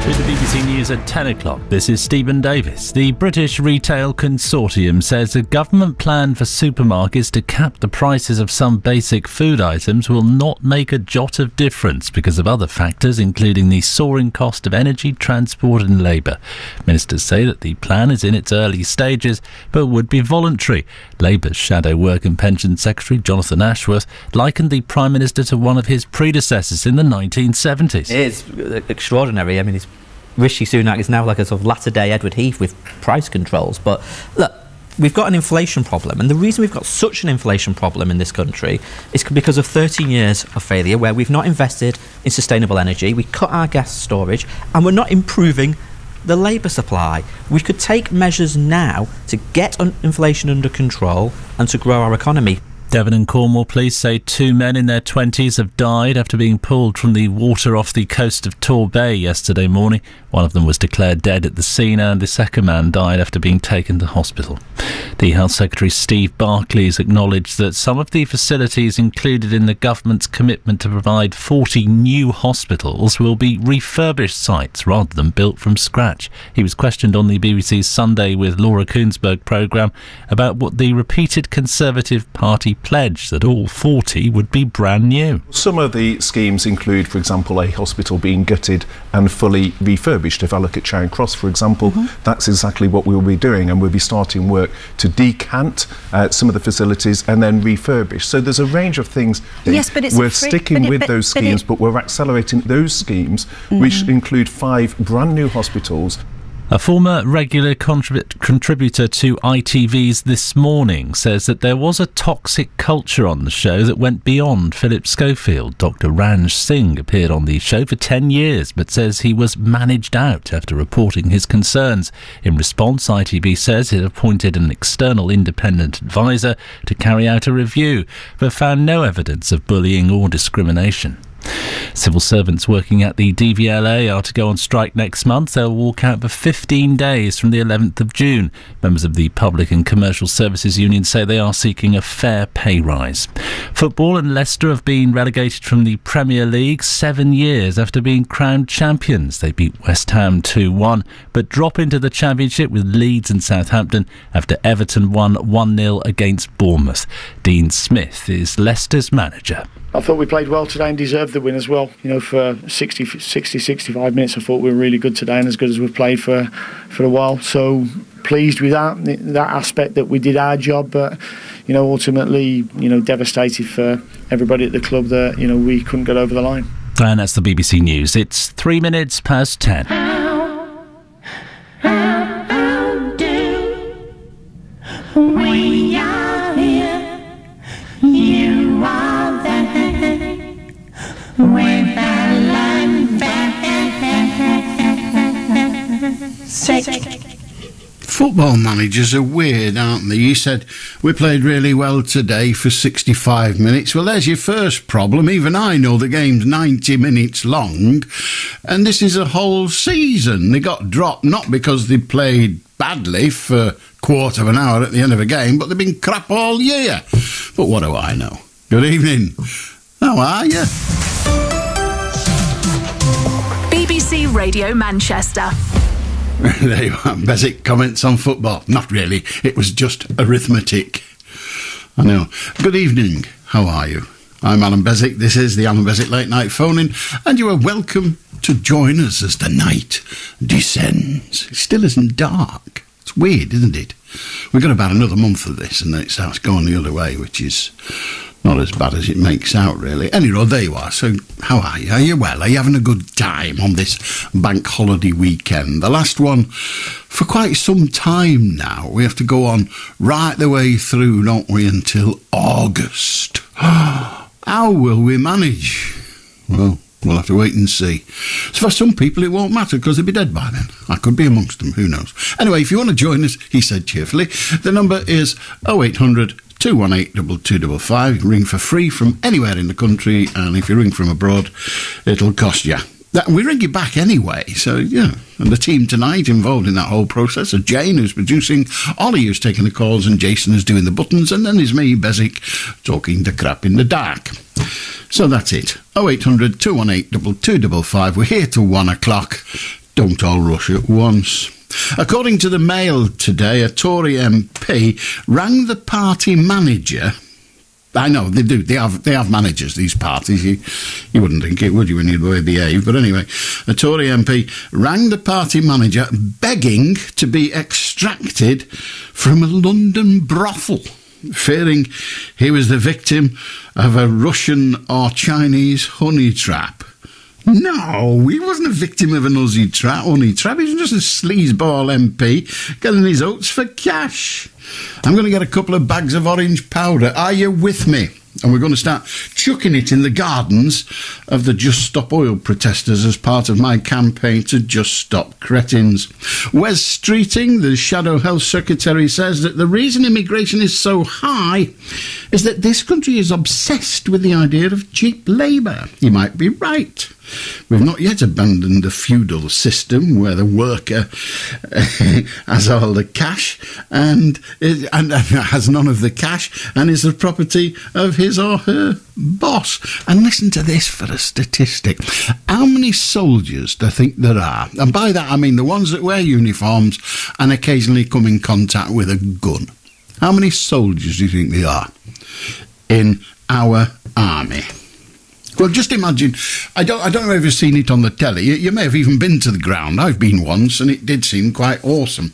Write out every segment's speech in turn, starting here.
With the BBC News at 10 o'clock, this is Stephen Davis. The British Retail Consortium says a government plan for supermarkets to cap the prices of some basic food items will not make a jot of difference because of other factors, including the soaring cost of energy, transport and labour. Ministers say that the plan is in its early stages, but would be voluntary. Labour's Shadow Work and Pension Secretary, Jonathan Ashworth, likened the Prime Minister to one of his predecessors in the 1970s. It is extraordinary. I mean, Rishi Sunak is now like a sort of latter-day Edward Heath with price controls. But look, we've got an inflation problem, and the reason we've got such an inflation problem in this country is because of 13 years of failure where we've not invested in sustainable energy, we cut our gas storage, and we're not improving the labour supply. We could take measures now to get inflation under control and to grow our economy. Devon and Cornwall police say 2 men in their 20s have died after being pulled from the water off the coast of Torbay yesterday morning. One of them was declared dead at the scene and the second man died after being taken to hospital. The Health Secretary Steve Barclay has acknowledged that some of the facilities included in the government's commitment to provide 40 new hospitals will be refurbished sites rather than built from scratch. He was questioned on the BBC's Sunday with Laura Koonsberg programme about what the repeated Conservative Party pledge that all 40 would be brand new. Some of the schemes include, for example, a hospital being gutted and fully refurbished. If I look at Charing Cross, for example, that's exactly what we'll be doing, and we'll be starting work to decant some of the facilities and then refurbish. So there's a range of things. Yes, but we're sticking with those schemes, but we're accelerating those schemes, which include 5 brand new hospitals. A former regular contributor to ITV's This Morning says that there was a toxic culture on the show that went beyond Philip Schofield. Dr. Ranj Singh appeared on the show for 10 years but says he was managed out after reporting his concerns. In response, ITV says it appointed an external independent advisor to carry out a review but found no evidence of bullying or discrimination. Civil servants working at the DVLA are to go on strike next month. They'll walk out for 15 days from the 11th of June. Members of the Public and Commercial Services Union say they are seeking a fair pay rise. Football and Leicester have been relegated from the Premier League 7 years after being crowned champions. They beat West Ham 2-1, but drop into the Championship with Leeds and Southampton after Everton won 1-0 against Bournemouth. Dean Smith is Leicester's manager. I thought we played well today and deserved the win as well. You know, for 65 minutes, I thought we were really good today and as good as we've played for a while. So pleased with that aspect that we did our job, but, you know, ultimately, you know, devastated for everybody at the club that, you know, we couldn't get over the line. And that's the BBC News. It's 3 minutes past 10. How do we are here? You are there with Allan Beswick. Football managers are weird, aren't they? You said we played really well today for 65 minutes. Well, there's your first problem. Even I know the game's 90 minutes long, and this is a whole season. They got dropped not because they played badly for a quarter of an hour at the end of a game, but they've been crap all year. But what do I know? Good evening. How are you? BBC Radio Manchester. There you are. Basic comments on football. Not really. It was just arithmetic. I know. Good evening. How are you? I'm Allan Beswick. This is the Allan Beswick Late Night Phone-In, and you are welcome to join us as the night descends. It still isn't dark. It's weird, isn't it? We've got about another month of this, and then it starts going the other way, which is not as bad as it makes out, really. Anyway, there you are. So, how are you? Are you well? Are you having a good time on this bank holiday weekend? The last one for quite some time now. We have to go on right the way through, don't we, until August. How will we manage? Well, we'll have to wait and see. So for some people it won't matter because they'll be dead by then. I could be amongst them, who knows. Anyway, if you want to join us, he said cheerfully, the number is 0800 218 2255. You can ring for free from anywhere in the country, and if you ring from abroad, it'll cost you. We ring you back anyway, so yeah. And the team tonight involved in that whole process are Jane, who's producing, Ollie, who's taking the calls, and Jason is doing the buttons, and then there's me, Beswick, talking the crap in the dark. So that's it. 0800 218 2255. We're here till 1 o'clock. don't all rush at once. According to the Mail today, a Tory MP rang the party manager. I know, they do. They have managers, these parties. You wouldn't think it, would you, when you'd the way they behave? But anyway, a Tory MP rang the party manager begging to be extracted from a London brothel, fearing he was the victim of a Russian or Chinese honey trap. No, he wasn't a victim of an honey trap. He was just a sleazeball MP getting his oats for cash. I'm going to get a couple of bags of orange powder. Are you with me? And we're going to start chucking it in the gardens of the Just Stop Oil protesters as part of my campaign to just stop cretins. Wes Streeting, the Shadow Health Secretary, says that the reason immigration is so high is that this country is obsessed with the idea of cheap labour. He might be right. We've not yet abandoned the feudal system where the worker has all the cash and has none of the cash and is the property of his or her boss. And listen to this for a statistic. How many soldiers do you think there are? And by that I mean the ones that wear uniforms and occasionally come in contact with a gun. How many soldiers do you think there are in our army? Well, just imagine, I don't know if you've seen it on the telly. You may have even been to the ground. I've been once, and it did seem quite awesome.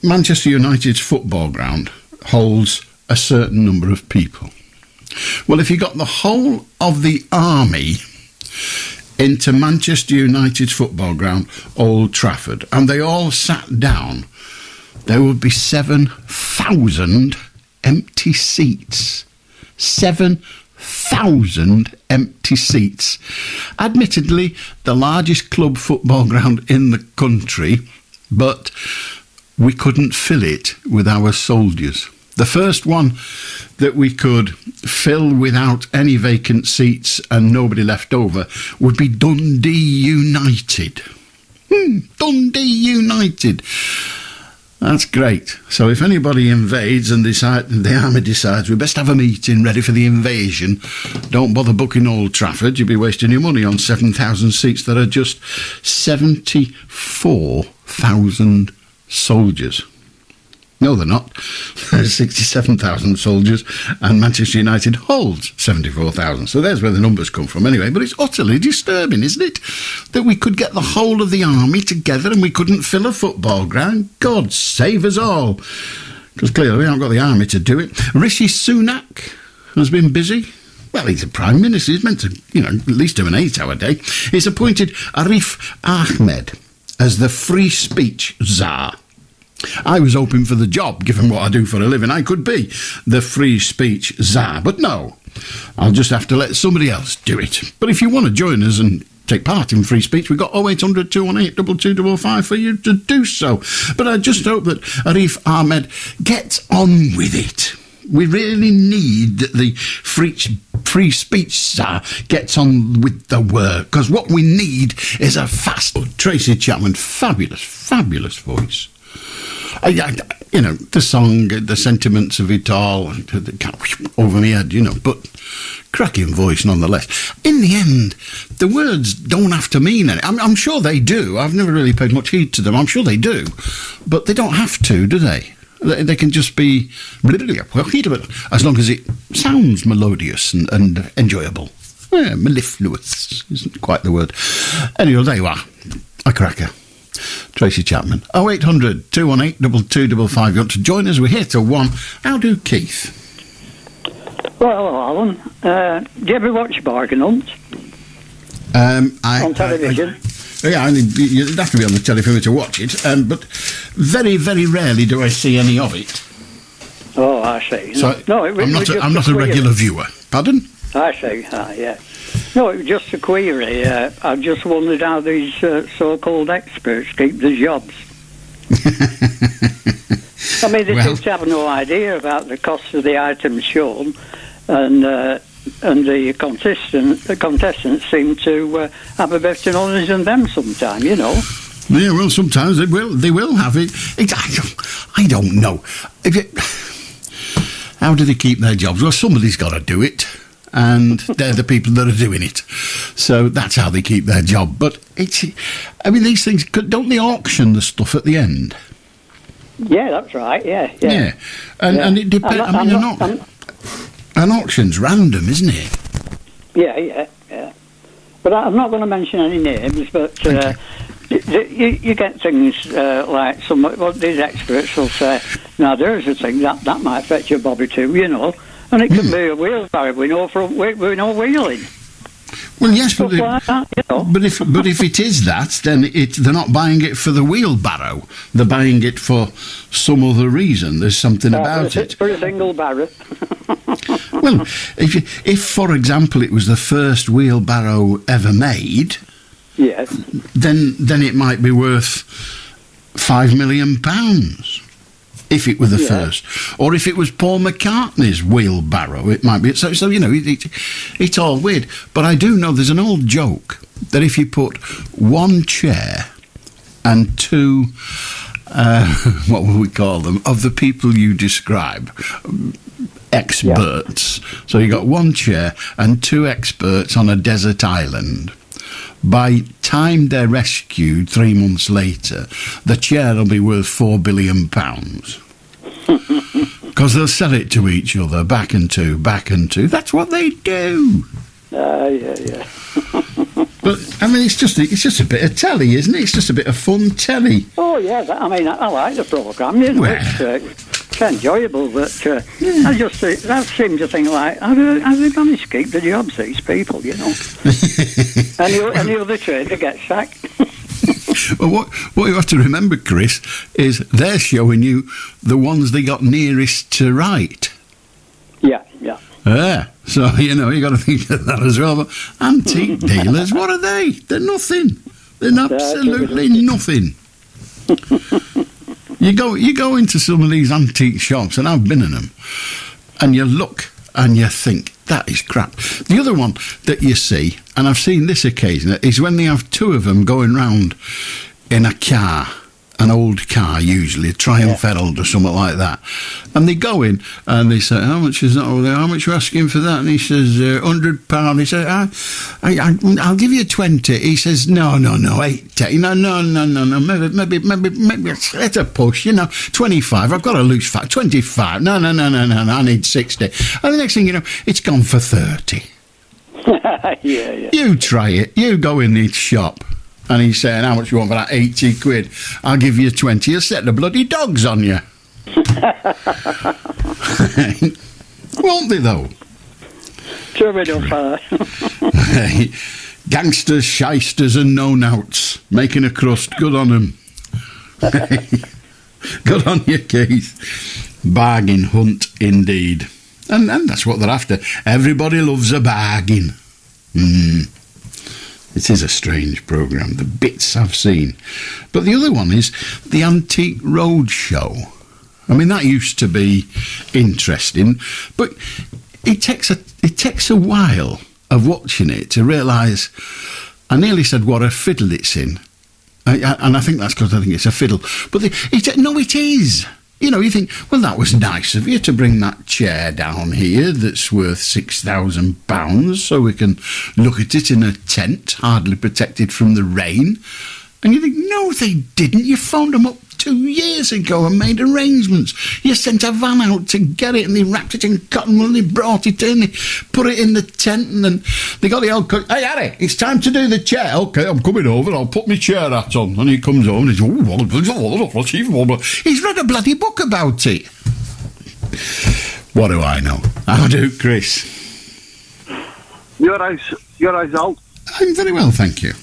Manchester United's football ground holds a certain number of people. Well, if you got the whole of the army into Manchester United's football ground, Old Trafford, and they all sat down, there would be 7,000 empty seats. 7,000 empty seats. Admittedly, the largest club football ground in the country, but we couldn't fill it with our soldiers. The first one that we could fill without any vacant seats and nobody left over would be Dundee United. Dundee United. That's great. So if anybody invades and the army decides we best have a meeting ready for the invasion, don't bother booking Old Trafford. You'll be wasting your money on 7,000 seats that are just 74,000 soldiers. No, they're not. There's 67,000 soldiers, and Manchester United holds 74,000. So there's where the numbers come from anyway. But it's utterly disturbing, isn't it? That we could get the whole of the army together and we couldn't fill a football ground. God save us all. Because clearly we haven't got the army to do it. Rishi Sunak has been busy. Well, he's a Prime Minister. He's meant to, at least do an 8-hour day. He's appointed Arif Ahmed as the free speech czar. I was hoping for the job, given what I do for a living. I could be the free speech czar, but no. I'll just have to let somebody else do it. But if you want to join us and take part in free speech, we've got 0800 218 2255 for you to do so. But I just hope that Arif Ahmed gets on with it. We really need that the free speech czar gets on with the work, because what we need is a fast... Tracy Chapman, fabulous voice. The song, the sentiments of it all, over my head, but cracking voice nonetheless. In the end, the words don't have to mean anything. I'm sure they do. I've never really paid much heed to them. I'm sure they do. But they don't have to, do they? They can just be, as long as it sounds melodious and enjoyable. Yeah, mellifluous isn't quite the word. Anyway, there you are. A cracker. Tracy Chapman. 0800 218 2255. You want to join us? We're here till 1. How do Keith? Well, Alan, do you ever watch Bargain Hunt? On television? You'd have to be on the telly for me to watch it, but very, very rarely do I see any of it. Oh, I see. So I'm not a regular viewer. Pardon? I see, yeah. No, it was just a query. I just wondered how these so-called experts keep their jobs. I mean, they seem to have no idea about the cost of the items shown, and the contestants seem to have a better knowledge than them sometimes, Yeah, well, sometimes they will have it. I don't know. How do they keep their jobs? Well, somebody's got to do it. and they're the people that are doing it. So that's how they keep their job. But these things, don't they auction the stuff at the end? Yeah, that's right. Yeah. And it depends. An auction's random, isn't it? Yeah. But I'm not going to mention any names, but you get things like these experts will say, now there's a thing that might fetch a bobby too, you know, and it can be a wheelbarrow with no wheeling. Well, yes, but, like that, you know. but if it is that, then they're not buying it for the wheelbarrow. They're buying it for some other reason. There's something about it. For a single barrow. Well, if for example it was the first wheelbarrow ever made, yes, then it might be worth £5 million. If it were the first, or if it was Paul McCartney's wheelbarrow, it might be. So you know, it's all weird. But I do know there's an old joke that if you put one chair and two, what would we call them, of the people you describe, experts. So you got one chair and two experts on a desert island. By time they're rescued 3 months later, the chair will be worth £4 billion. Because they'll sell it to each other, back and two. That's what they do. Yeah. But I mean, it's just a bit of telly, isn't it? It's just a bit of fun telly. Oh yeah, I like the programme. You know, it's enjoyable, but I seem to think like, how they manage to keep the jobs, these people, you know? Any other trader gets sacked. Well, what you have to remember, Chris, is they're showing you the ones they got nearest to right. Yeah. So, you know, you got to think of that as well. But antique dealers, what are they? They're nothing. They're absolutely nothing. You go into some of these antique shops, and I've been in them, and you look and you think, that is crap. The other one that you see, and I've seen this occasionally, is when they have two of them going round in a car, an old car usually, a Triumph Herald or something like that, and they go in and they say, how much is that over there? How much are you asking for that? And he says, £100. He says, I'll give you 20. He says, no, 80. No, maybe let a push, 25. I've got a loose fat, 25. No, I need 60. And the next thing you know, it's gone for 30. Yeah. You try it. You go in the shop. And he's saying, how much you want for that? 80 quid. I'll give you 20. He'll set the bloody dogs on you. Won't they, though? True enough. Gangsters, shysters and no-nouts. Making a crust. Good on them. Good on you, Keith. Bargain hunt, indeed. And that's what they're after. Everybody loves a bargain. It is a strange programme, the bits I've seen. But the other one is the Antique Roadshow. I mean, that used to be interesting, but it takes a while of watching it to realise, I nearly said what a fiddle it's in. And I think that's because I think it's a fiddle. But it is. You think, well, that was nice of you to bring that chair down here that's worth £6,000 so we can look at it in a tent, hardly protected from the rain. And you think, no, they didn't. You phoned them up 2 years ago and made arrangements. You sent a van out to get it, and they wrapped it in cotton wool, and they brought it in, they put it in the tent, and then they got the old cook. Hey, Harry, it's time to do the chair. OK, I'm coming over, I'll put my chair hat on. And he comes over and he's read a bloody book about it. What do I know? How do, Chris? You're right, Al. I'm very well, thank you.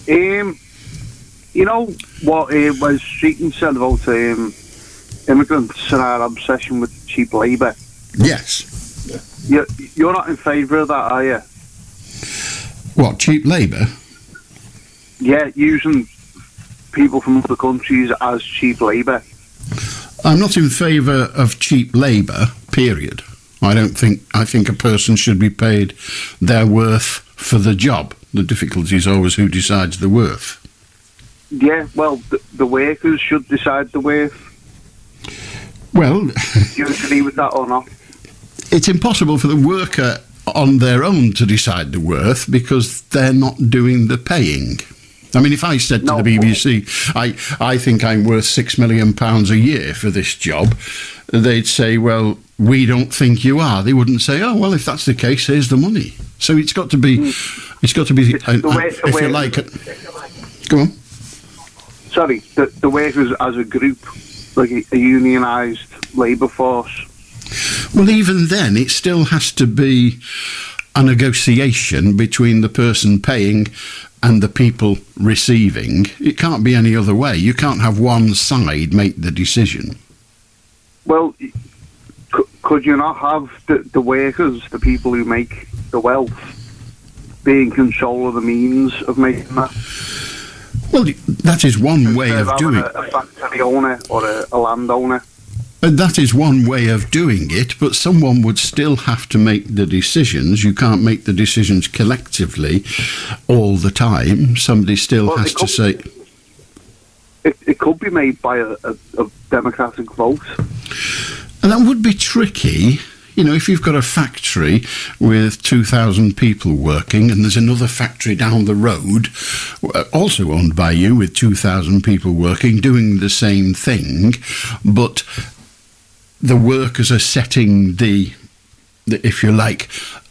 You know what was Streeton said about immigrants and our obsession with cheap labour? Yes. You're not in favour of that, are you? What, cheap labour? Yeah, using people from other countries as cheap labour. I'm not in favour of cheap labour, period. I think a person should be paid their worth for the job. The difficulty is always who decides the worth. Yeah, well, the workers should decide the worth. Well... Do you agree with that or not? it's impossible for the worker on their own to decide the worth because they're not doing the paying. I mean, if I said to the BBC, I think I'm worth £6 million a year for this job, they'd say, well, we don't think you are. They wouldn't say, oh, well, if that's the case, here's the money. So it's got to be, if you like it. Go on. Sorry, the workers as a group, like a unionised labour force. Well, even then, it still has to be a negotiation between the person paying and the people receiving. It can't be any other way. You can't have one side make the decision. Well, could you not have the workers, the people who make the wealth, be in control of the means of making that? Well, that is one way of doing it. A factory owner or a landowner. That is one way of doing it, but someone would still have to make the decisions. You can't make the decisions collectively all the time. Somebody still has to say... It could be made by a democratic vote. And that would be tricky. You know, if you've got a factory with 2,000 people working and there's another factory down the road, also owned by you, with 2,000 people working, doing the same thing, but the workers are setting the if you like,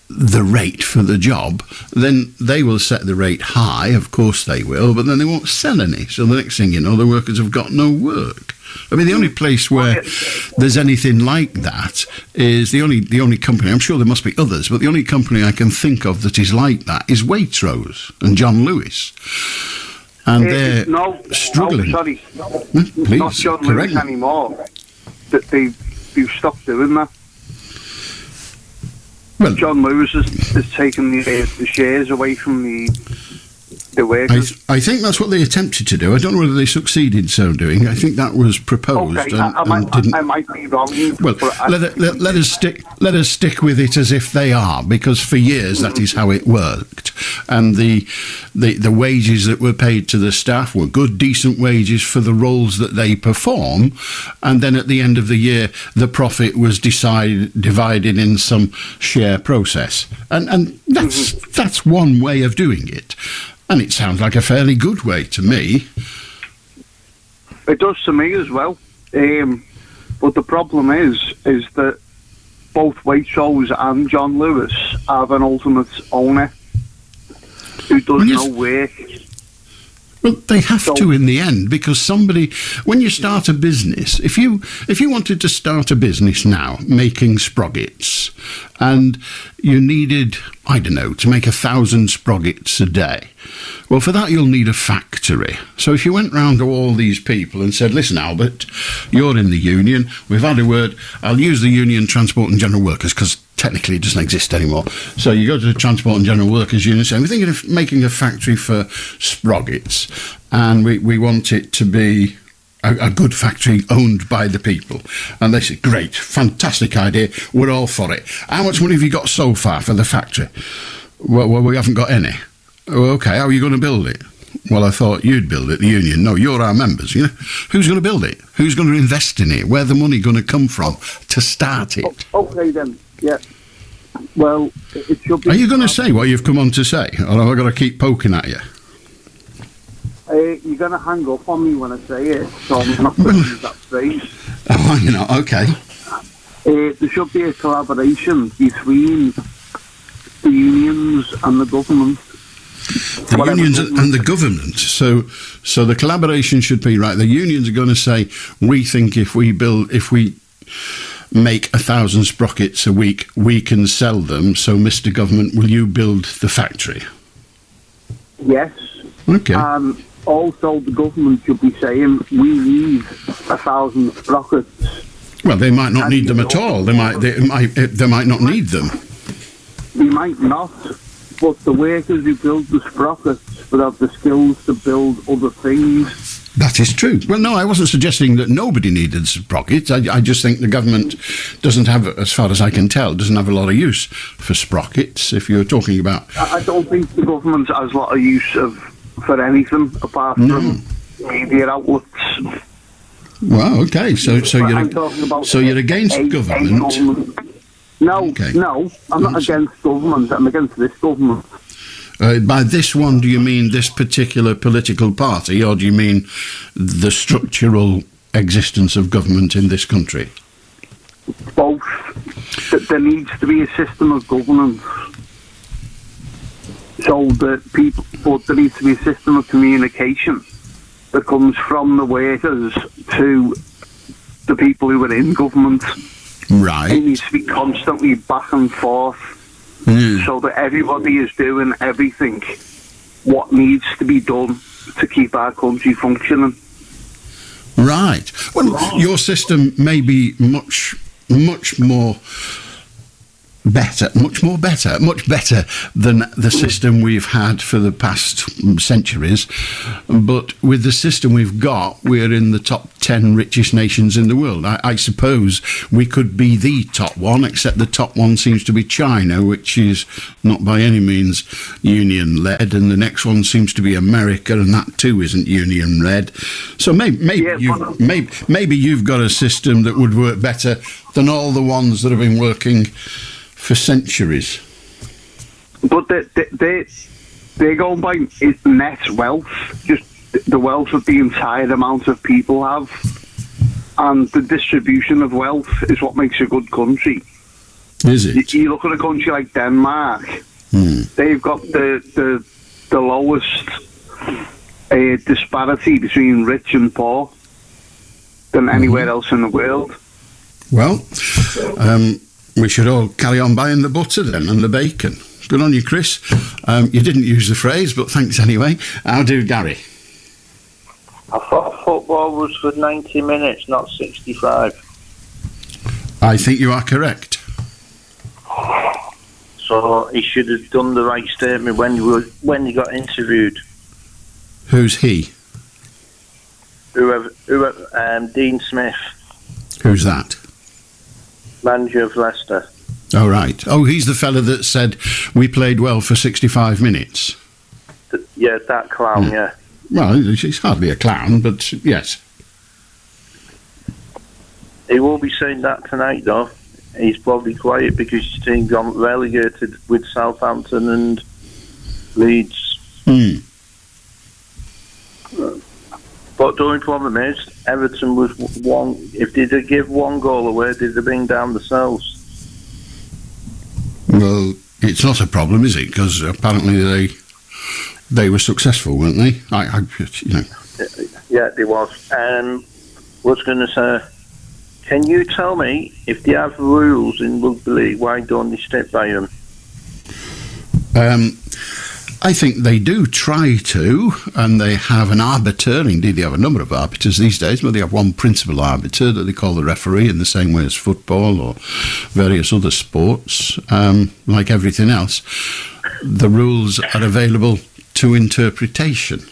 the rate for the job, then they will set the rate high, of course they will, but then they won't sell any. So the next thing you know, the workers have got no work. I mean, the only place where there's anything like that is the only company, I'm sure there must be others, but the only company I can think of that is like that is Waitrose and John Lewis. And they're struggling. No, sorry. Please, not John Lewis anymore. They've stopped doing that. Well, John Lewis has taken the shares away from the workers. I think that's what they attempted to do. I don't know whether they succeeded so doing. I think that was proposed. Okay, I might be wrong. Well, let us stick with it as if they are, because for years that is how it worked. And the wages that were paid to the staff were good, decent wages for the roles that they perform. And then at the end of the year, the profit was divided in some share process. And that's one way of doing it. And it sounds like a fairly good way to me. It does to me as well. But the problem is that both Waitrose and John Lewis have an ultimate owner who does no work. Well, they have to in the end, because somebody, when you start a business, if you wanted to start a business now making sprockets, and you needed, I don't know, to make 1,000 sprockets a day, well, for that you'll need a factory. So if you went round to all these people and said, listen, Albert, you're in the union, we've had a word, I'll use the Union Transport and General Workers, because technically it doesn't exist anymore. So you go to the Transport and General Workers Union and say, we're thinking of making a factory for sprockets, and we want it to be a good factory owned by the people. And they say, great, fantastic idea, we're all for it. How much money have you got so far for the factory? Well, we haven't got any. Oh, okay, how are you going to build it? Well, I thought you'd build it, the union. No, you're our members, you know. Who's going to build it? Who's going to invest in it? Where's the money going to come from to start it? Okay, then, yeah. Well, it should be... Are you going to say what you've come on to say, or have I got to keep poking at you? You're going to hang up on me when I say it, so I'm not going to use that phrase. Oh, you know, okay. There should be a collaboration between the unions and the government. The unions and the government. So the collaboration should be, right, the unions are going to say, we think if we make 1,000 sprockets a week, we can sell them, so Mr. Government, will you build the factory? Yes. Okay. Also, the government should be saying, we need 1,000 sprockets. Well, they might not need them at all. They might not need them. They might not, but the workers who build the sprockets will have the skills to build other things. That is true. Well, no, I wasn't suggesting that nobody needed sprockets. I just think the government doesn't have, as far as I can tell, doesn't have a lot of use for sprockets, if you're talking about... I don't think the government has a lot of use for anything apart from media outlets. Well, okay, so you're against government. No, Okay. no, I'm not against government. I'm against this government. By this one, do you mean this particular political party, or do you mean the structural existence of government in this country? Both. There needs to be a system of governance. So that people, but there needs to be a system of communication that comes from the workers to the people who are in government. Right. It needs to be constantly back and forth, so that everybody is doing everything what needs to be done to keep our country functioning. Right. Well, your system may be much more better than the system we've had for the past centuries. But with the system we've got, we're in the top 10 richest nations in the world. I suppose we could be the top one, except the top one seems to be China, which is not by any means union-led, and the next one seems to be America, and that too isn't union-led. So maybe you've got a system that would work better than all the ones that have been working for centuries. But they're going by net wealth, just the wealth that the entire amount of people have, and the distribution of wealth is what makes a good country. Is it? You look at a country like Denmark, they've got the lowest disparity between rich and poor than anywhere else in the world. Well, we should all carry on buying the butter then and the bacon. Good on you, Chris. You didn't use the phrase, but thanks anyway. How do Gary? I thought football was for 90 minutes, not 65. I think you are correct. So he should have done the right statement when he got interviewed. Who's he? Whoever Dean Smith, Who's that? manager of Leicester. Oh, right. Oh, he's the fella that said we played well for 65 minutes. Yeah, that clown, yeah. Well, he's hardly a clown, but yes. He will be saying that tonight, though. He's probably quiet because his team got relegated with Southampton and Leeds. But the only problem is, Everton was one. If they did give one goal away, did they bring down themselves? Well, it's not a problem, is it? Because apparently they were successful, weren't they? Yeah, they was. Was going to say, can you tell me if they have rules in rugby league, why don't they stick by them? I think they do try to, and they have an arbiter. Indeed, they have a number of arbiters these days, but they have one principal arbiter that they call the referee, in the same way as football or various other sports. Like everything else, the rules are available to interpretation.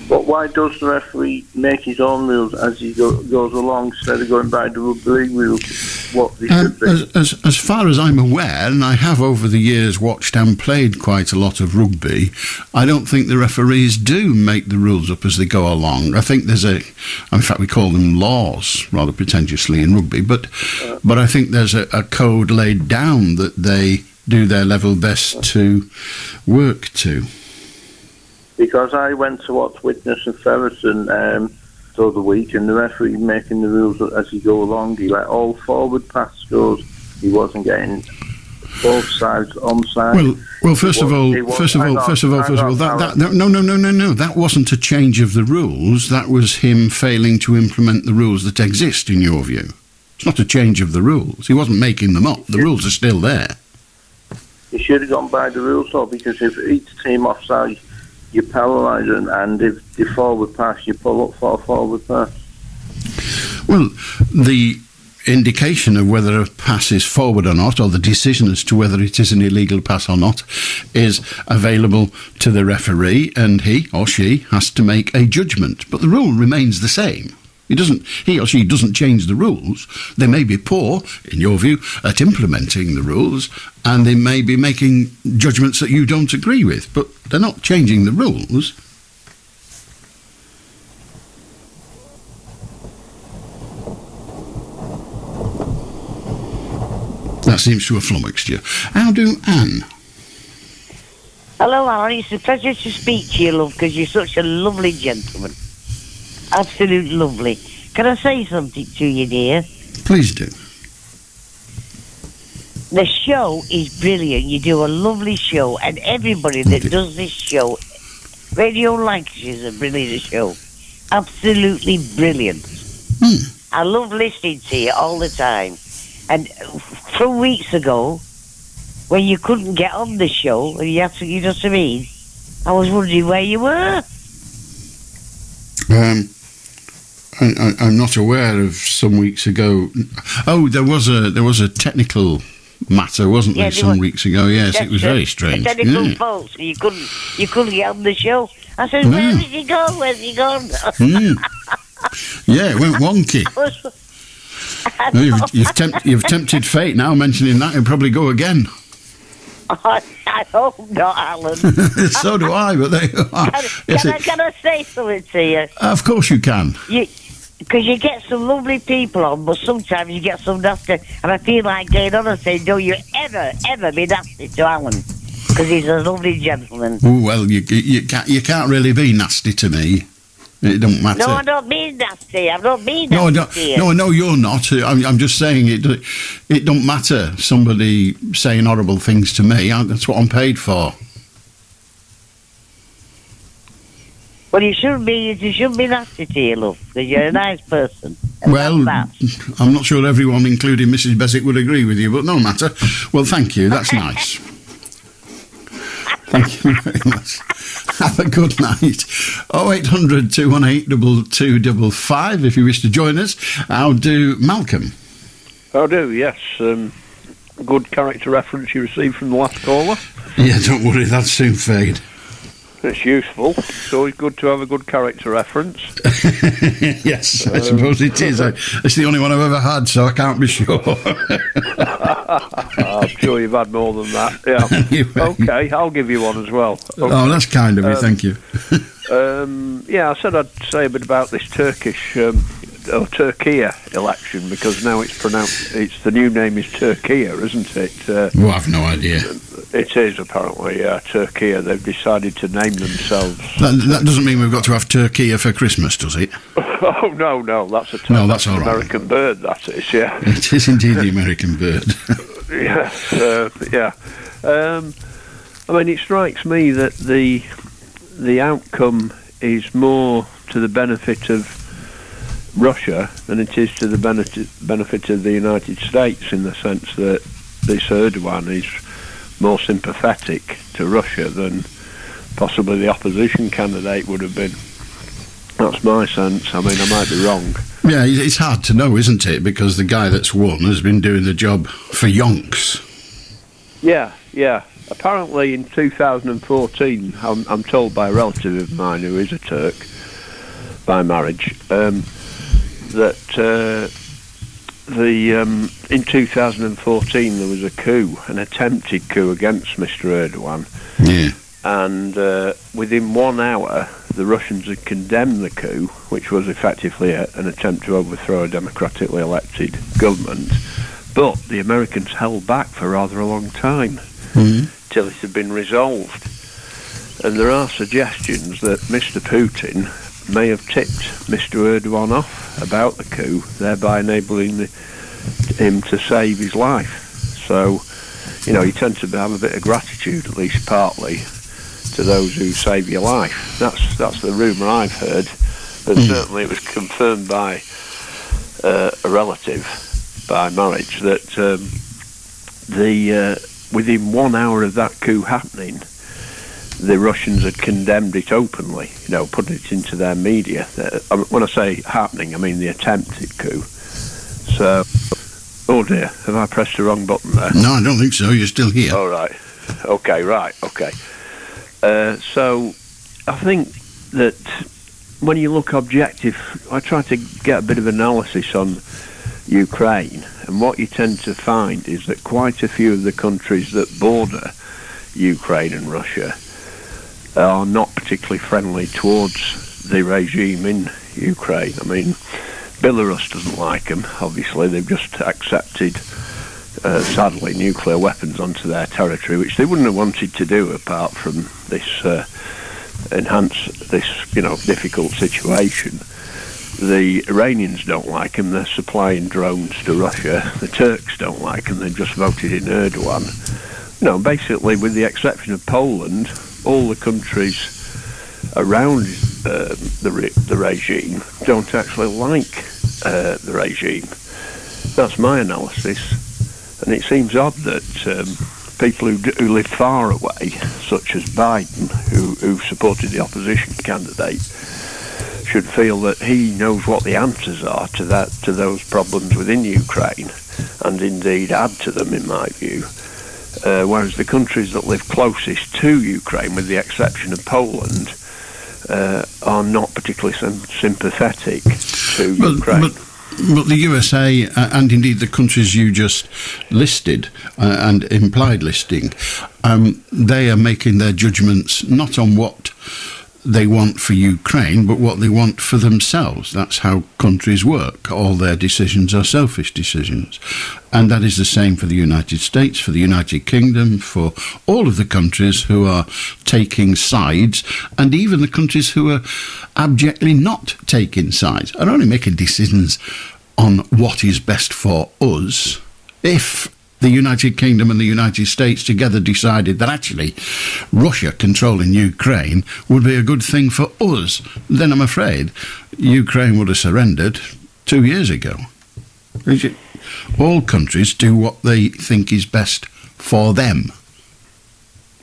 But why does the referee make his own rules as he goes along instead of going by the rugby league rules? What they should be? As far as I'm aware, and I have over the years watched and played quite a lot of rugby, I don't think the referees do make the rules up as they go along. I think there's in fact we call them laws rather pretentiously in rugby, but I think there's a code laid down that they do their level best to work to. Because I went to watch Witness and Ferguson the other week, and the referee making the rules as he go along. He let all forward pass goes. He wasn't getting both sides onside. Well, first of all, that wasn't a change of the rules. That was him failing to implement the rules that exist, in your view. It's not a change of the rules. He wasn't making them up. The rules are still there. He should have gone by the rules, though, because if each team offside, you penalise them, and if they forward pass, you pull up for a forward pass. Well, the indication of whether a pass is forward or not, or the decision as to whether it is an illegal pass or not, is available to the referee, and he or she has to make a judgment. But the rule remains the same. He or she doesn't change the rules. They may be poor, in your view, at implementing the rules, and they may be making judgments that you don't agree with, but they're not changing the rules. That seems to have flummoxed you. How do Anne? Hello, Alan. It's a pleasure to speak to you, love, because you're such a lovely gentleman. Absolutely lovely. Can I say something to you, dear? Please do. The show is brilliant. You do a lovely show, and everybody that does this show, Radio Lancashire is a brilliant show. Absolutely brilliant. I love listening to you all the time. And from weeks ago, when you couldn't get on the show, and you had to, you know what I mean? I was wondering where you were. I'm not aware of some weeks ago. Oh, there was a technical matter, wasn't there, some weeks ago? Yes, it was very strange. Technical fault, so you couldn't get on the show. I said, where did he go? Where's he gone? Yeah, it went wonky. You've tempted fate now, mentioning that. He'll probably go again. I hope not, Alan. So do I, but there you are. Can I say something to you? Of course you can. Because you get some lovely people on, but sometimes you get some nasty, and I feel like getting on and saying, don't you ever be nasty to Alan, because he's a lovely gentleman. Oh, well, you can't really be nasty to me. It don't matter. No, I don't mean nasty. I'm not being nasty. No, you're not. I'm just saying it don't matter. Somebody saying horrible things to me. That's what I'm paid for. Well, you shouldn't be nasty to you, love, because you're a nice person. Well, I'm not sure everyone, including Mrs. Beswick, would agree with you, but no matter. Well, thank you. That's nice. Thank you very much. Have a good night. 0800 218 2255 if you wish to join us. I'll do Malcolm. I do, yes. Good character reference you received from the last caller. Yeah, don't worry, that'll soon fade. It's useful. It's always good to have a good character reference. Yes, I suppose it is. It's the only one I've ever had, so I can't be sure. I'm sure you've had more than that. Yeah. Okay, I'll give you one as well. Okay. Oh, that's kind of you. Thank you. Yeah, I said I'd say a bit about this Turkish Turkey election, because now it's pronounced. The new name is Turkey, isn't it? Well, I've no idea. It is apparently Turkey. They've decided to name themselves. That doesn't mean we've got to have Turkey for Christmas, does it? Oh no, that's that's all right. American bird. That is, yeah. It is indeed the American bird. Yeah. I mean, it strikes me that the outcome is more to the benefit of Russia than it is to the benefit of the United States, in the sense that this Erdogan is more sympathetic to Russia than possibly the opposition candidate would have been. That's my sense. I mean, I might be wrong. Yeah, it's hard to know, isn't it? Because the guy that's won has been doing the job for yonks. Yeah. Apparently in 2014, I'm told by a relative of mine who is a Turk by marriage, that in 2014 there was a coup, an attempted coup against Mr. Erdogan. Yeah. And within 1 hour, the Russians had condemned the coup, which was effectively an attempt to overthrow a democratically elected government. But the Americans held back for rather a long time, till it had been resolved. And there are suggestions that Mr. Putin may have tipped Mr. Erdogan off about the coup, thereby enabling him to save his life. So, you tend to have a bit of gratitude, at least partly, to those who save your life. That's the rumour I've heard, and certainly it was confirmed by a relative by marriage that within 1 hour of that coup happening, the Russians had condemned it openly, putting it into their media. When I say happening, I mean the attempted coup. So, oh dear, have I pressed the wrong button there? No, I don't think so. You're still here. All right. Okay. So, I think that when you look objective, I try to get a bit of analysis on Ukraine, and what you tend to find is that quite a few of the countries that border Ukraine and Russia are not particularly friendly towards the regime in Ukraine. I mean, Belarus doesn't like them, obviously. They've just accepted sadly, nuclear weapons onto their territory, which they wouldn't have wanted to do apart from this difficult situation. The Iranians don't like him. They're supplying drones to Russia. The Turks don't like him. They've just voted in Erdogan. Basically, with the exception of Poland, all the countries around the regime don't actually like the regime. That's my analysis. And it seems odd that people who live far away, such as Biden, who supported the opposition candidate, should feel that he knows what the answers are to those problems within Ukraine, and indeed add to them, in my view. Whereas the countries that live closest to Ukraine, with the exception of Poland, are not particularly sympathetic to Ukraine. But the USA and indeed the countries you just listed and implied listing, they are making their judgments not on what they want for Ukraine, but what they want for themselves. That's how countries work. All their decisions are selfish decisions. And that is the same for the United States, for the United Kingdom, for all of the countries who are taking sides, and even the countries who are abjectly not taking sides, are only making decisions on what is best for us. If the United Kingdom and the United States together decided that actually Russia controlling Ukraine would be a good thing for us, then I'm afraid Ukraine would have surrendered 2 years ago. All countries do what they think is best for them.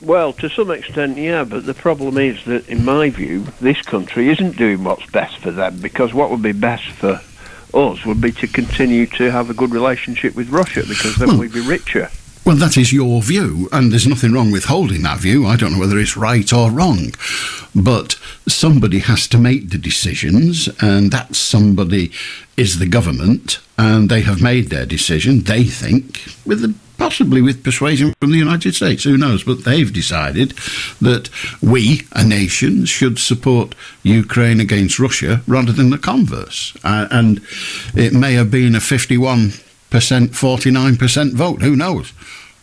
Well, to some extent, yeah, but the problem is that, in my view, this country isn't doing what's best for them, because what would be best for us would be to continue to have a good relationship with Russia, because then we'd be richer. Well, that is your view, and there's nothing wrong with holding that view. I don't know whether it's right or wrong, but somebody has to make the decisions, and that somebody is the government, and they have made their decision, they think, possibly with persuasion from the United States, who knows, but they've decided that we, a nation, should support Ukraine against Russia rather than the converse. And it may have been a 51%, 49% vote, who knows?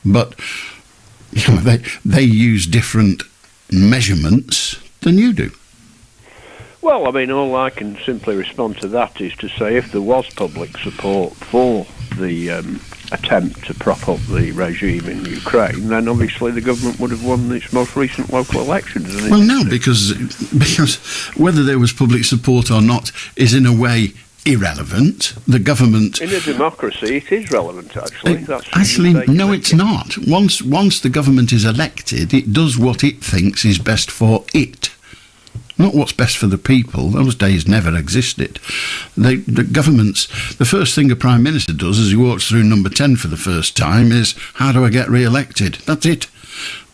But they use different measurements than you do. Well, I mean, all I can simply respond to that is to say if there was public support for the attempt to prop up the regime in Ukraine, then obviously the government would have won its most recent local elections. Well, no, because whether there was public support or not is in a way irrelevant. The government... In a democracy, it is relevant, actually. No, it's not. Once the government is elected, it does what it thinks is best for it. Not what's best for the people. Those days never existed. The first thing a Prime Minister does as he walks through number 10 for the first time is, how do I get re-elected? That's it.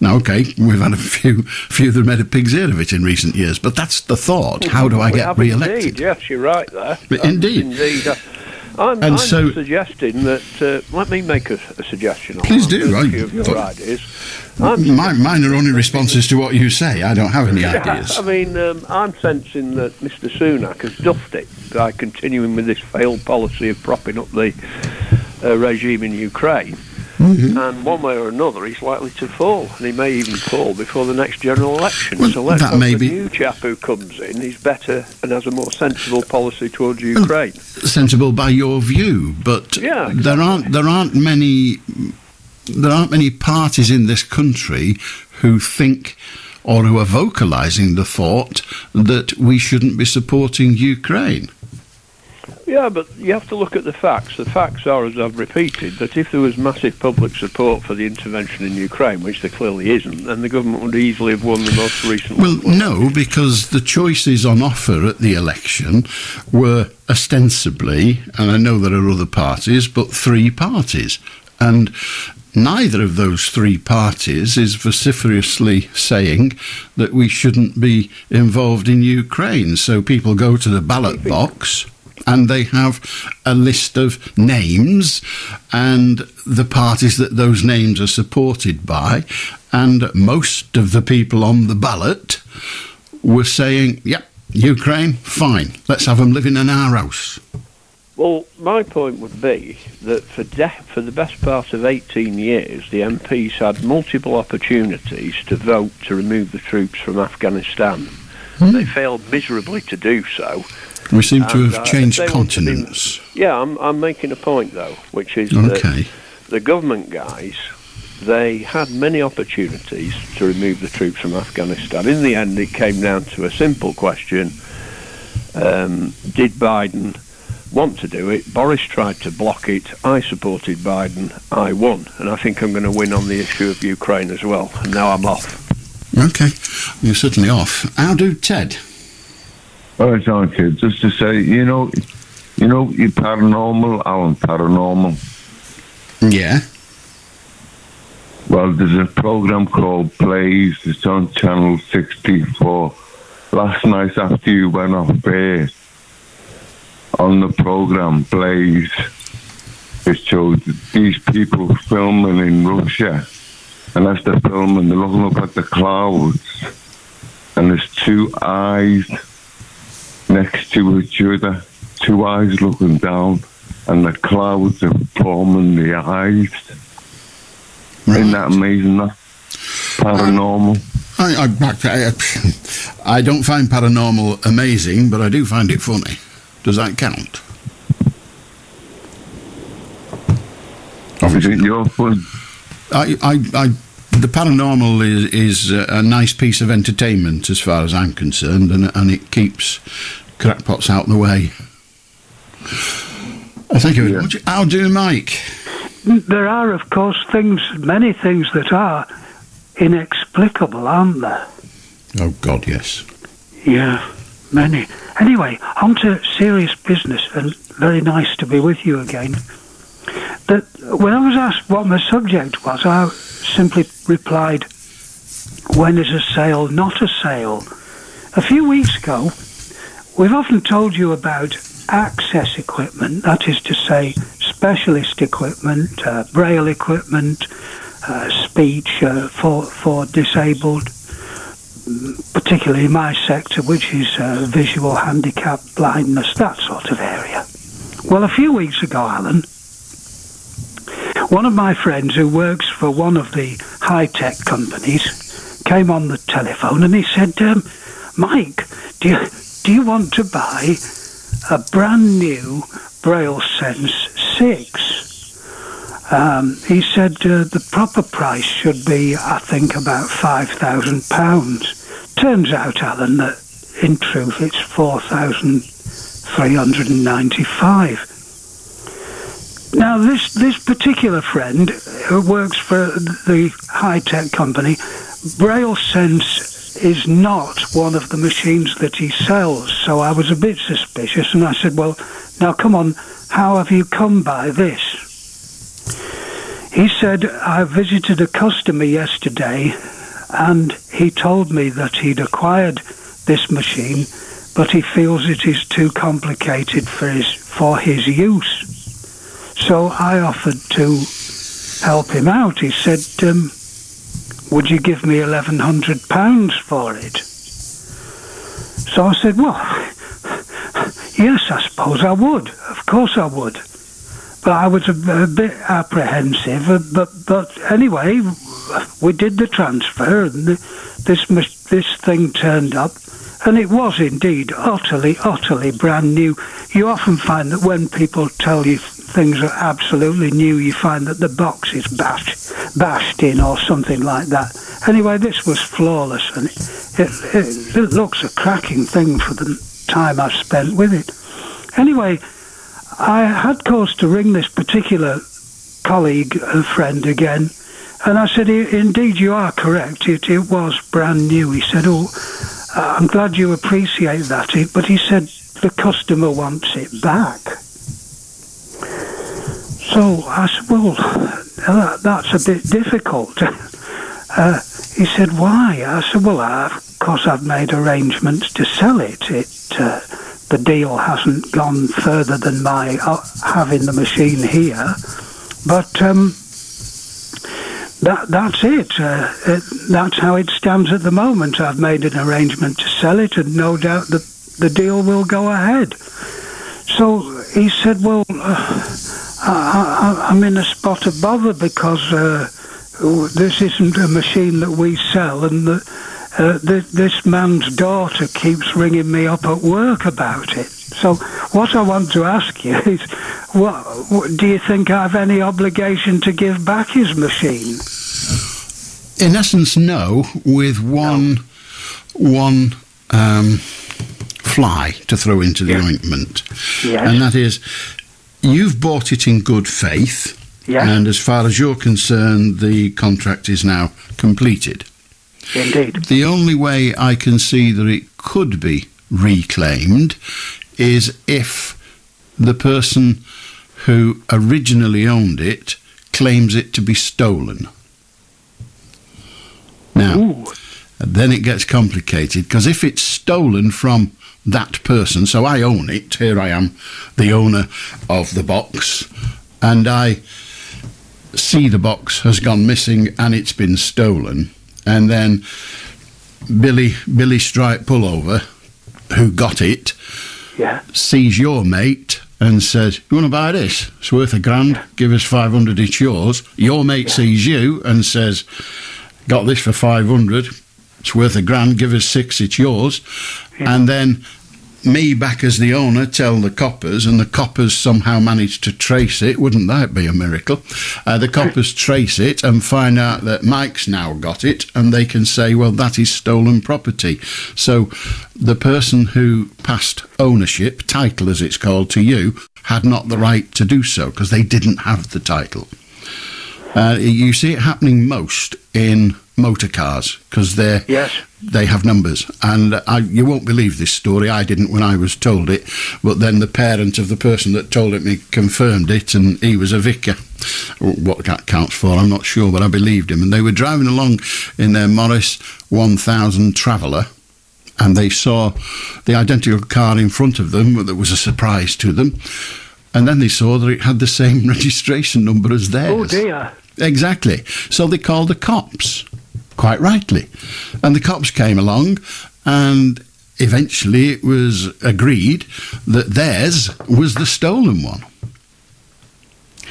Now, OK, we've had a few that made a pig's ear of it in recent years, but that's the thought. How do I get re-elected? Indeed, yes, you're right there. Indeed. I'm suggesting that... let me make a suggestion. Please do. A few of your ideas. Mine are only responses to what you say. I don't have any ideas. I mean, I'm sensing that Mr Sunak has duffed it by continuing with this failed policy of propping up the regime in Ukraine. Mm-hmm. And one way or another, he's likely to fall, and he may even fall before the next general election. Well, so let's hope the new chap who comes in is better and has a more sensible policy towards Ukraine. Sensible by your view, but yeah, exactly. there aren't many parties in this country who think or who are vocalising the thought that we shouldn't be supporting Ukraine. Yeah, but you have to look at the facts. The facts are, as I've repeated, that if there was massive public support for the intervention in Ukraine, which there clearly isn't, then the government would easily have won the most recent... Well, no, because the choices on offer at the election were ostensibly, and I know there are other parties, but 3 parties. And neither of those 3 parties is vociferously saying that we shouldn't be involved in Ukraine. So people go to the ballot box and they have a list of names and the parties that those names are supported by, and most of the people on the ballot were saying, yep, Ukraine, fine, let's have them living in our house. Well, my point would be that for the best part of 18 years, the MPs had multiple opportunities to vote to remove the troops from Afghanistan. They failed miserably to do so. We seem to have changed continents. I'm making a point, though, which is that the government guys, they had many opportunities to remove the troops from Afghanistan. In the end, it came down to a simple question. Did Biden want to do it? Boris tried to block it. I supported Biden. I won. And I think I'm going to win on the issue of Ukraine as well. And now I'm off. Okay. You're certainly off. How do Ted? Oh, it's okay. Just to say, you know, you're paranormal, Alan, paranormal. Yeah. Well, there's a program called Blaze. It's on channel 64. Last night after you went off air, on the program Blaze, it showed these people filming in Russia. And as they're filming, they're looking up at the clouds. And there's two eyes next to each other, two eyes looking down, and the clouds are forming the eyes. Right. Isn't that amazing? That paranormal. I don't find paranormal amazing, but I do find it funny. Does that count? Obviously, you're fun. The paranormal is a nice piece of entertainment as far as I'm concerned, and it keeps crackpots out of the way. Thank you very much. How do Mike? There are, of course, many things that are inexplicable, aren't there? Oh, God, yes. Yeah, many. Anyway, on to serious business, and very nice to be with you again. When I was asked what my subject was, I simply replied, when is a sale not a sale? A few weeks ago, we've often told you about access equipment, that is to say, specialist equipment, braille equipment, speech for disabled, particularly in my sector, which is visual handicap, blindness, that sort of area. Well, a few weeks ago, Alan, one of my friends who works for one of the high-tech companies came on the telephone and he said, Mike, do you want to buy a brand new Braille Sense 6? He said the proper price should be, I think, about £5,000. Turns out, Alan, that in truth it's £4,395. Now, this particular friend who works for the high-tech company, Braille Sense is not one of the machines that he sells, so I was a bit suspicious, and I said, well, now come on, how have you come by this? He said, I visited a customer yesterday, and he told me that he'd acquired this machine, but he feels it is too complicated for his use. So I offered to help him out. He said, would you give me £1,100 for it? So I said, well, yes, I suppose I would. Of course I would. But I was a bit apprehensive. But anyway, we did the transfer, and this thing turned up. And it was indeed utterly brand new. You often find that when people tell you things are absolutely new, you find that the box is bashed in or something like that. Anyway, this was flawless, and it looks a cracking thing for the time I've spent with it. Anyway, I had cause to ring this particular colleague, friend again, and I said, indeed, you are correct. It was brand new. He said, oh, I'm glad you appreciate that, but he said the customer wants it back. So I said, well, that's a bit difficult. He said, why? I said, well, of course I've made arrangements to sell it. The deal hasn't gone further than my having the machine here. But that's it. That's how it stands at the moment. I've made an arrangement to sell it, and no doubt the deal will go ahead. So he said, well, I'm in a spot of bother because this isn't a machine that we sell, and this man's daughter keeps ringing me up at work about it. So what I want to ask you is, what do you think I have any obligation to give back his machine? In essence, no, with one fly to throw into the ointment. Yes. And that is, you've bought it in good faith, and as far as you're concerned, the contract is now completed. Indeed. The only way I can see that it could be reclaimed is if the person who originally owned it claims it to be stolen. Now, then it gets complicated, because if it's stolen from that person, so I own it, here I am, the owner of the box, and I see the box has gone missing and it's been stolen, and then Billy Stripe Pullover, who got it, sees your mate and says, you want to buy this? It's worth £1,000, give us 500, it's yours. Your mate sees you and says, got this for 500, it's worth £1,000, give us 6, it's yours. And then me back as the owner tell the coppers, and the coppers somehow manage to trace it. Wouldn't that be a miracle? The coppers trace it and find out that Mike's now got it, and they can say, well, that is stolen property. So the person who passed ownership, title as it's called, to you, had not the right to do so because they didn't have the title. You see it happening most in motor cars because they have numbers, and you won't believe this story. I didn't when I was told it, but then the parent of the person that told it me confirmed it, and he was a vicar. What that counts for, I'm not sure, but I believed him. And they were driving along in their Morris 1000 Traveller, and they saw the identical car in front of them that was a surprise to them. And then they saw that it had the same registration number as theirs. Oh, dear. Exactly. So they called the cops, quite rightly. And the cops came along, and eventually it was agreed that theirs was the stolen one.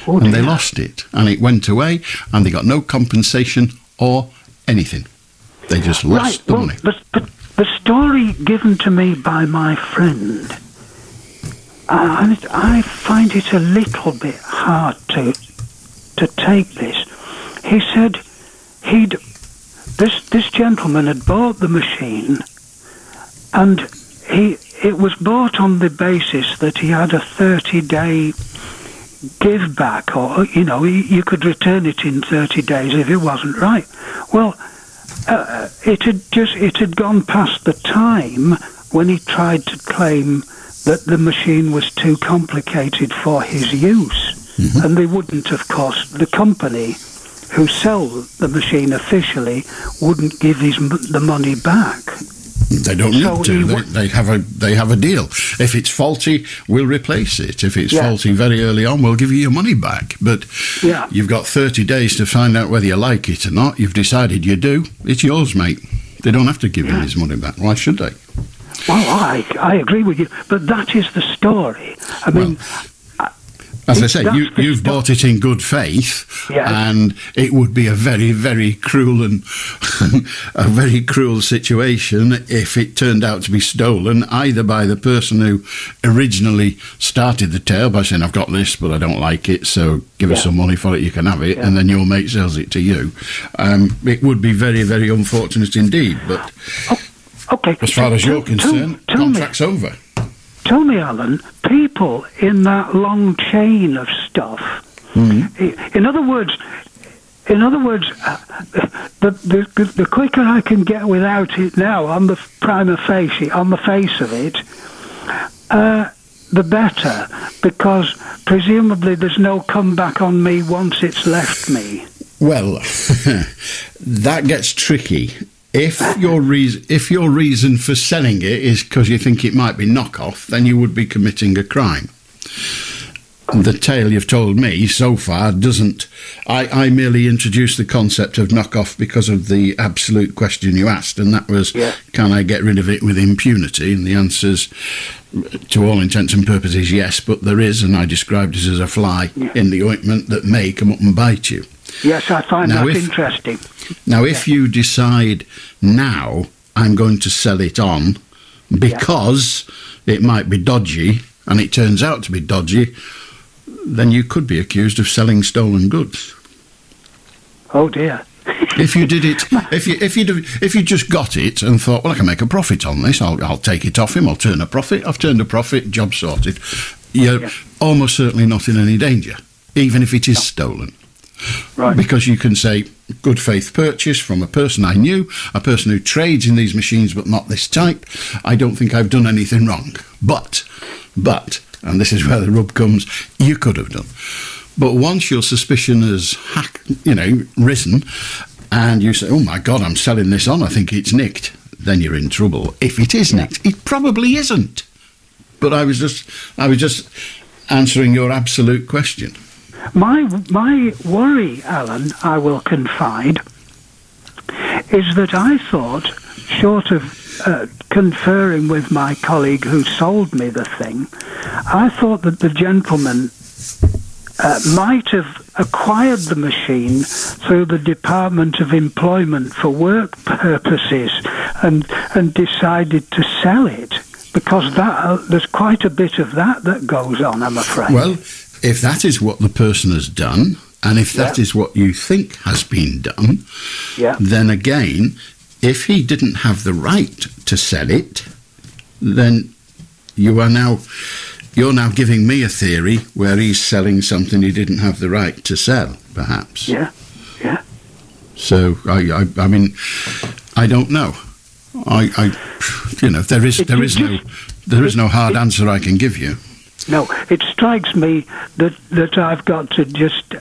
Oh, and they lost it. And it went away, and they got no compensation or anything. They just lost the money. But the story given to me by my friend, I find it a little bit hard to take this. He said this gentleman had bought the machine, and it was bought on the basis that he had a 30-day give back, or you could return it in 30 days if it wasn't right. Well, it had gone past the time when he tried to claim that the machine was too complicated for his use. Mm-hmm. And they wouldn't, of course, the company who sell the machine officially wouldn't give the money back. They don't need to. They have a deal. If it's faulty, we'll replace it. If it's faulty very early on, we'll give you your money back. But you've got 30 days to find out whether you like it or not. You've decided you do. It's yours, mate. They don't have to give him his money back. Why should they? Well, I agree with you, but that is the story. I mean, as I say, you've bought it in good faith, and it would be a very, very cruel and a very cruel situation if it turned out to be stolen, either by the person who originally started the tale by saying, I've got this, but I don't like it, so give us some money for it, you can have it, and then your mate sells it to you. It would be very, very unfortunate indeed, but as far as you're concerned, contract's over. Tell me, Alan, people in that long chain of stuff. Mm-hmm. In other words, the quicker I can get without it now on the prima facie, on the face of it, the better, because presumably there's no comeback on me once it's left me. Well, that gets tricky. If your reason for selling it is because you think it might be knockoff, then you would be committing a crime. the tale you've told me so far doesn't... I merely introduced the concept of knock-off because of the absolute question you asked, and that was, can I get rid of it with impunity? And the answer's, to all intents and purposes, yes, but there is, and I described it as a fly in the ointment that may come up and bite you. Yes, I find that interesting. Now, if you decide now I'm going to sell it on because it might be dodgy, and it turns out to be dodgy, then you could be accused of selling stolen goods. Oh dear! If you did it, if you just got it and thought, well, I can make a profit on this, I'll take it off him, I'll turn a profit. I've turned a profit, job sorted. You're almost certainly not in any danger, even if it is stolen. Right. Because you can say, good faith purchase from a person I knew, a person who trades in these machines but not this type. I don't think I've done anything wrong. But, and this is where the rub comes, you could have done. But once your suspicion has, risen, and you say, oh my God, I'm selling this on, I think it's nicked, then you're in trouble. If it is nicked, it probably isn't. But I was just answering your absolute question. My worry, Alan, I will confide, is that I thought, short of conferring with my colleague who sold me the thing, I thought that the gentleman might have acquired the machine through the Department of Employment for work purposes and decided to sell it, because there's quite a bit of that goes on, I'm afraid. Well, if that is what the person has done, and if that is what you think has been done, then again, if he didn't have the right to sell it, then you're now giving me a theory where he's selling something he didn't have the right to sell, perhaps. Yeah. So I mean, I don't know. There is no hard answer I can give you. No, it strikes me that I've got to just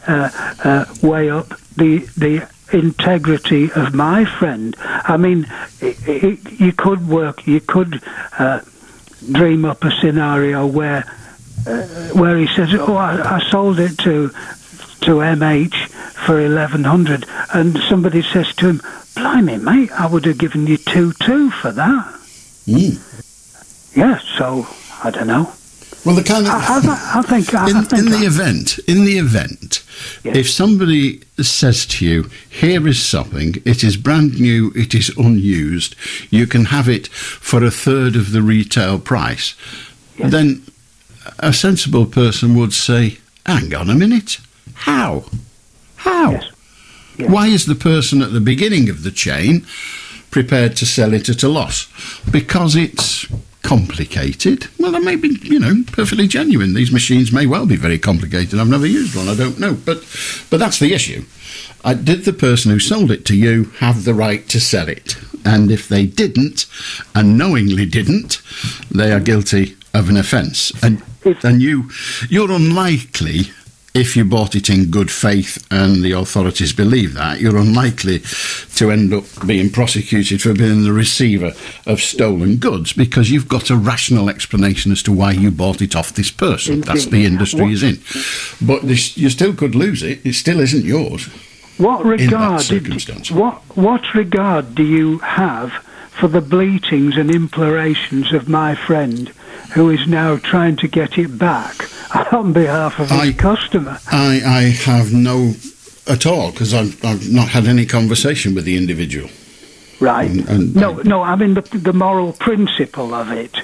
weigh up the integrity of my friend. I mean, you could dream up a scenario where he says, "Oh, I sold it to MH for 1,100," and somebody says to him, "Blimey, mate, I would have given you 2,200 for that." Yeah, so I don't know. Well, the kind of in the event, if somebody says to you, "Here is something. It is brand new. It is unused. You can have it for a third of the retail price," then a sensible person would say, "Hang on a minute. How? Yes. Why is the person at the beginning of the chain prepared to sell it at a loss? Because it's complicated." Well, that may be, perfectly genuine. These machines may well be very complicated. I've never used one. I don't know. But that's the issue. Did the person who sold it to you have the right to sell it? And if they didn't, and knowingly didn't, they are guilty of an offence. And you're unlikely, if you bought it in good faith and the authorities believe that, you're unlikely to end up being prosecuted for being the receiver of stolen goods, because you've got a rational explanation as to why you bought it off this person. Indeed. That's the industry he's in. But you still could lose it. It still isn't yours. What regard do you have for the bleatings and implorations of my friend, who is now trying to get it back on behalf of his customer? I have no at all, because I've not had any conversation with the individual. Right. No, I mean the moral principle of it,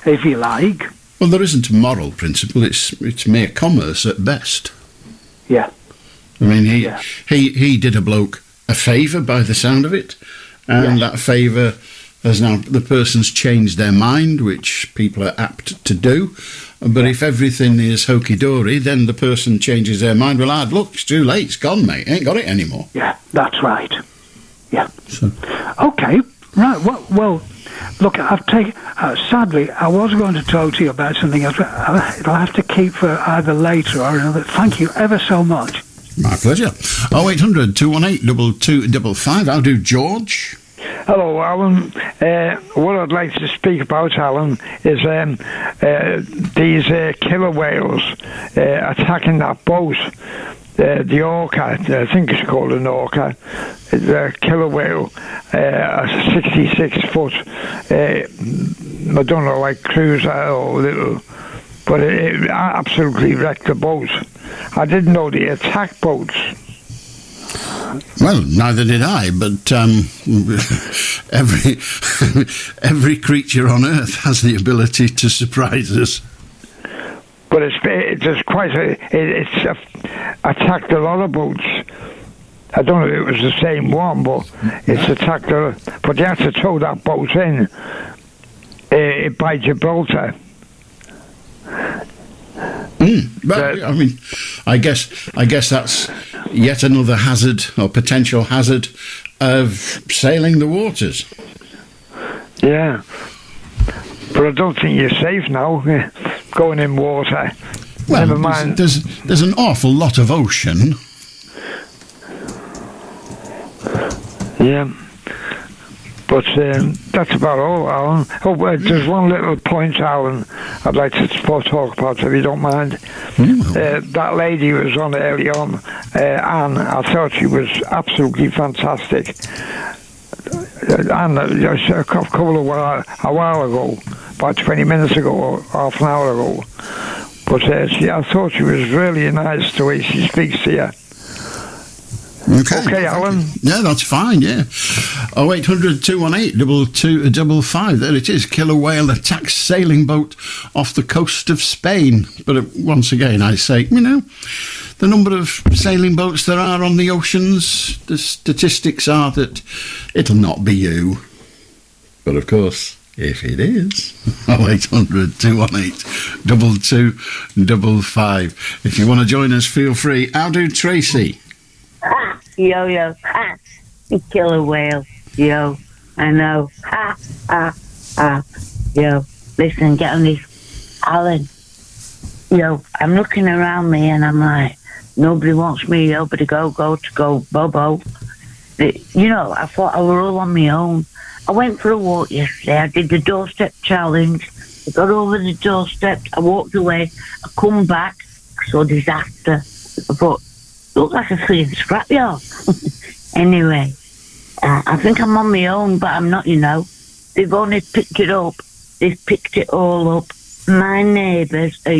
if you like. Well, there isn't a moral principle. It's mere commerce at best. Yeah. I mean, he did a bloke a favour by the sound of it, and that favour has now, the person's changed their mind, which people are apt to do. But if everything is hokey-dory, then the person changes their mind. Well, look, it's too late, it's gone, mate. Ain't got it anymore. Yeah, that's right. Yeah. So. Okay, right. Well, look, I've taken... sadly, I was going to talk to you about something else, but it'll have to keep for either later or another. Thank you ever so much. My pleasure. 0800 218 2255. I'll do George. Hello, Alan. What I'd like to speak about, Alan, is these killer whales attacking that boat. The orca, I think it's called an orca, it's a killer whale, a 66-foot, I don't know, like cruiser or little, but it absolutely wrecked the boat. I didn't know they attacked boats. Well, neither did I, but every creature on Earth has the ability to surprise us. But it's attacked a lot of boats. I don't know if it was the same one, but it's attacked but you had to tow that boat in by Gibraltar. Well, I mean, I guess that's yet another hazard or potential hazard of sailing the waters. Yeah, but I don't think you're safe now going in water. Well, never mind. There's an awful lot of ocean. Yeah. But that's about all, Alan. Oh, there's one little point, Alan, I'd like to talk about, if you don't mind. That lady who was on early on, Anne, I thought she was absolutely fantastic. Anne, a couple of a while ago, about 20 minutes ago, or half an hour ago. But I thought she was really nice the way she speaks to you. Okay, Alan. Yeah, that's fine, yeah. 0800 218 2255. There it is. Killer whale attacks sailing boat off the coast of Spain. But once again, I say, the number of sailing boats there are on the oceans, the statistics are that it'll not be you. But of course, if it is, 0800 218 2255. If you want to join us, feel free. How do Tracy? Yo, killer whale. Yo, I know. Yo, listen, get on this. Alan. Yo, I'm looking around me and I'm like, nobody wants me. Nobody go, Bobo. I thought I were all on my own. I went for a walk yesterday. I did the doorstep challenge. I got over the doorstep. I walked away. I come back. I saw disaster. I thought, look like a freaking scrapyard. Anyway, I think I'm on my own, but I'm not, They've only picked it up. They've picked it all up. My neighbours are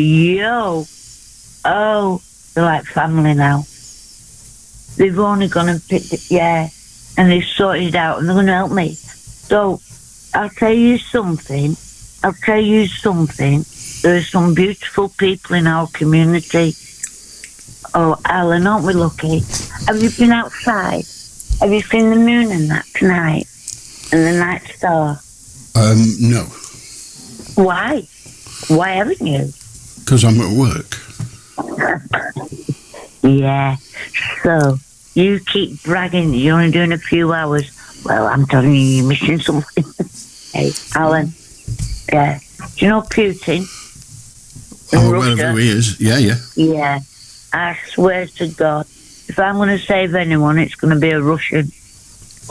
they're like family now. They've only gone and picked it, and they've sorted it out, and they're going to help me. So, I'll tell you something. There are some beautiful people in our community. Oh, Alan, aren't we lucky? Have you been outside? Have you seen the moon and that tonight? And the night star? No. Why? Why haven't you? Because I'm at work. Yeah. So, you keep bragging that you're only doing a few hours. Well, I'm telling you, you're missing something. Hey, Alan. Yeah. Do you know Putin? Wherever he is. Yeah. Yeah. I swear to God, if I'm going to save anyone, it's going to be a Russian.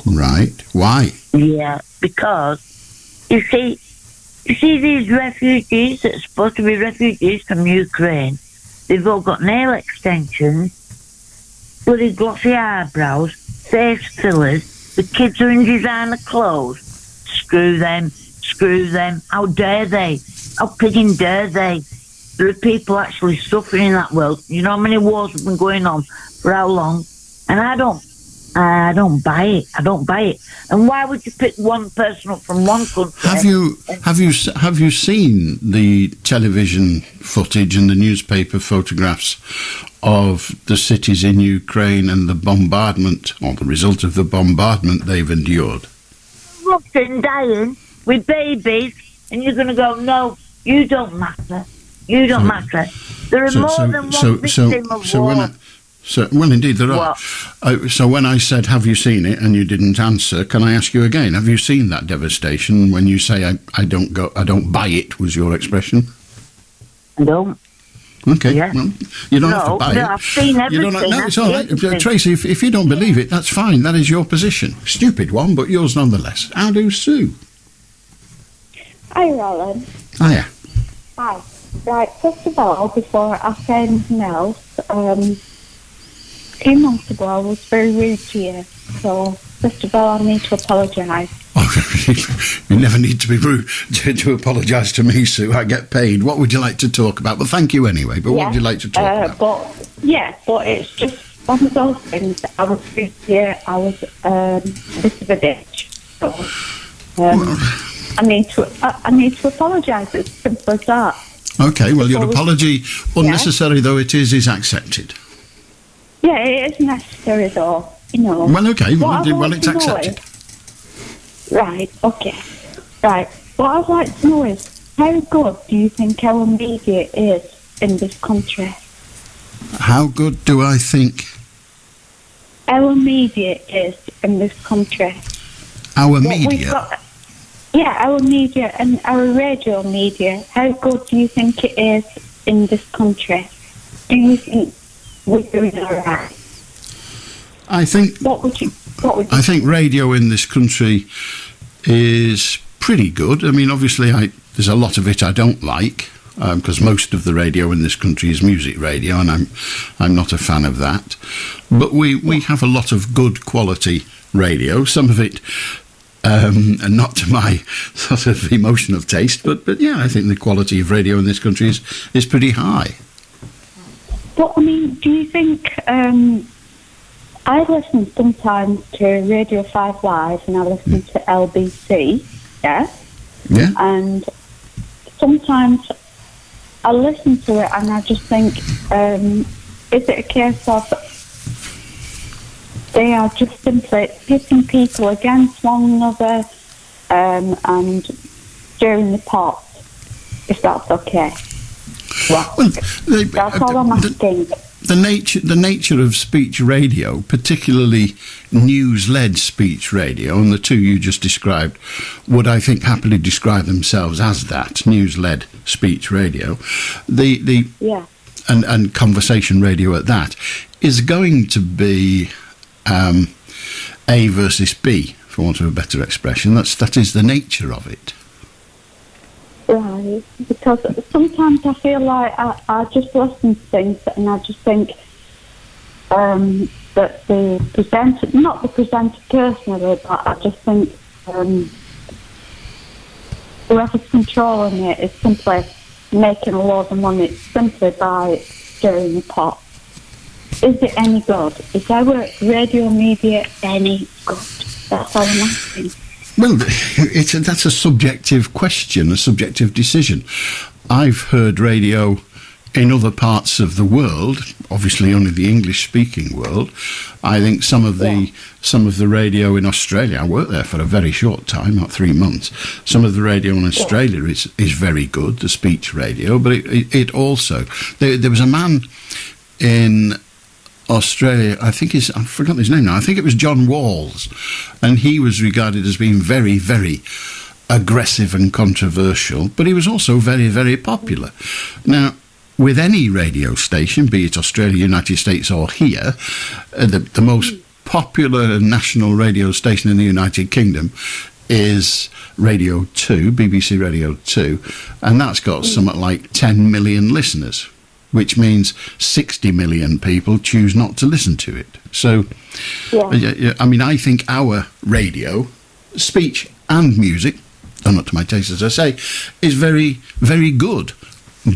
Right. Why? Yeah, because, you see these refugees that are supposed to be refugees from Ukraine, they've all got nail extensions, bloody glossy eyebrows, face fillers, the kids are in designer clothes. Screw them. How dare they? How pigging dare they? There are people actually suffering in that world. You know how many wars have been going on for how long? And I don't buy it. And why would you pick one person up from one country? Have you seen the television footage and the newspaper photographs of the cities in Ukraine and the bombardment, or the result of the bombardment they've endured? Russian dying with babies, and you're going to go, no, you don't matter. You don't matter. There are more than one victim of war. Well, indeed there are. So when I said, have you seen it, and you didn't answer, can I ask you again, have you seen that devastation? When you say, I don't buy it, was your expression? I don't. Okay, Yeah. well, you don't have to buy it. I've seen everything. No, it's all right. Everything. Tracy, if you don't believe it, that's fine. That is your position. Stupid one, but yours nonetheless. How do Sue? Hi, Alan. Hiya. Hi. Right, first of all, before I say anything else, 2 months ago I was very rude to you. So, first of all, I need to apologise. You never need to be rude to apologise to me, Sue. I get paid. What would you like to talk about? Well, thank you anyway, but what would you like to talk about? But it's just one of those things. I was rude to you. I was a bit of a bitch. So, I need to apologise. It's simple as that. Okay, well, your apology, unnecessary though it is accepted. Yeah, it is necessary though, you know. Well, okay, well, it's accepted. Right, okay. Right, what I'd like to know is, how good do you think our media is in this country? How good do I think Our media is in this country? our media? Our media and our radio media, how good do you think it is in this country? Do you think we're doing all right? I think I think radio in this country is pretty good. I mean, obviously, there's a lot of it I don't like, because most of the radio in this country is music radio, and I'm not a fan of that. But we have a lot of good quality radio. Some of it, and not to my sort of emotional taste, but yeah, I think the quality of radio in this country is pretty high. But I mean, do you think? I listen sometimes to Radio 5 Live and I listen to LBC, yeah? Yeah. And sometimes I listen to it and I just think, is it a case of they are just simply pitting people against one another and stirring the pot, if that's okay? Well, that's all I'm asking. The nature of speech radio, particularly news-led speech radio, and the two you just described would, I think, happily describe themselves as that, news-led speech radio. And conversation radio at that is going to be A versus B, for want of a better expression. That is the nature of it. Right, because sometimes I feel like I just listen to things and I just think that the presenter, not the presenter personally, but I just think whoever's controlling it is simply making a load of money simply by stirring the pot. Is it any good? Is our radio media any good? That's all I'm asking. Well, that's a subjective question, a subjective decision. I've heard radio in other parts of the world, obviously only the English-speaking world. I think some of the radio in Australia, I worked there for a very short time, not 3 months. Some of the radio in Australia is very good, the speech radio, but it also... There was a man in Australia, I've forgotten his name now, I think it was John Walls, and he was regarded as being very, very aggressive and controversial, but he was also very, very popular. Now, with any radio station, be it Australia, United States or here, the most popular national radio station in the United Kingdom is Radio 2, BBC Radio 2, and that's got something like 10 million listeners, which means 60 million people choose not to listen to it. So, I mean, I think our radio, speech and music, though not to my taste, as I say, is very, very good.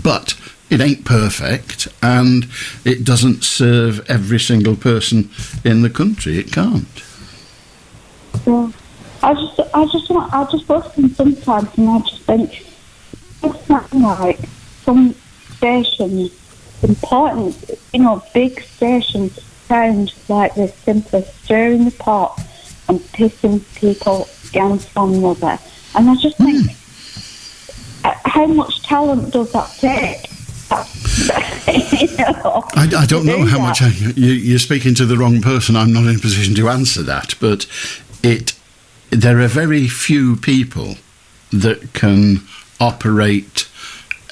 But it ain't perfect, and it doesn't serve every single person in the country. It can't. Yeah. I just listen sometimes, and I just think it's not like some stations, important, big stations sound like they're simply stirring the pot and pissing people against one another. And I just think, how much talent does that take? I don't know how much. You're speaking to the wrong person. I'm not in a position to answer that, but there are very few people that can operate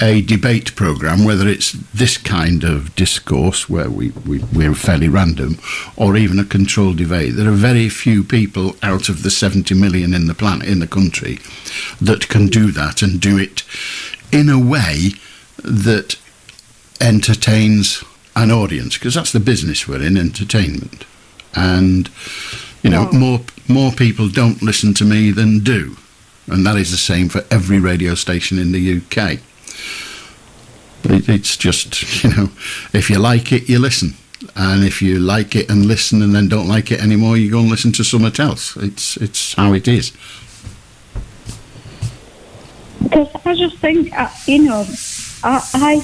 a debate programme, whether it's this kind of discourse where we're fairly random, or even a controlled debate, there are very few people out of the 70 million in the country that can do that and do it in a way that entertains an audience, because that's the business we're in, entertainment. And more people don't listen to me than do, and that is the same for every radio station in the UK. It's just, if you like it, you listen, and if you like it and listen and then don't like it anymore, you go and listen to something else. It's how it is. Because I just think, I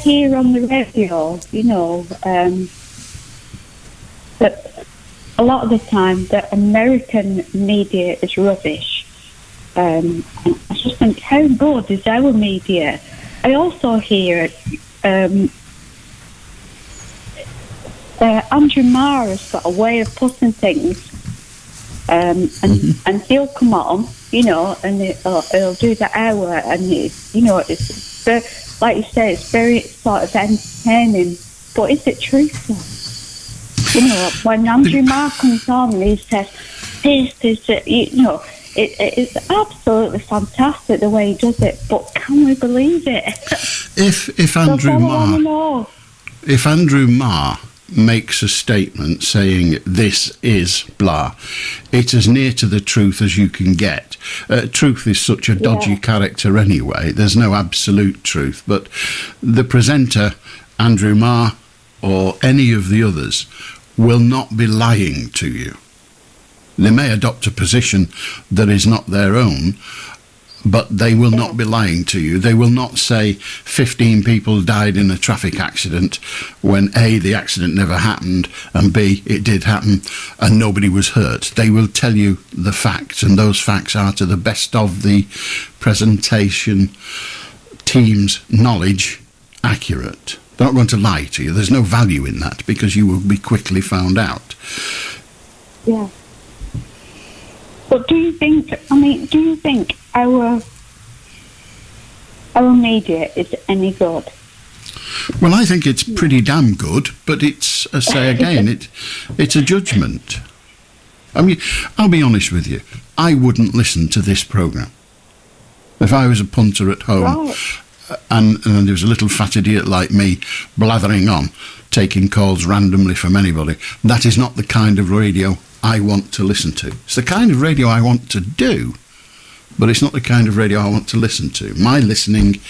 hear on the radio, that a lot of the time the American media is rubbish. And I just think, how good is our media? I also hear Andrew Marr has got a way of putting things, and he'll come on, and he'll do the hour, and it's very, like you say, it's very sort of entertaining. But is it truthful? When Andrew Marr comes on and he says, it's absolutely fantastic the way he does it, but can we believe it? If Andrew Marr makes a statement saying this is blah, it's as near to the truth as you can get. Truth is such a dodgy character anyway. There's no absolute truth, but the presenter, Andrew Marr, or any of the others, will not be lying to you. They may adopt a position that is not their own, but they will not be lying to you. They will not say 15 people died in a traffic accident when A, the accident never happened, and B, it did happen and nobody was hurt. They will tell you the facts, and those facts are, to the best of the presentation team's knowledge, accurate. They're not going to lie to you. There's no value in that, because you will be quickly found out. Yeah. But do you think our media is any good? Well, I think it's pretty damn good, but it's, I say again, it's a judgment. I mean, I'll be honest with you, I wouldn't listen to this programme. If I was a punter at home, and there was a little fat idiot like me blathering on, taking calls randomly from anybody, that is not the kind of radio I want to listen to. It's the kind of radio I want to do, but it's not the kind of radio I want to listen to. My listening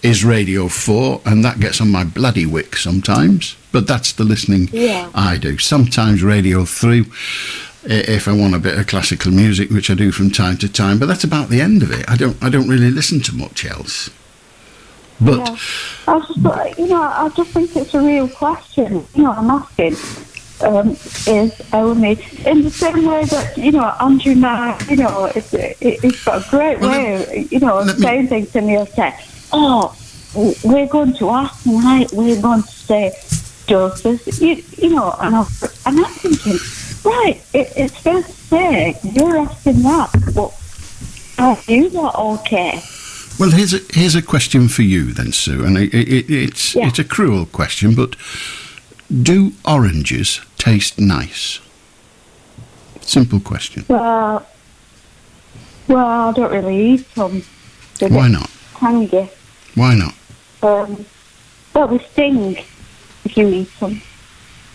is Radio 4, and that gets on my bloody wick sometimes, but that's the listening I do. Sometimes Radio 3, if I want a bit of classical music, which I do from time to time, but that's about the end of it. I don't really listen to much else. But I just think it's a real question. I'm asking. Is our media in the same way that Andrew Marr, he's got a great way of saying things, and he'll say, we're going to ask tonight, we're going to say justice, and I'm thinking, right, it's fair to say you're asking that, but are you not okay? Well, here's a question for you then, Sue, and it's a cruel question, but do oranges taste nice? Simple question. Well, I don't really eat them. Why not? Tangy. Why not? Well, they sting if you eat them.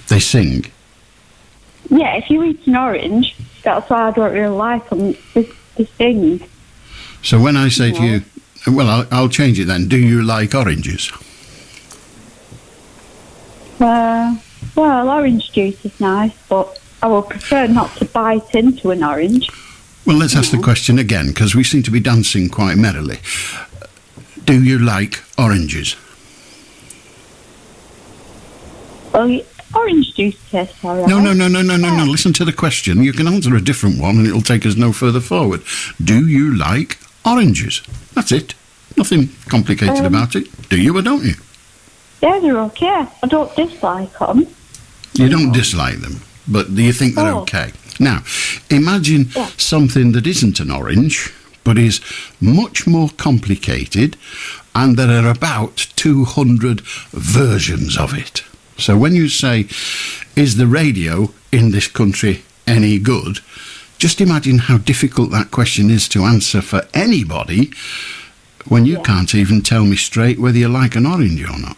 They sing? Yeah, if you eat an orange, that's why I don't really like them. They sting. So when I say to you, well, I'll change it then. Do you like oranges? Well, orange juice is nice, but I would prefer not to bite into an orange. Well, let's ask the question again, because we seem to be dancing quite merrily. Do you like oranges? Well, orange juice tastes all right. No. Listen to the question. You can answer a different one, and it'll take us no further forward. Do you like oranges? That's it. Nothing complicated about it. Do you or don't you? Yeah, they're okay. I don't dislike them. You don't dislike them, but do you think they're okay? Now, imagine something that isn't an orange, but is much more complicated and there are about 200 versions of it. So when you say, is the radio in this country any good, just imagine how difficult that question is to answer for anybody when you can't even tell me straight whether you like an orange or not.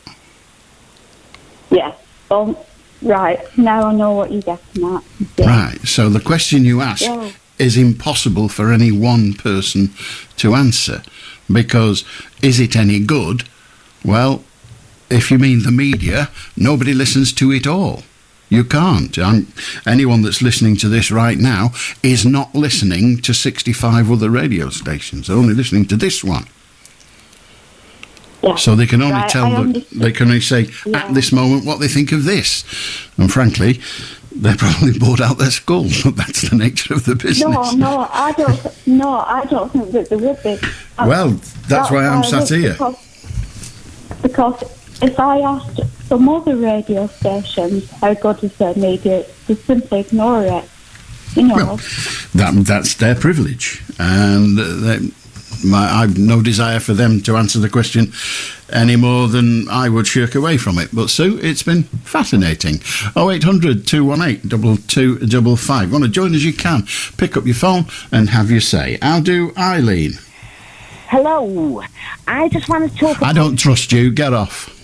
Yeah. Well, right. Now I know what you're getting at. Yeah. Right. So the question you ask is impossible for any one person to answer, because is it any good? Well, if you mean the media, nobody listens to it all. You can't. Anyone that's listening to this right now is not listening to 65 other radio stations. They're only listening to this one. Yeah. So they can only they can only say at this moment what they think of this. And frankly, they're probably bored out their skulls. That's the nature of the business. No, I don't think that there would be. Well, that's why I'm sat here. Because if I asked some other radio stations how good is their media, they simply ignore it. You know. Well, that's their privilege, and I've no desire for them to answer the question any more than I would shirk away from it. But Sue, it's been fascinating. 0800 218 2255. Want to join us? You can. Pick up your phone and have your say. How do Ilean? Hello. I just want to talk. I don't trust you. Get off.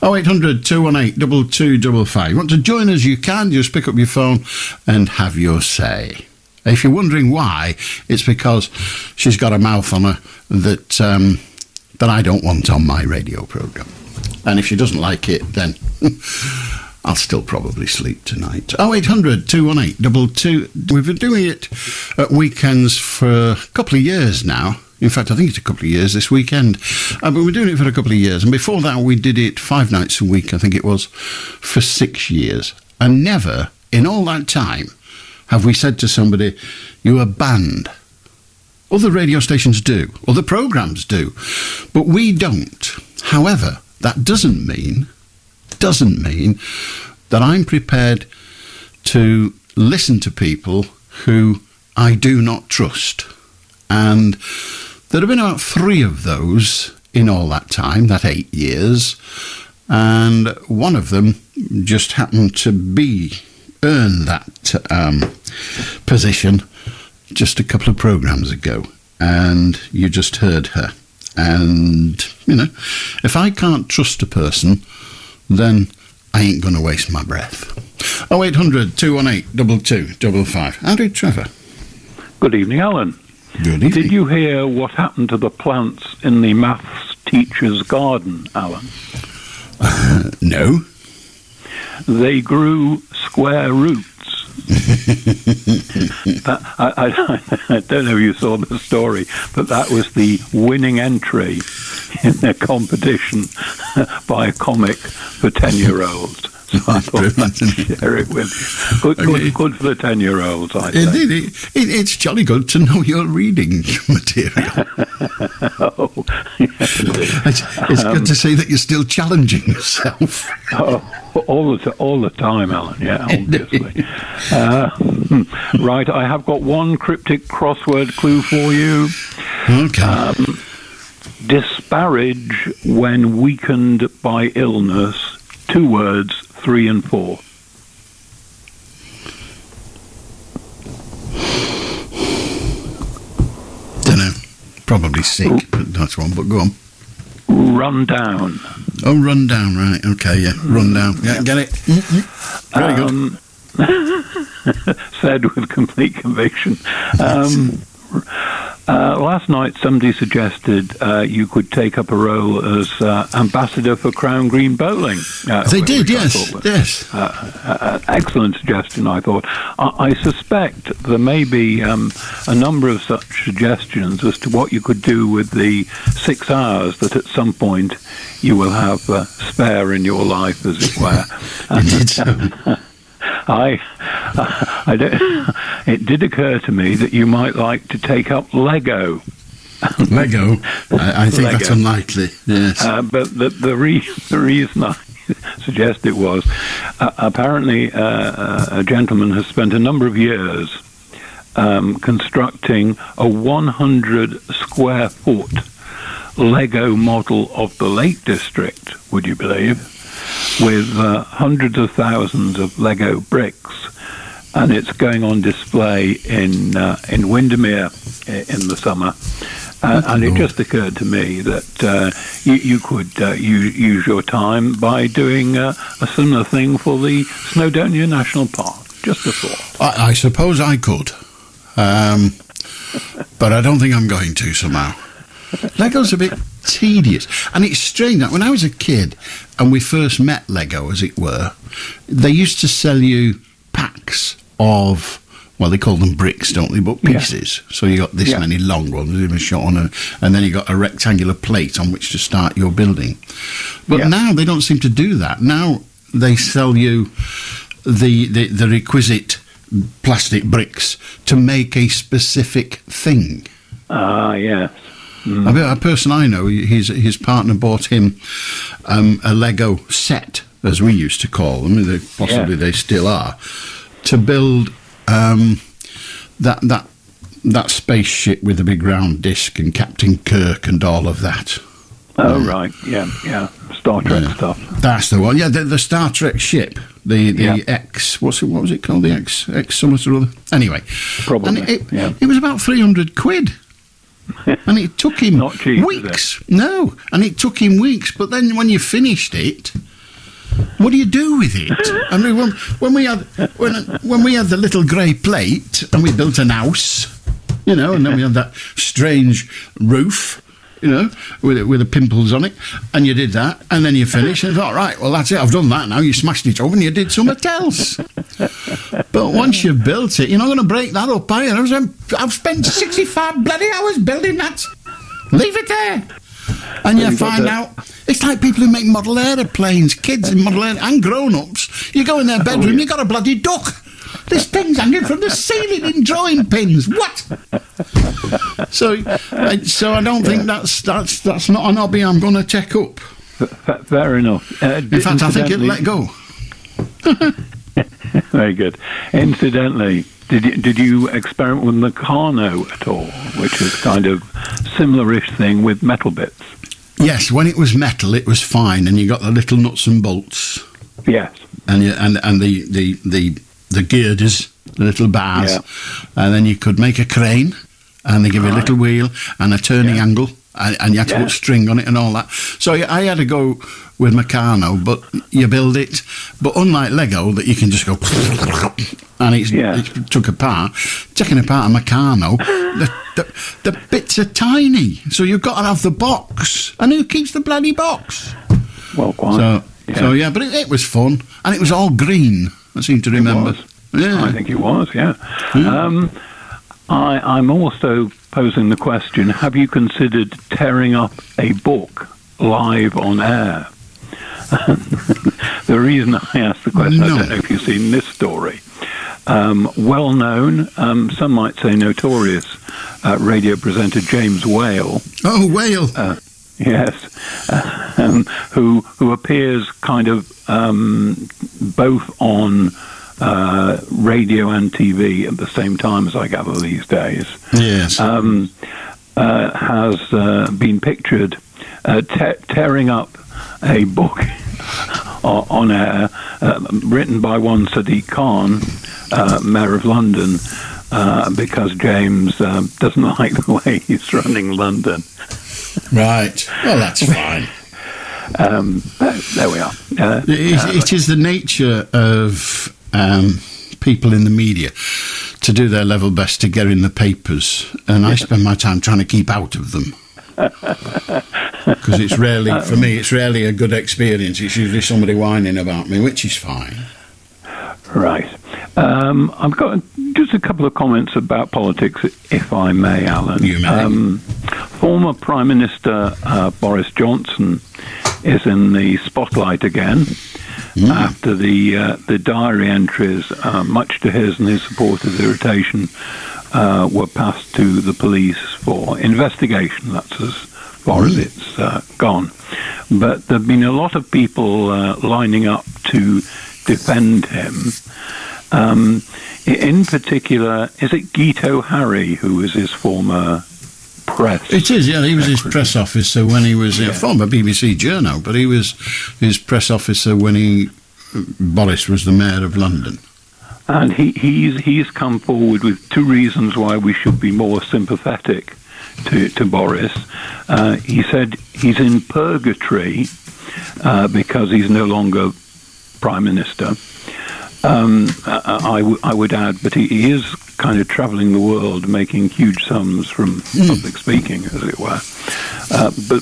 0800 218 2255. Want to join us? You can. Just pick up your phone and have your say. If you're wondering why, it's because she's got a mouth on her that I don't want on my radio programme. And if she doesn't like it, then I'll still probably sleep tonight. 0800 218 22. We've been doing it at weekends for a couple of years now. In fact, I think it's a couple of years this weekend. But we're doing it for a couple of years. And before that, we did it 5 nights a week, I think it was, for 6 years. And never, in all that time, have we said to somebody, you are banned. Other radio stations do. Other programmes do. But we don't. However, that doesn't mean that I'm prepared to listen to people who I do not trust. And there have been about 3 of those in all that time, that 8 years. And one of them just happened to earn that position just a couple of programmes ago, and you just heard her. And, you know, if I can't trust a person, then I ain't going to waste my breath. 0800 218 2255. How did Trevor? Good evening, Alan. Good evening. Did you hear what happened to the plants in the maths teacher's garden, Alan? No. They grew square roots. I don't know if you saw the story, but that was the winning entry in a competition by a comic for 10-year-olds. So I thought I'd share it with you. Good for the 10-year-olds, I think. Indeed, it's jolly good to know your reading material. Oh, yes, it's good to see that you're still challenging yourself. All the time, Alan, yeah, obviously. Right, I have got one cryptic crossword clue for you. Okay. Disparage when weakened by illness. 2 words, 3 and 4. Dunno. Probably sick, but that's one. But go on. Run down. Oh, run down, right. Okay, yeah. Run down. Yeah, get it. Very good. Said with complete conviction. Last night somebody suggested you could take up a role as ambassador for Crown Green Bowling. They did, yes. Yes. Excellent suggestion, I thought. I suspect there may be a number of such suggestions as to what you could do with the 6 hours that at some point you will have spare in your life, as it were. Indeed so. It did occur to me that you might like to take up Lego. Lego? I think Lego. That's unlikely, yes. But the reason I suggest it was, apparently a gentleman has spent a number of years constructing a 100 square foot Lego model of the Lake District, would you believe, with hundreds of thousands of Lego bricks. And it's going on display in Windermere in the summer. And it just occurred to me that you could use your time by doing a similar thing for the Snowdonia National Park. Just a thought. I suppose I could. But I don't think I'm going to somehow. Lego's a bit tedious. And it's strange that when I was a kid and we first met Lego, as it were, they used to sell you packs of, well, they call them bricks, don't they, but pieces. Yeah. So you got this many long ones, and then you got a rectangular plate on which to start your building. But now they don't seem to do that. Now they sell you the requisite plastic bricks to make a specific thing. Yes. A person I know, his partner bought him a Lego set, as we used to call them, possibly they still are, to build that spaceship with the big round disc and Captain Kirk and all of that. Oh, right, yeah. Star Trek stuff. That's the one, the Star Trek ship, the X, what was it called, the X something or other? Anyway. Probably, and it was about 300 quid. And it took him Not cheap, weeks. No, and it took him weeks, but then when you finished it, what do you do with it? I mean, when we had the little grey plate and we built an house, and then we had that strange roof, with the pimples on it, and you did that, and then you finished, and thought, right, well, that's it, I've done that now. You smashed it over and you did something else. But once you've built it, you're not going to break that up, are you? I've spent 65 bloody hours building that. Leave it there. And you find out, it's like people who make model aeroplanes, kids in model aeroplanes, and grown-ups. You go in their bedroom, you got a bloody duck. This thing's hanging from the ceiling in drawing pins. What? So I don't think that's not an hobby I'm going to take up. Fair enough. In fact, I think it'll let go. Very good. Incidentally, did you experiment with Meccano at all, which is kind of similar-ish thing with metal bits? Yes, when it was metal, it was fine, and you got the little nuts and bolts. Yes. And the girders, the little bars, and then you could make a crane, and they give you a little wheel and a turning angle, and you had to put string on it and all that. So I had to go with Meccano, but you build it. But unlike Lego, that you can just go and it's took apart. Taking apart a Meccano, the bits are tiny, so you've got to have the box. And who keeps the bloody box? Well, quite. But it was fun, and it was all green. I seem to remember. I think it was, I'm also posing the question, have you considered tearing up a book live on air? The reason I asked the question, I don't know if you've seen this story. Well known, some might say notorious, radio presenter James Whale. Oh, Whale! Yes, who appears kind of both on radio and TV at the same time, as I gather these days. Yes, has been pictured tearing up a book on air written by one Sadiq Khan, Mayor of London, because James doesn't like the way he's running London. Right. Well, that's fine. There we are. It is the nature of people in the media to do their level best to get in the papers, and I spend my time trying to keep out of them. Because it's rarely a good experience. It's usually somebody whining about me, which is fine. Right. I've got just a couple of comments about politics, if I may, Alan. You may. Former Prime Minister Boris Johnson is in the spotlight again after the diary entries, much to his and his supporters' irritation, were passed to the police for investigation. That's as far as it's gone. But there have been a lot of people lining up to defend him. In particular, is it Guito Harry, who was his former press. It is, yeah. He was his press officer when he was a former BBC journo, but he was his press officer when Boris was the mayor of London. And he's come forward with two reasons why we should be more sympathetic to Boris. He said he's in purgatory because he's no longer Prime Minister. I would add, but he is kind of travelling the world, making huge sums from public speaking, as it were.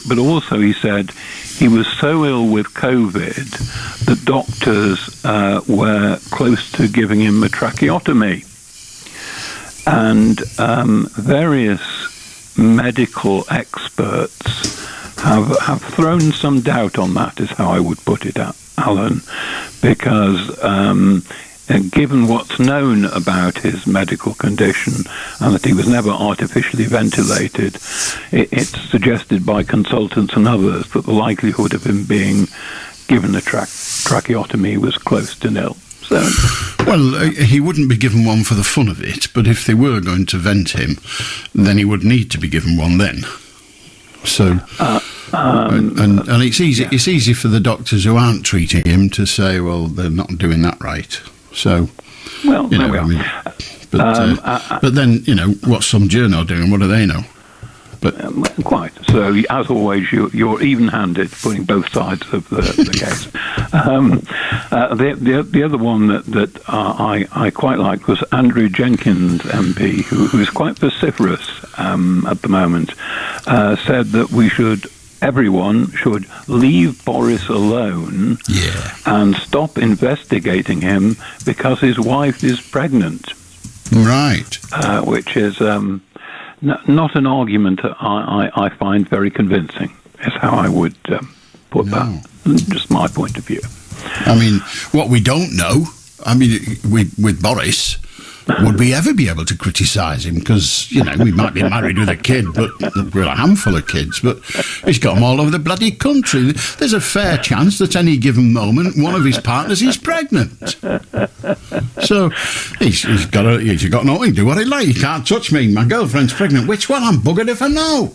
But also he said he was so ill with COVID that doctors were close to giving him a tracheotomy. And various medical experts have thrown some doubt on that, is how I would put it, Alan, because given what's known about his medical condition and that he was never artificially ventilated, it's suggested by consultants and others that the likelihood of him being given a tracheotomy was close to nil. So, well, he wouldn't be given one for the fun of it, but if they were going to vent him, then he would need to be given one then. So, and it's easy. Yeah. It's easy for the doctors who aren't treating him to say, "Well, they're not doing that right." So, well, you know, I mean, but then what's some journo doing? What do they know? But quite. So, as always, you're even-handed, putting both sides of the case. The other one that I quite liked was Andrew Jenkins MP, who is quite vociferous at the moment, said that everyone should leave Boris alone and stop investigating him because his wife is pregnant. Right. Which is not an argument that I find very convincing, is how I would put that. Just my point of view. I mean, what we don't know, with Boris, would we ever be able to criticise him? Because, we might be married with a kid, but we're a handful of kids, but he's got them all over the bloody country. There's a fair chance that any given moment one of his partners is pregnant. So he's got nothing to do what he likes. He can't touch me. My girlfriend's pregnant. Which one? I'm buggered if I know.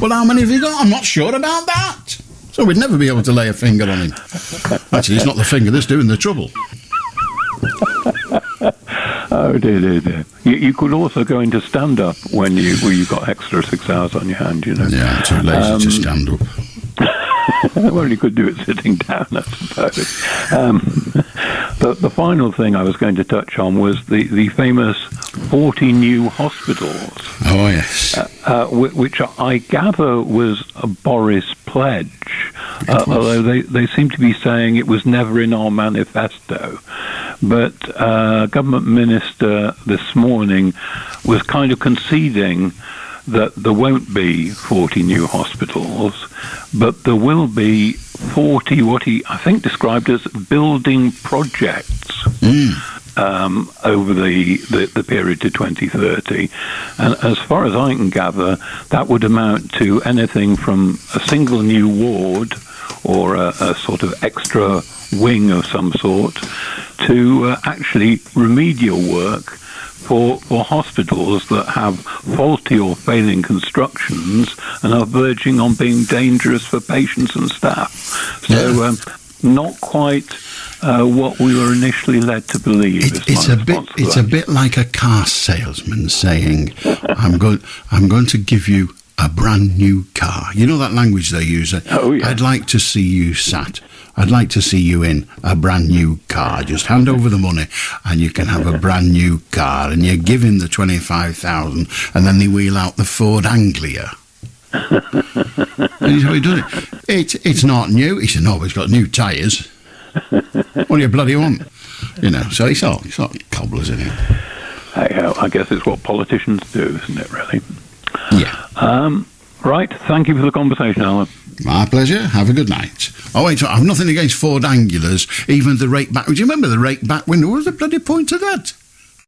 Well, how many have you got? I'm not sure about that. So we'd never be able to lay a finger on him. Actually, it's not the finger that's doing the trouble. Oh dear. You could also go into stand-up when you got extra 6 hours on your hand, Yeah, I'm too lazy to stand up. Well, you could do it sitting down, I suppose. The final thing I was going to touch on was the famous 40 new hospitals. Oh, yes. Which I gather was a Boris pledge, although they seem to be saying it was never in our manifesto. But government minister this morning was kind of conceding that there won't be 40 new hospitals, but there will be 40 what he, I think, described as building projects over the period to 2030. And as far as I can gather, that would amount to anything from a single new ward or a sort of extra wing of some sort to actually remedial work for hospitals that have faulty or failing constructions and are verging on being dangerous for patients and staff. So not quite what we were initially led to believe. It's a bit like a car salesman saying, "I'm going to give you a brand new car." You know that language they use? Oh, yeah. I'd like to see you sat. I'd like to see you in a brand new car. Just hand over the money and you can have a brand new car. And you give him the 25,000 and then they wheel out the Ford Anglia. And he's how he does it. It's not new. He said, "No, it's got new tyres." What do you bloody want? So it's all cobblers, isn't it? I guess it's what politicians do, isn't it, really? Yeah. Right, thank you for the conversation, Alan. My pleasure. Have a good night. Oh, wait, I've nothing against Ford Angulars, even the rake back. Do you remember the rake back window? What was the bloody point of that?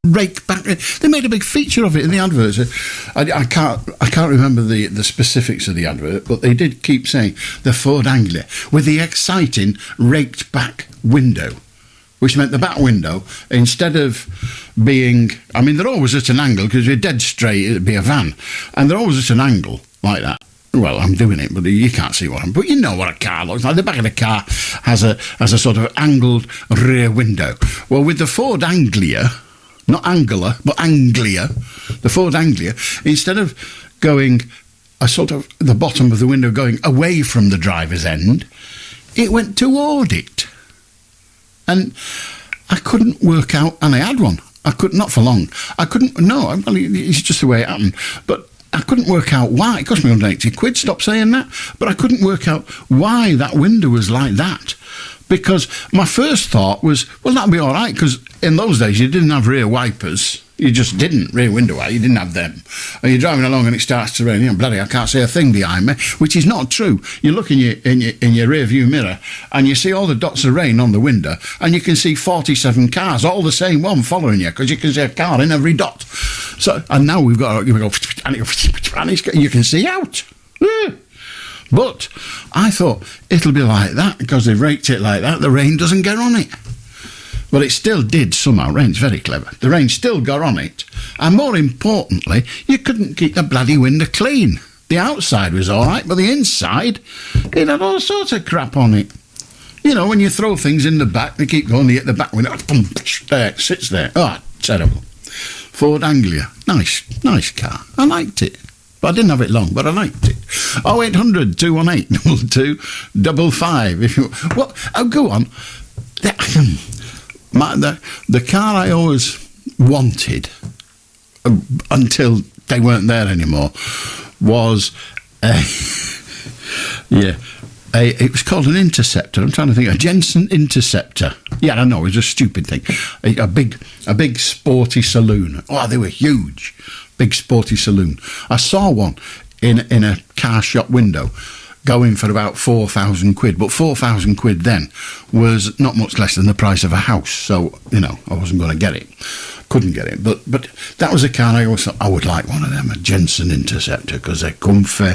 Rake back. They made a big feature of it in the advert. I can't remember the specifics of the advert, but they did keep saying the Ford Anglia with the exciting raked back window. which meant the back window, instead of being... I mean, they're always at an angle, because if you're dead straight, it'd be a van. And they're always at an angle like that. Well, I'm doing it, but you can't see what I'm... But you know what a car looks like. The back of the car has a sort of angled rear window. Well, with the Ford Anglia, not Anglia, but Anglia, the Ford Anglia, instead of going a sort of the bottom of the window going away from the driver's end, it went toward it. And I couldn't work out, and I had one. I could not for long. I couldn't, no, well, it's just the way it happened. But I couldn't work out why. It cost me 180 quid, stop saying that. But I couldn't work out why that window was like that. Because my first thought was, well, that'd be all right, because in those days you didn't have rear wipers. You just didn't, rear window wiper, you didn't have them. And you're driving along and it starts to rain, bloody, I can't see a thing behind me, which is not true. You look in your rear view mirror and you see all the dots of rain on the window, and you can see 47 cars, all the same one following you, because you can see a car in every dot. So, and now we go, and you can see out. Yeah. But I thought it'll be like that, because they've raked it like that, the rain doesn't get on it. But it still did somehow. Rain's very clever. The rain still got on it. And more importantly, you couldn't keep the bloody window clean. The outside was all right, but the inside, it had all sorts of crap on it. You know, when you throw things in the back, they keep going, they hit the back window, boom, there, it sits there. Oh, terrible. Ford Anglia. Nice car. I liked it. But I didn't have it long, but I liked it. 0800 218 2255. If you... Well, oh, go on. The car I always wanted, until they weren't there anymore, was it was called an Interceptor. I'm trying to think, a Jensen Interceptor. Yeah, I know, it was a stupid thing. A big sporty saloon. Oh, they were huge. Big sporty saloon. I saw one in a car shop window, going for about 4,000 quid, but 4,000 quid then was not much less than the price of a house, so, you know, I wasn't going to get it. Couldn't get it, but that was a car I always thought I would like one of them, a Jensen Interceptor, because they're comfy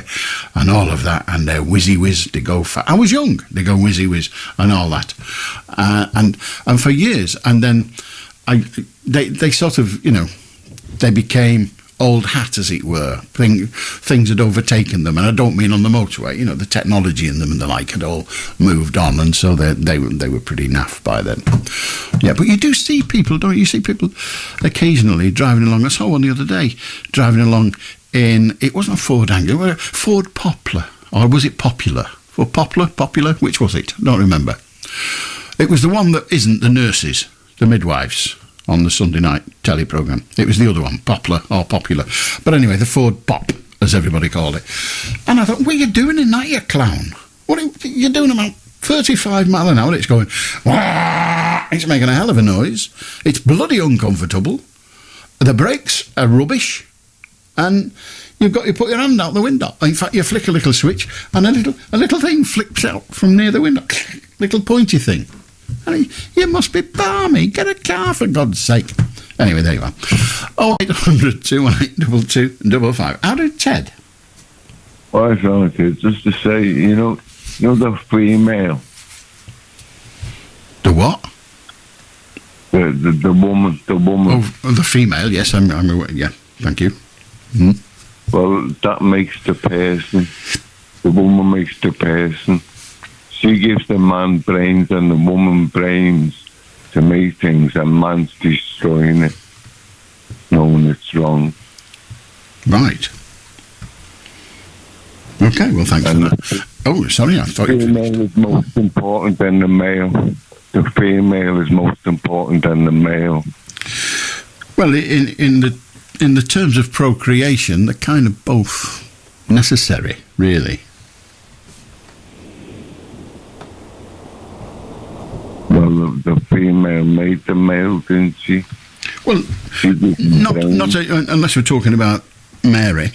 and all of that, and they're whizzy-whiz, they go fast. I was young, they go whizzy-whiz and all that. And for years, and then they sort of, you know, they became old hat, as it were. Things had overtaken them, and I don't mean on the motorway. You know, the technology in them and the like had all moved on, and so they were pretty naff by then. Yeah, but you do see people, don't you? You see people occasionally driving along. I saw one the other day driving along in, it wasn't a Ford Anglia, a Ford Poplar, or was it Popular? Ford Popular, which was it? I don't remember. It was the one that isn't the nurses, the midwives, on the Sunday night telly programme. It was the other one, Popular. But anyway, the Ford Pop, as everybody called it. And I thought, what are you doing in that, you clown? What are you doing about 35 mile an hour? It's going, wah! It's making a hell of a noise. It's bloody uncomfortable. The brakes are rubbish. And you've got to put your hand out the window. In fact, you flick a little switch and a little thing flips out from near the window. Little pointy thing. And you must be balmy. Get a car, for God's sake. Anyway, there you are. 0800 218 2255. How did Ted? Well, I found it just to say, you know the female. The what? The woman. Oh, the female. Yes, I'm aware. Yeah, thank you. Well, that makes the person. The woman makes the person. She gives the man brains and the woman brains to make things, and man's destroying it, knowing it's wrong. Right. Okay, well, thanks for that. Oh, sorry, I thought the female is most important than the male. The female is most important than the male. Well, in the terms of procreation, they're kind of both necessary, really. Well, the female made the male, didn't she? Well, not unless we're talking about Mary.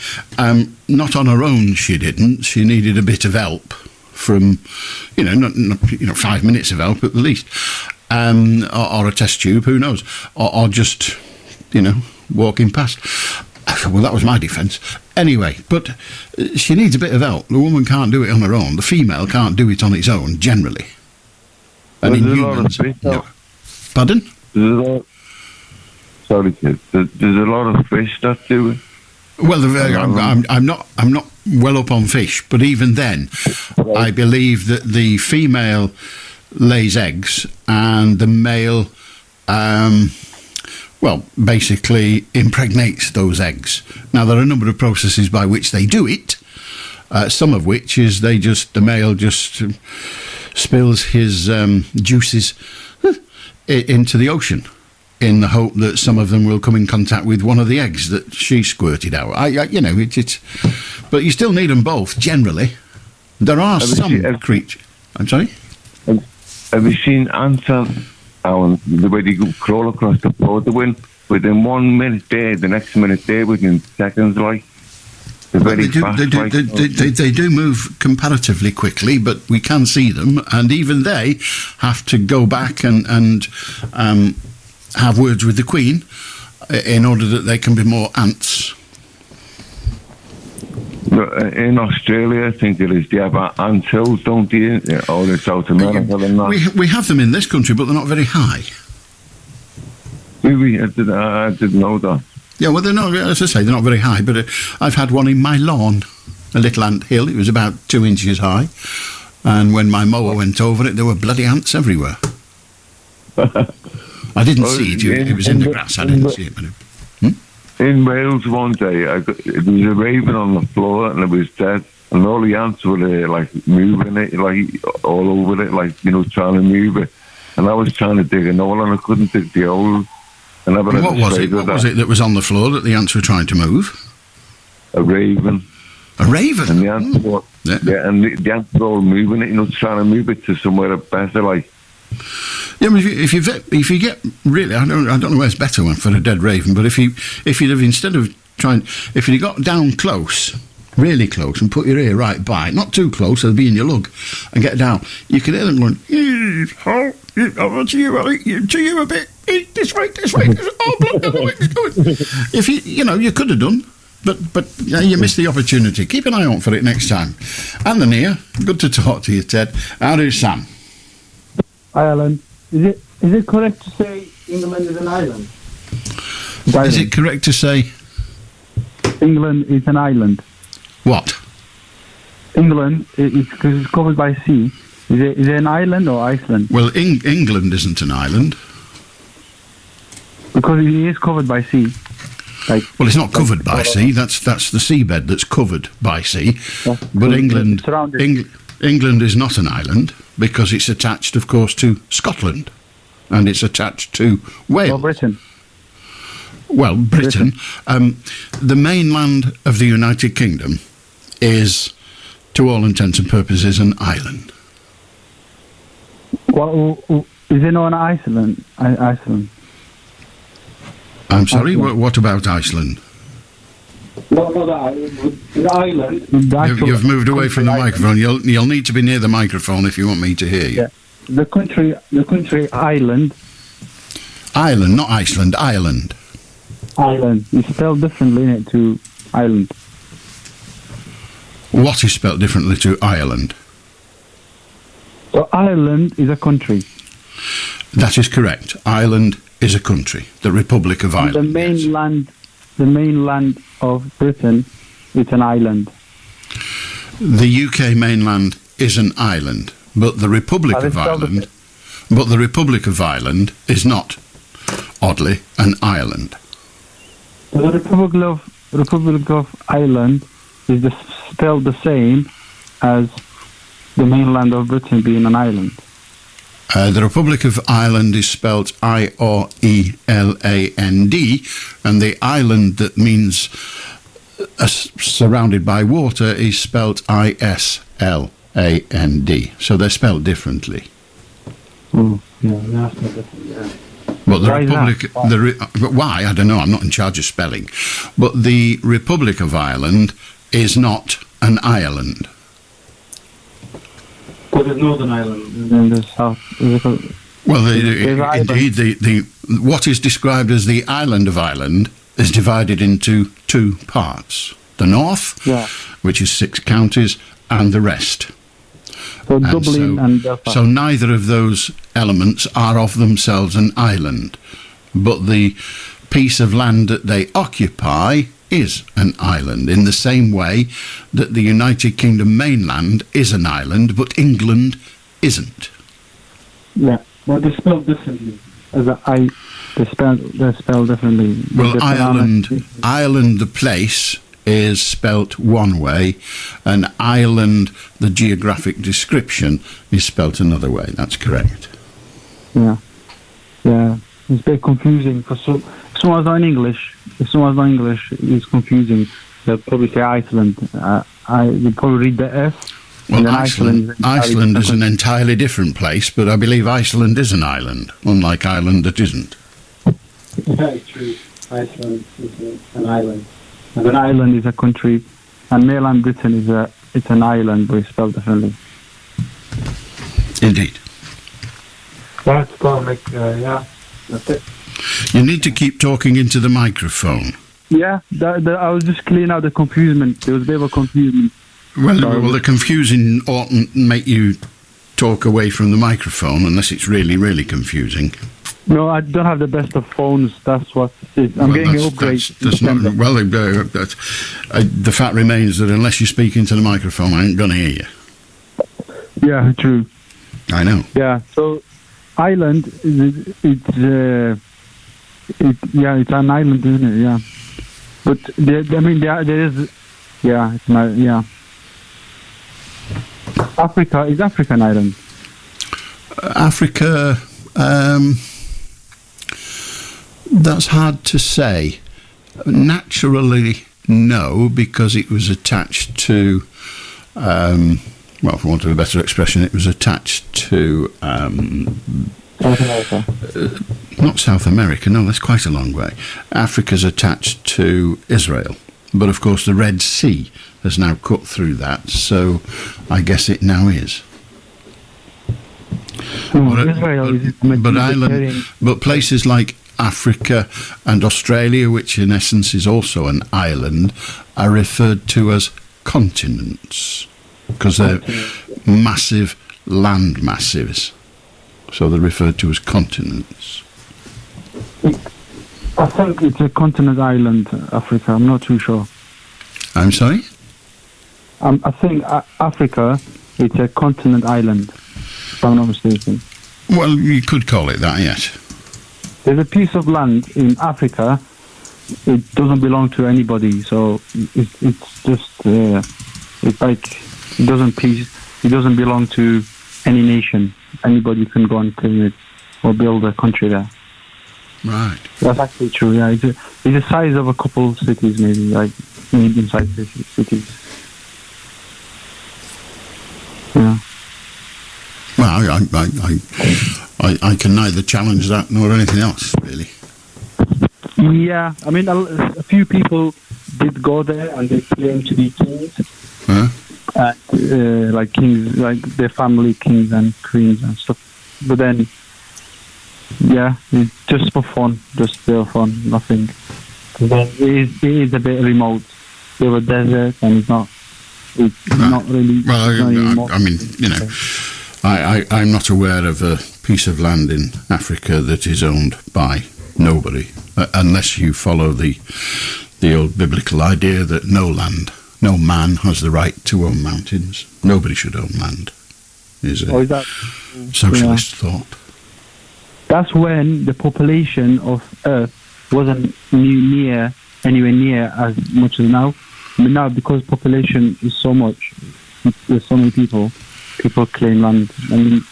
Not on her own, she didn't. She needed a bit of help from, not 5 minutes of help at the least, or a test tube, who knows, or just, walking past. Well, that was my defence. Anyway, but she needs a bit of help. The woman can't do it on her own. The female can't do it on its own, generally. And in humans, Pardon? Sorry, kid. There's a lot of fish that do it. Well, I'm not well up on fish, but even then, I believe that the female lays eggs and the male, basically impregnates those eggs. Now, there are a number of processes by which they do it. Some of which is the male just spills his juices into the ocean, in the hope that some of them will come in contact with one of the eggs that she squirted out. But you still need them both, generally. There are some creatures... I'm sorry? Have you seen ants, Alan, the way they crawl across the floor? Within 1 minute there, the next minute there, within seconds, like... They do move comparatively quickly, but we can see them, and even they have to go back and have words with the Queen in order that they can be more ants. In Australia, I think it is, they have ant hills, don't they? Or in South America. We have them in this country, but they're not very high. Really? I didn't know that. Yeah, well, they're not, as I say, they're not very high, but I've had one in my lawn, a little ant hill. It was about 2 inches high, and when my mower went over it, there were bloody ants everywhere. I didn't see it. It was in the grass. I didn't see it. But in Wales one day, it was a raven on the floor, and it was dead, and all the ants were there, like, moving it, like, all over it, like, trying to move it. And I was trying to dig a hole, and I couldn't dig the hole. What was it that was on the floor that the ants were trying to move? A raven. A raven? And the ants were, and the ants were all moving it, trying to move it to somewhere better, like. Yeah, but if you get really, I don't know where's better one for a dead raven, but if you'd have, instead of trying, if you got down close, really close, and put your ear right by it, not too close, it'll be in your lug, and get down, you could hear them going, to you a bit, this way, if you could have done, but you missed the opportunity. Keep an eye out for it next time. And then here, good to talk to you, Ted. How do Sam? Hi, Alan. Is it correct to say England is an island? Is it correct to say England is an island? What? England, because it's covered by sea. Is it an island or Iceland? Well, England isn't an island. Because it is covered by sea. Well, it's not covered by sea. That's the seabed that's covered by sea. But England is not an island because it's attached, of course, to Scotland, and it's attached to Wales. Or Britain. Well, Britain. The mainland of the United Kingdom is, to all intents and purposes, an island. Well, is it not an Iceland? Iceland. I'm sorry, what about Iceland? No, the island. You've moved away from the microphone. You'll need to be near the microphone if you want me to hear you. Yeah. The country Ireland. Ireland, not Iceland, Ireland. Ireland. It's spelled differently, isn't it, to Ireland? What is spelled differently to Ireland? So Ireland is a country. That is correct. Ireland is a country, the Republic of Ireland. The mainland of Britain is an island. The UK mainland is an island, but the Republic of Ireland, is not, oddly, an island. The Republic of Ireland is spelled the same as the mainland of Britain being an island. The Republic of Ireland is spelled I-R-E-L-A-N-D, and the island that means surrounded by water is spelled I-S-L-A-N-D. So they're spelled differently. Yeah, that's not different, yeah. But the Republic, why? I don't know. I'm not in charge of spelling. But the Republic of Ireland is not an island. Well, there's Northern Ireland and then there's South. Well, indeed, what is described as the island of Ireland is divided into two parts: the north, which is 6 counties, and the rest. So Dublin and Belfast. So neither of those elements are of themselves an island, but the piece of land that they occupy is an island, in the same way that the United Kingdom mainland is an island, but England isn't. Yeah, well, they're spelled differently. They're spelled differently. Well, Ireland, the place, is spelt one way, and Ireland, the geographic description, is spelt another way. That's correct. Yeah. It's a bit confusing for someone's not in English. If someone's not English, it's confusing. They'll probably say Iceland. They'll probably read the S. Well, Iceland is an entirely different place, but I believe Iceland is an island, unlike Ireland that isn't. Very true. Iceland is an island. And an island is a country, and mainland Britain it's an island, but it's spelled differently. Indeed. That's got to make, that's it. You need to keep talking into the microphone. Yeah, I was just clearing out the confusion. There was a bit of a confusion. Well, the confusing oughtn't make you talk away from the microphone unless it's really, really confusing. No, I don't have the best of phones. That's what it is. I'm getting an upgrade. The fact remains that unless you speak into the microphone, I ain't going to hear you. Yeah, true. I know. Yeah, so Ireland, it's an island, isn't it? Yeah. But, there is, Africa, is Africa an island? Africa, that's hard to say. Naturally, no, because it was attached to, well, for want of a better expression, it was attached to... South America. Not South America, no, that's quite a long way. Africa's attached to Israel. But, of course, the Red Sea has now cut through that, so I guess it now is. But places like Africa and Australia, which in essence is also an island, are referred to as continents because they're massive land massives. So they're referred to as continents. I think it's a continent island, Africa. I'm not too sure. I'm sorry? I think Africa, it's a continent island, if I'm not mistaken. Well, you could call it that, yes. There's a piece of land in Africa. It doesn't belong to anybody, so it's just it's like it doesn't belong to any nation. Anybody can go and claim it or build a country there. Right. That's actually true. Yeah, it's the size of a couple of cities, maybe like medium-sized cities. Yeah. Well, I can neither challenge that nor anything else, really. Yeah, I mean, a few people did go there and they claim to be kings. Huh? Like kings, like their family kings and queens and stuff. But then, yeah, it's just for fun, just for fun, nothing. Then it is a bit remote. They were desert and it's not really. Well, I mean, you know, I'm not aware of a piece of land in Africa that is owned by nobody, unless you follow the old biblical idea that no man has the right to own mountains. Nobody should own land. Is a socialist thought. That's when the population of Earth wasn't anywhere near as much as now. But now, because population is so much, there's so many people claim land. I mean,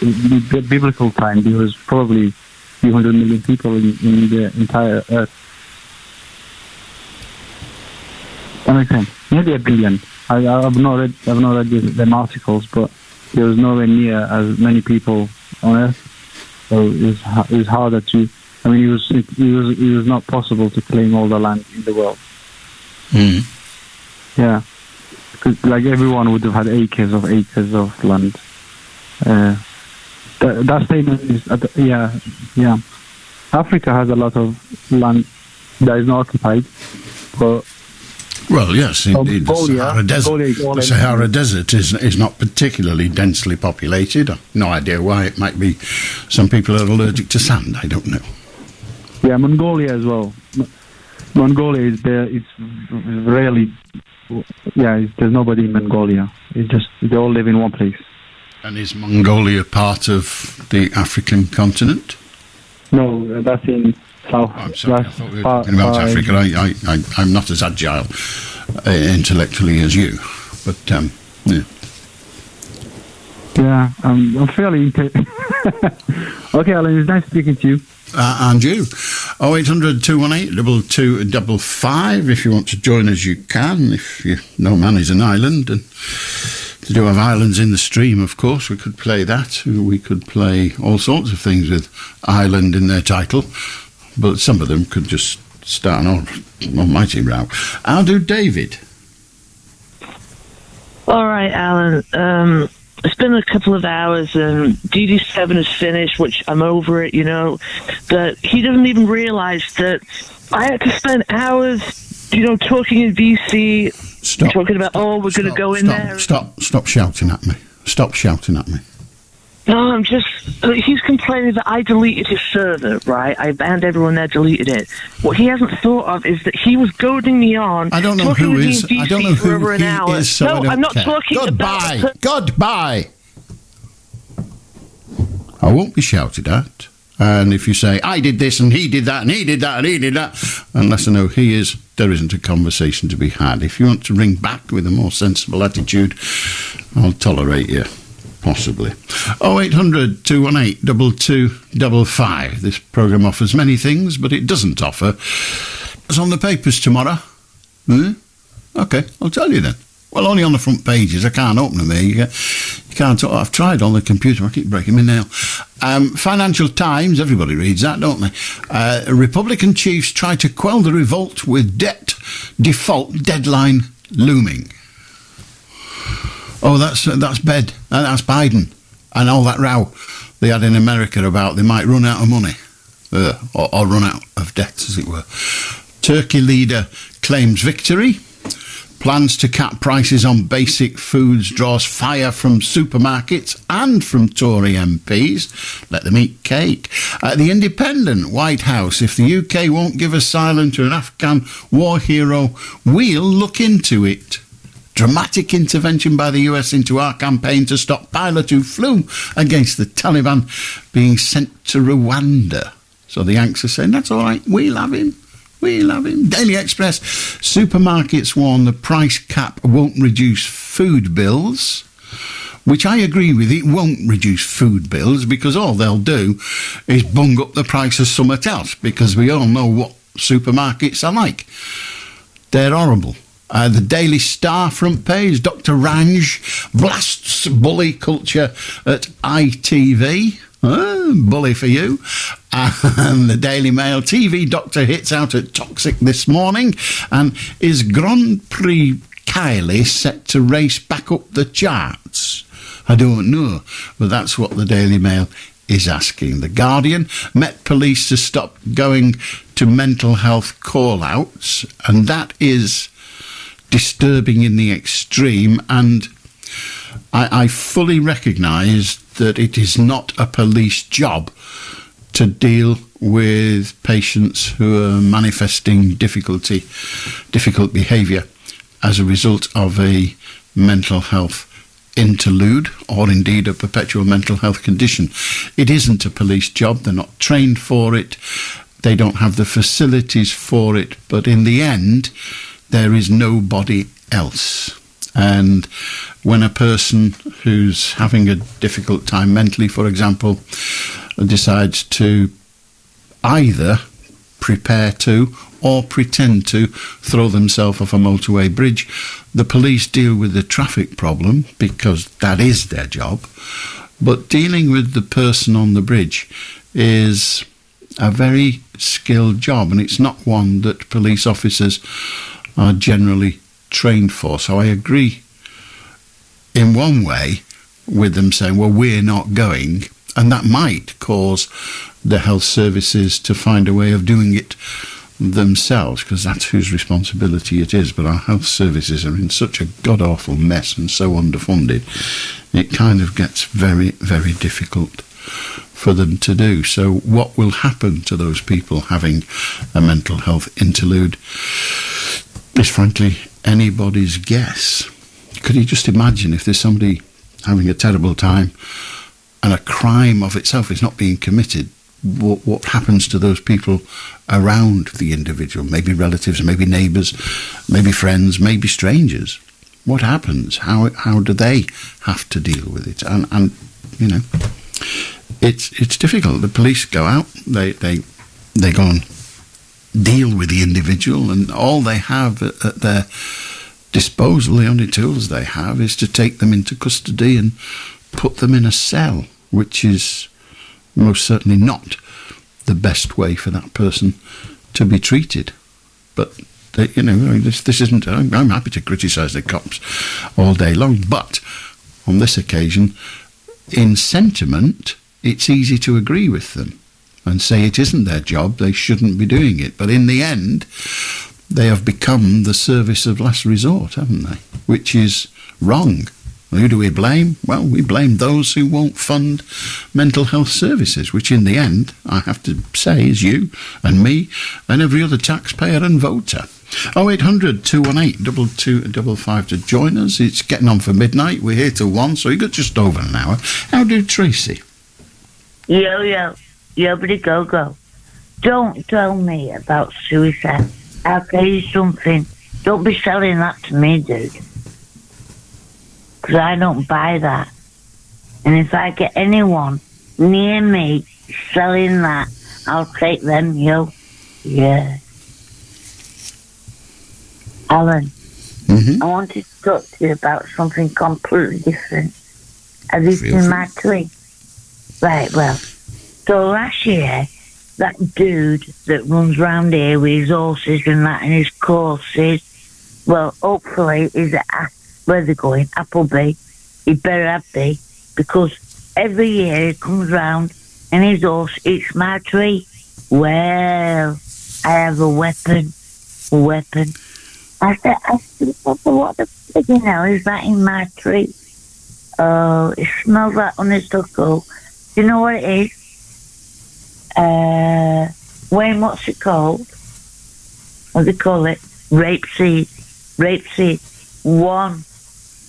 in the biblical time, there was probably a few 100 million people in the entire Earth. That makes sense. Maybe 1 billion. I've not read them articles, but there was nowhere near as many people on Earth. So it was harder to. I mean, it was not possible to claim all the land in the world. Mm. Yeah, because like everyone would have had acres of land. That statement is yeah. Africa has a lot of land that is not occupied, but Well, yes, indeed. The Sahara Desert is not particularly densely populated. I've no idea why. It might be some people are allergic to sand. I don't know. Yeah, Mongolia as well. Mongolia is there. It's really, there's nobody in Mongolia. It's just they all live in one place. And is Mongolia part of the African continent? No, that's in South. I'm sorry, I thought we were talking about Africa. I'm not as agile intellectually as you, but yeah. Yeah, I'm fairly. Okay, Alan, it's nice speaking to you. And you. 0800 218 2255. If you want to join us, you can. If no man is an island, and they do have islands in the stream, of course. We could play that. We could play all sorts of things with island in their title, but some of them could just start an almighty row. I'll do David. All right, Alan. It's been a couple of hours, and DD7 is finished, which I'm over it, but he doesn't even realise that I had to spend hours, talking in VC, talking about, we're going to go in there. Stop shouting at me. Stop shouting at me. No, he's complaining that I deleted his server, right? I banned everyone that deleted it. What he hasn't thought of is that he was goading me on. I don't know who is. I don't know who he is, so I don't I'm not care. talking about... Goodbye! I won't be shouted at. And if you say, I did this and he did that and he did that and he did that, unless I know he is, there isn't a conversation to be had. If you want to ring back with a more sensible attitude, I'll tolerate you. Possibly. 0800 218 2255. This programme offers many things, but it doesn't offer. It's on the papers tomorrow. OK, I'll tell you then. Well, only on the front pages. I can't open them here. You can't. I've tried on the computer. I keep breaking my nail. Financial Times. Everybody reads that, don't they? Republican chiefs try to quell the revolt with debt default deadline looming. Oh, that's Biden and all that row they had in America about they might run out of money or run out of debt, as it were. Turkey leader claims victory. Plans to cap prices on basic foods draws fire from supermarkets and from Tory MPs. Let them eat cake. The Independent, White House. If the UK won't give asylum to an Afghan war hero, we'll look into it. Dramatic intervention by the US into our campaign to stop pilot who flew against the Taliban being sent to Rwanda. So the Yanks are saying, that's all right, we'll have him. We'll have him. Daily Express. Supermarkets warn the price cap won't reduce food bills, which I agree with. It won't reduce food bills because all they'll do is bung up the price of something else, because we all know what supermarkets are like. They're horrible. The Daily Star front page, Dr. Ranj blasts bully culture at ITV. Bully for you. And the Daily Mail, TV doctor hits out at Toxic this morning. And is Grand Prix Kylie set to race back up the charts? I don't know, but that's what the Daily Mail is asking. The Guardian, Met Police to stop going to mental health call-outs, and that is disturbing in the extreme, and I fully recognise that it is not a police job to deal with patients who are manifesting difficult behaviour as a result of a mental health interlude or indeed a perpetual mental health condition. It isn't a police job. They're not trained for it. They don't have the facilities for it. But in the end, there is nobody else. And when a person who's having a difficult time mentally, for example, decides to either prepare to or pretend to throw themselves off a motorway bridge, the police deal with the traffic problem because that is their job. But dealing with the person on the bridge is a very skilled job, and it's not one that police officers are generally trained for. So I agree in one way with them saying, well, we're not going, and that might cause the health services to find a way of doing it themselves, because that's whose responsibility it is, but our health services are in such a god-awful mess and so underfunded, it kind of gets very, very difficult for them to do. So what will happen to those people having a mental health interlude is frankly anybody's guess. Could you just imagine if there's somebody having a terrible time and a crime of itself is not being committed, what happens to those people around the individual? Maybe relatives, maybe neighbours, maybe friends, maybe strangers. What happens? How do they have to deal with it? And you know, it's difficult. The police go out, they go and deal with the individual, and all they have at their disposal, the only tools they have, is to take them into custody and put them in a cell, which is most certainly not the best way for that person to be treated. But you know, this isn't. I'm happy to criticise the cops all day long, but on this occasion, in sentiment, it's easy to agree with them and say it isn't their job, they shouldn't be doing it. But in the end, they have become the service of last resort, haven't they? Which is wrong. Who do we blame? Well, we blame those who won't fund mental health services, which in the end, I have to say, is you and me and every other taxpayer and voter. 0800 218 2255 to join us. It's getting on for midnight. We're here till 1, so you got just over an hour. How do Tracy? Yo, but go. Don't tell me about suicide. I'll tell you something. Don't be selling that to me, dude. Because I don't buy that. And if I get anyone near me selling that, I'll take them, yo. Yeah. Alan, I wanted to talk to you about something completely different. Have you seen my tweet? Right, well, so last year, that dude that runs round here with his horses and that and his courses, well, hopefully he's at, where they're going, Appleby. He better have be, because every year he comes round and his horse eats my tree. Well, I have a weapon. I said, what the friggin' hell is that in my tree? Oh, it smells like honeysuckle. Do you know what it is? Wayne, what's it called? What do they call it? Rapeseed.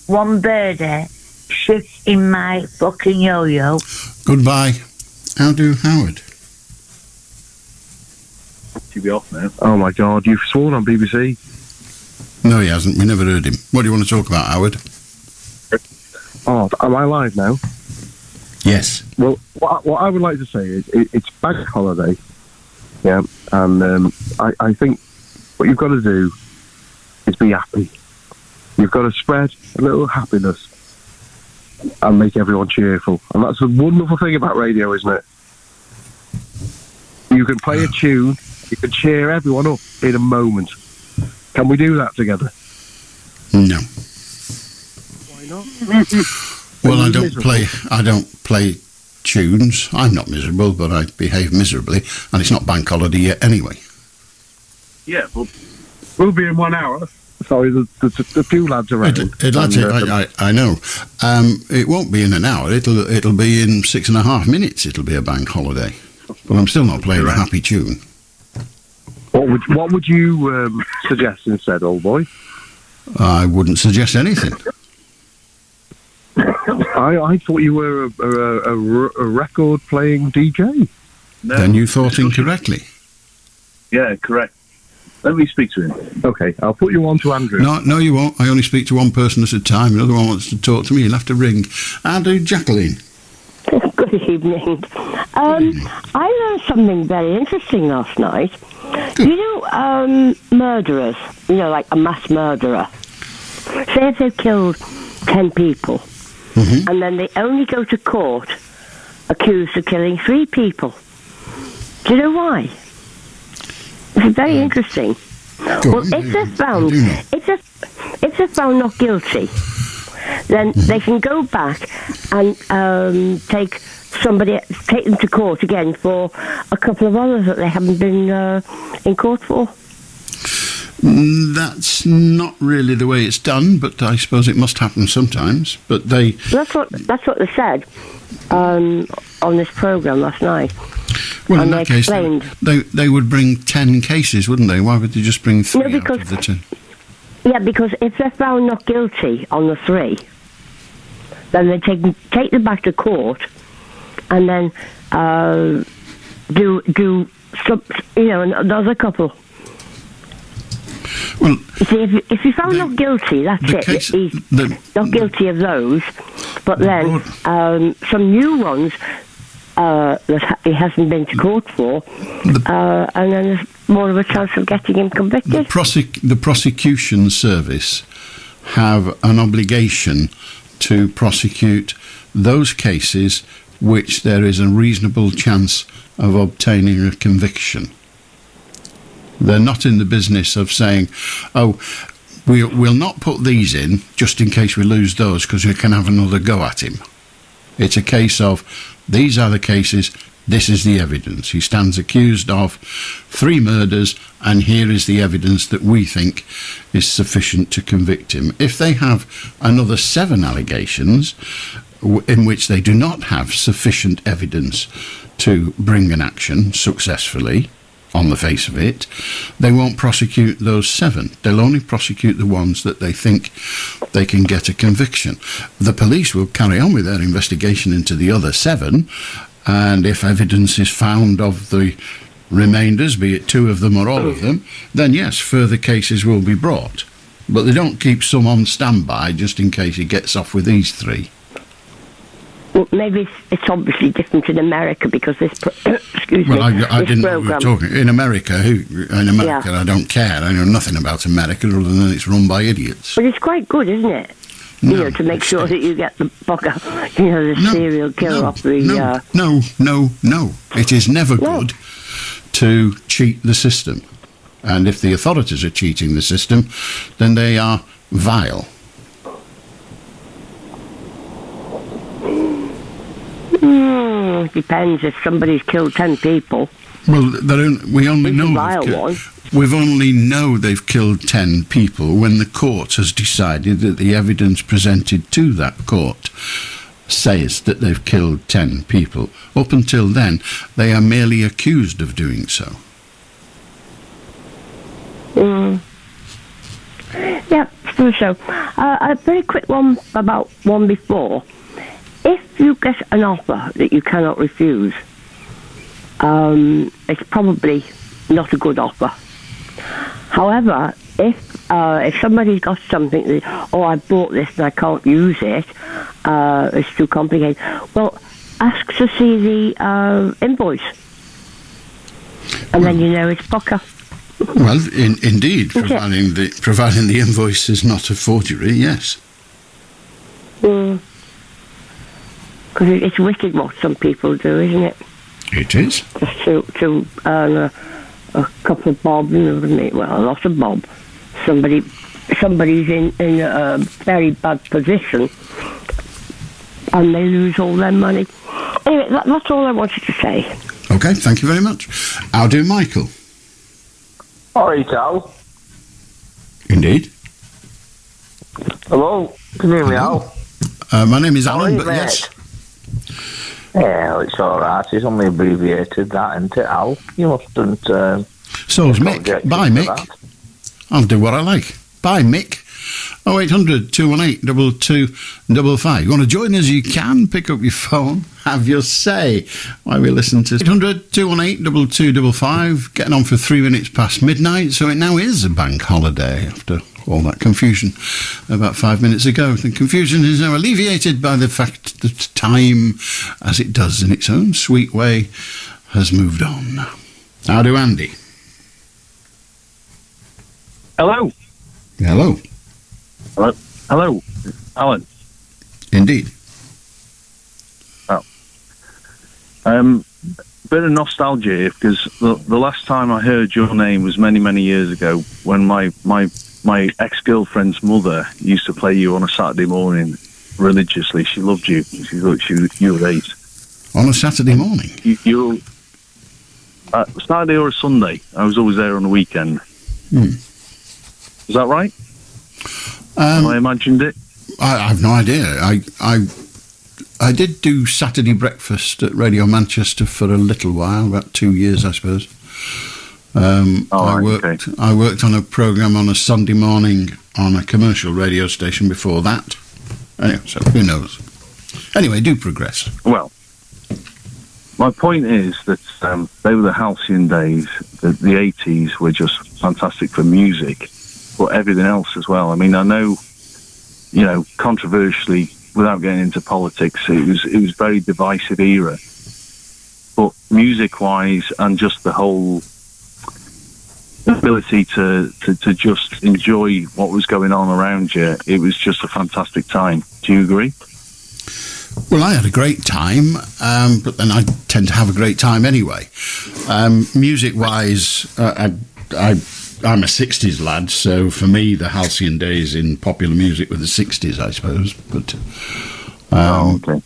One birdie shit in my fucking yo-yo. Goodbye. How do Howard? To be off now. Oh my God, you've sworn on BBC. No, he hasn't. We never heard him. What do you want to talk about, Howard? Oh, am I live now? Yes. Well, what I would like to say is it's bank holiday, yeah, and I think what you've got to do is be happy. You've got to spread a little happiness and make everyone cheerful, and that's a wonderful thing about radio, isn't it? You can play a tune, you can cheer everyone up in a moment. Can we do that together? No. Why not? Well, I don't play tunes. I'm not miserable, but I behave miserably, and it's not bank holiday yet anyway. Yeah, but we'll be in 1 hour. Sorry, the two lads around. I know. It won't be in an hour. It'll be in 6.5 minutes. It'll be a bank holiday. But I'm still not playing a happy tune. What would you suggest instead, old boy? I wouldn't suggest anything. I thought you were a record-playing DJ. No. Then you thought incorrectly. Yeah, correct. Let me speak to him. Okay, I'll put you on to Andrew. No, you won't. I only speak to one person at a time. Another one wants to talk to me. You'll have to ring. Andrew, Jacqueline. Good evening. I learned something very interesting last night. You know, murderers, you know, like a mass murderer. Say if they've killed 10 people, and then they only go to court accused of killing 3 people. Do you know why? It's very interesting. Well, if they're found not guilty, then they can go back and take somebody take them to court again for a couple of others that they haven't been in court for? That's not really the way it's done, but I suppose it must happen sometimes. But that's what they said on this programme last night. Well, and in that case, they would bring 10 cases, wouldn't they? Why would they just bring 3 out of the 10? Yeah, because if they're found not guilty on the 3, then they take them back to court, and then do some, another couple. Well, you see, if you're found not guilty, that's it. He's not guilty of those, but then some new ones that he hasn't been to court for, and then there's more of a chance of getting him convicted. The prosecution service have an obligation to prosecute those cases which there is a reasonable chance of obtaining a conviction. They're not in the business of saying, oh, we'll not put these in just in case we lose those because we can have another go at him. It's a case of, these are the cases, this is the evidence. He stands accused of 3 murders, and here is the evidence that we think is sufficient to convict him. If they have another 7 allegations in which they do not have sufficient evidence to bring an action successfully, on the face of it, they won't prosecute those 7. They'll only prosecute the ones that they think they can get a conviction. The police will carry on with their investigation into the other 7, and if evidence is found of the remainders, be it 2 of them or all of them, then yes, further cases will be brought. But they don't keep some on standby just in case he gets off with these 3. Well, maybe it's obviously different in America because this. Excuse me. Well, I didn't know we were talking in America. Yeah. I don't care. I know nothing about America other than it's run by idiots. But it's quite good, isn't it? No, to make sure that you get the fucker, the serial killer off the. No. It is never good to cheat the system, and if the authorities are cheating the system, then they are vile. Depends if somebody's killed 10 people. Well, we only know we've only know they've killed 10 people when the court has decided that the evidence presented to that court says that they've killed 10 people. Up until then, they are merely accused of doing so. Yeah, so a very quick one about one before. If you get an offer that you cannot refuse, it's probably not a good offer. However, if somebody's got something that, I bought this and I can't use it, it's too complicated, well, ask to see the invoice. And then you know it's pucker. Well, indeed, providing the invoice is not a forgery, yes. Because it's wicked what some people do, isn't it? It is. Just to earn a couple of bob, a lot of bob. Somebody's in a very bad position, and they lose all their money. Anyway, that's all I wanted to say. Okay, thank you very much. I'll do Michael. All right, Al. Indeed. Hello, can you hear me, Al? My name is Allan, but yes. Yeah, well, it's all right. It's only abbreviated, that, isn't it, Al? You mustn't. So's Mick. Bye, Mick. I'll do what I like. Bye, Mick. 0800 218 2255. You want to join us? You can. Pick up your phone. Have your say. While we listen to 0800 218 2255. Getting on for 3 minutes past midnight. So it now is a bank holiday after all that confusion about 5 minutes ago. The confusion is now alleviated by the fact that time, as it does in its own sweet way, has moved on. How do Andy? Hello. Hello. Hello. Hello, Alan. Indeed. Oh. Bit of nostalgia here, because the last time I heard your name was many, many years ago when my ex-girlfriend's mother used to play you on a Saturday morning religiously. She loved you. She thought you were 8. On a Saturday morning? You're Saturday or a Sunday. I was always there on the weekend. Is that right? Have I imagined it? I have no idea. I did do Saturday breakfast at Radio Manchester for a little while, about 2 years, I suppose. I worked on a programme on a Sunday morning on a commercial radio station before that. Anyway, so who knows? Anyway, do progress. Well, my point is that they were the halcyon days. The 80s were just fantastic for music, but everything else as well. I mean, I know, controversially, without getting into politics, it was very divisive era. But music-wise, and just the whole ability to just enjoy what was going on around you, it was just a fantastic time. Do you agree? Well, I had a great time, but then I tend to have a great time anyway. Music-wise, I'm a 60s lad, so for me the halcyon days in popular music were the 60s, I suppose. But okay.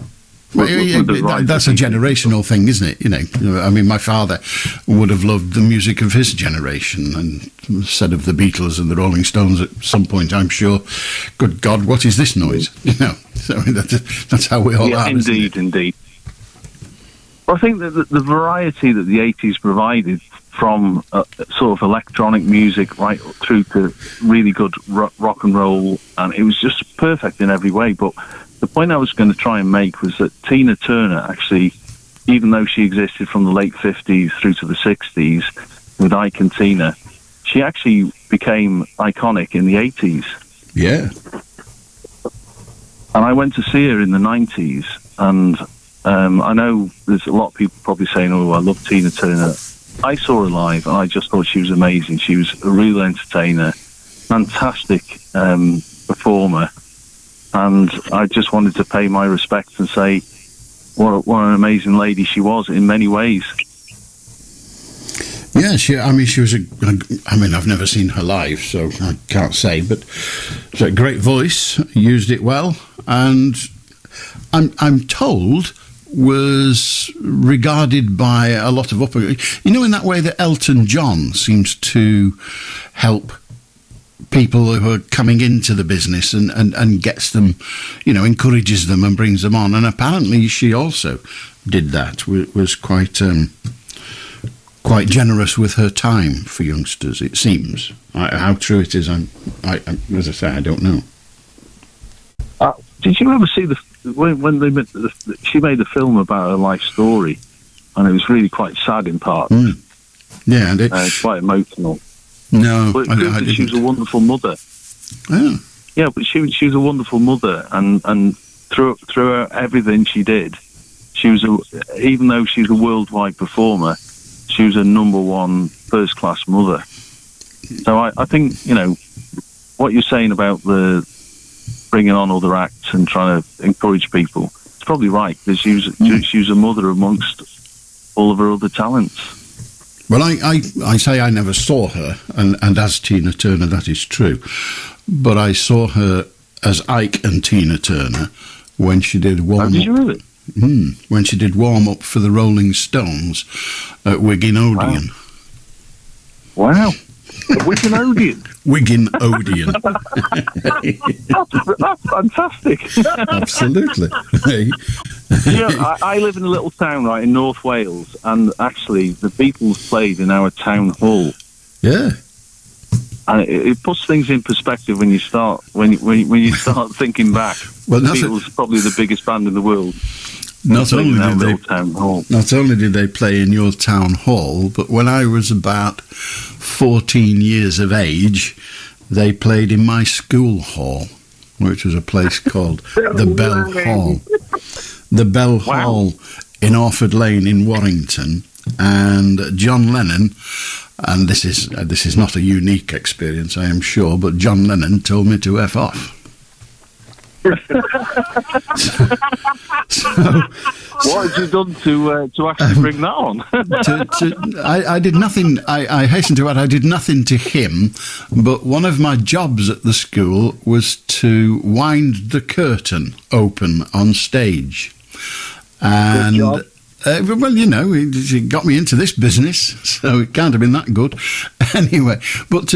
That's a generational thing, isn't it? I mean, my father would have loved the music of his generation and said of the Beatles and the Rolling Stones at some point, I'm sure, good God, what is this noise? So that's how we all are. Indeed. Well, I think that the variety that the 80s provided, from sort of electronic music right through to really good rock and roll, and it was just perfect in every way. But the point I was going to try and make was that Tina Turner actually, even though she existed from the late 50s through to the 60s with Ike and Tina, she actually became iconic in the 80s. Yeah. And I went to see her in the 90s, and I know there's a lot of people probably saying, oh, I love Tina Turner. I saw her live, and I just thought she was amazing. She was a real entertainer, fantastic performer, and I just wanted to pay my respects and say what an amazing lady she was in many ways. Yeah, she was I've never seen her live, so I can't say, but she had a great voice, used it well, and I'm told was regarded by a lot of in that way that Elton John seems to help people who are coming into the business and gets them, encourages them and brings them on. And apparently she also did that, was quite generous with her time for youngsters, it seems. How true it is, as I say, I don't know. Did you ever see when she made a film about her life story, and it was really quite sad in parts. Yeah, and it's quite emotional. No, but I didn't. She was a wonderful mother. Oh. Yeah, but she was a wonderful mother, and through everything she did, she was even though she's a worldwide performer, she was a number one first class mother. So I think what you're saying about the bringing on other acts and trying to encourage people, it's probably right, because she was a mother amongst all of her other talents. Well, I say I never saw her, and as Tina Turner, that is true. But I saw her as Ike and Tina Turner when she did warm up. Did you really? When she did warm up for the Rolling Stones at Wigan Odeon. Wow. Wigan Odeon? Wigan Odeon. That's fantastic. Absolutely. I live in a little town right in North Wales, and actually the Beatles played in our town hall. Yeah. And it puts things in perspective when you start thinking back. Well, the Beatles are probably the biggest band in the world. Not only did they play in your town hall, but when I was about 14 years of age, they played in my school hall, which was a place called the Bell Hall. The Bell Hall in Orford Lane in Warrington, and John Lennon, and this is not a unique experience, I am sure, but John Lennon told me to F off. What have you done to actually bring that on? I did nothing. I hasten to add, I did nothing to him, but one of my jobs at the school was to wind the curtain open on stage, and Well, you know, it got me into this business, so it can't have been that good. Anyway, but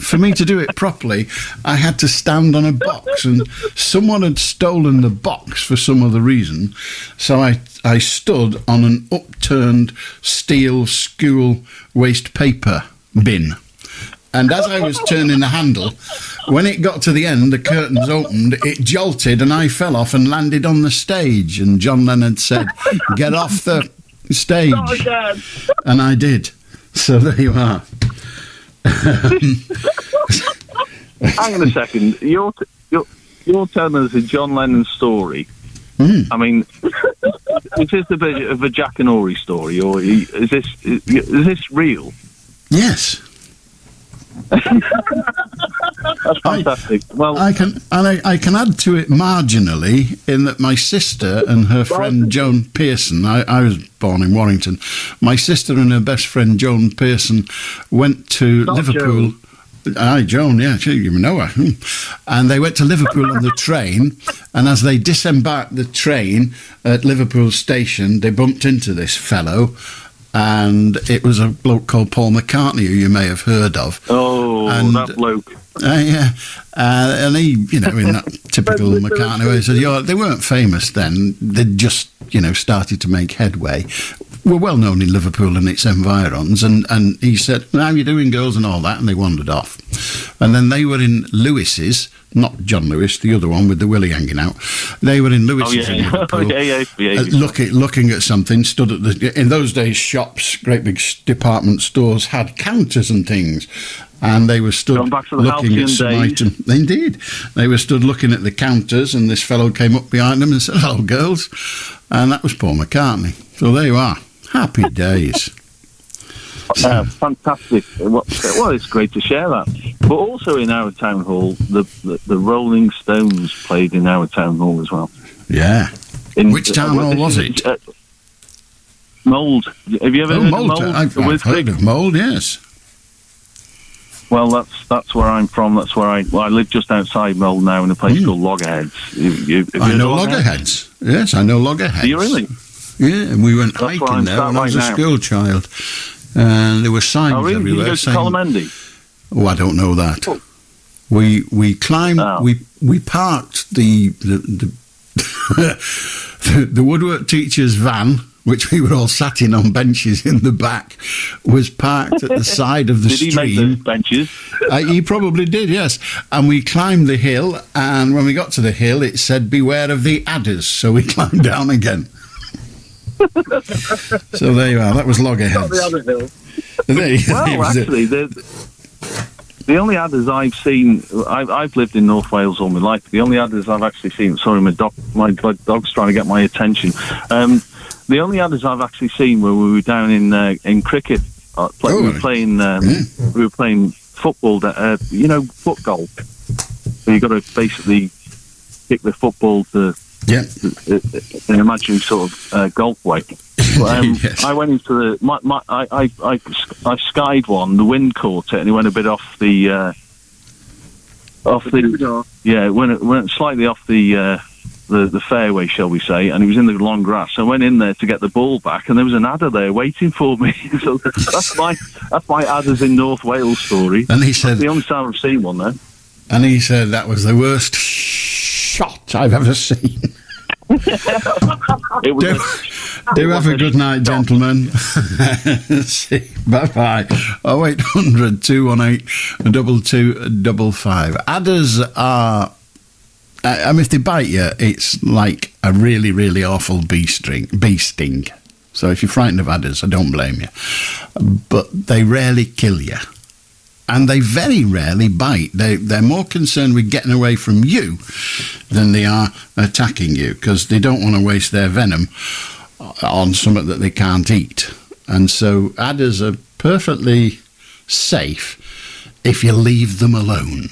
for me to do it properly, I had to stand on a box, and someone had stolen the box for some other reason, so I stood on an upturned steel school waste paper bin. And as I was turning the handle, when it got to the end, the curtains opened, it jolted, and I fell off and landed on the stage. And John Lennon said, "Get off the stage." And I did. So there you are. Hang on a second. You're telling us a John Lennon story. I mean, is this a bit of a Jack and Ori story, or is this real? Yes. That's fantastic. Well, I can add to it marginally in that my sister and her friend Joan Pearson, I was born in Warrington, my sister and her best friend Joan Pearson went to Liverpool. Aye, Joan, yeah, you know her. And they went to Liverpool on the train, and as they disembarked the train at Liverpool station, they bumped into this fellow, and it was a bloke called Paul McCartney, who you may have heard of. Oh, that bloke. Yeah, and he, you know, in that typical McCartney way, said, they weren't famous then, they'd just, you know, started to make headway. Were well known in Liverpool and its environs, and he said, "How you doing, girls?" and all that, and they wandered off. And then they were in Lewis's, not John Lewis, the other one with the willy hanging out. They were in Lewis's in Liverpool, looking at something, stood at in those days, shops, great big department stores had counters and things, and they were stood looking at some item. Indeed, they were stood looking at the counters, and this fellow came up behind them and said, "Hello, girls," and that was Paul McCartney. So there you are. Happy days. Fantastic. Well, it's great to share that. But also in our town hall, the Rolling Stones played in our town hall as well. Yeah. Which town hall was it? Mould. Have you ever heard of Mould? I've heard of Mould, yes. Well, that's where I'm from. That's where I live just outside Mould now in a place called Loggerheads. I know Loggerheads. Yes, I know Loggerheads. Do you really? Yeah, and we went hiking there when I was a school child. And there were signs everywhere. Did you go to Colomendy? Oh, I don't know that. Oh. We climbed. Oh. We parked the the woodwork teacher's van, which we were all sat in on benches in the back, was parked at the side of the stream. Did he make those benches? He probably did, yes. And we climbed the hill, and when we got to the hill, it said, "Beware of the adders," so we climbed down again. So there you are. That was Loggerheads. Well, actually, the only adders I've seen, I've lived in North Wales all my life. The only adders I've actually seen. Sorry, my dog's trying to get my attention. The only adders I've actually seen were we were down in cricket. We were playing football. Foot golf. So you got to basically kick the football to. Yeah, an imaginary sort of golf way. Yes. I went into I skied one. The wind caught it, and it went a bit off the it went slightly off the fairway, shall we say, and it was in the long grass. So I went in there to get the ball back, and there was an adder there waiting for me. So that's my adders in North Wales story. And he said, that's the only time I've seen one there. And he said that was the worst shot I've ever seen. Do have a good night, gentlemen. Bye-bye. 0800 218 2255. Adders are... I mean, if they bite you, it's like a really, really awful bee sting. So if you're frightened of adders, I don't blame you. But they rarely kill you. And they very rarely bite. They're more concerned with getting away from you than they are attacking you, because they don't want to waste their venom on something that they can't eat. And so adders are perfectly safe if you leave them alone.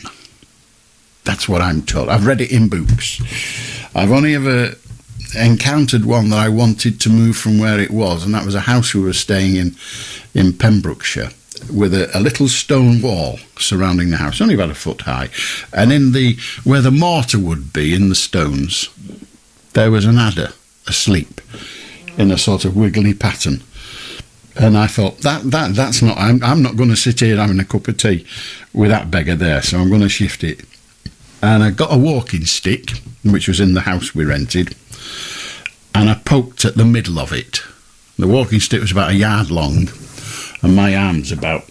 That's what I'm told. I've read it in books. I've only ever encountered one that I wanted to move from where it was, and that was a house we were staying in Pembrokeshire, with a little stone wall surrounding the house, only about a foot high, and where the mortar would be in the stones, there was an adder asleep. in a sort of wiggly pattern. And I thought, that's not... I'm not going to sit here having a cup of tea with that beggar there, so I'm going to shift it. And I got a walking stick, which was in the house we rented, and I poked at the middle of it. The walking stick was about a yard long, and my arm's about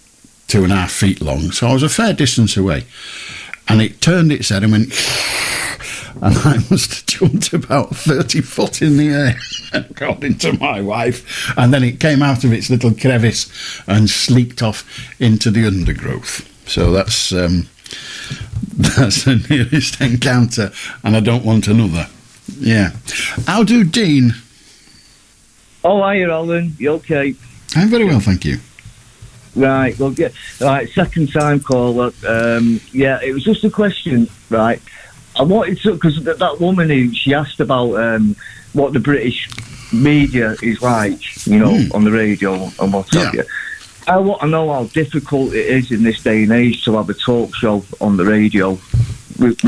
2.5 feet long, so I was a fair distance away. And it turned its head and went... and I must have jumped about 30 foot in the air, according to my wife. And then it came out of its little crevice and sleeked off into the undergrowth. So that's the nearest encounter, and I don't want another. Yeah. How do Dean? Oh, hiya, Alan. You okay? I'm very well, thank you. Right, well, second time caller. Yeah, it was just a question, right? I wanted to, because that woman she asked about what the British media is like, on the radio and what have you. I want to know how difficult it is in this day and age to have a talk show on the radio, with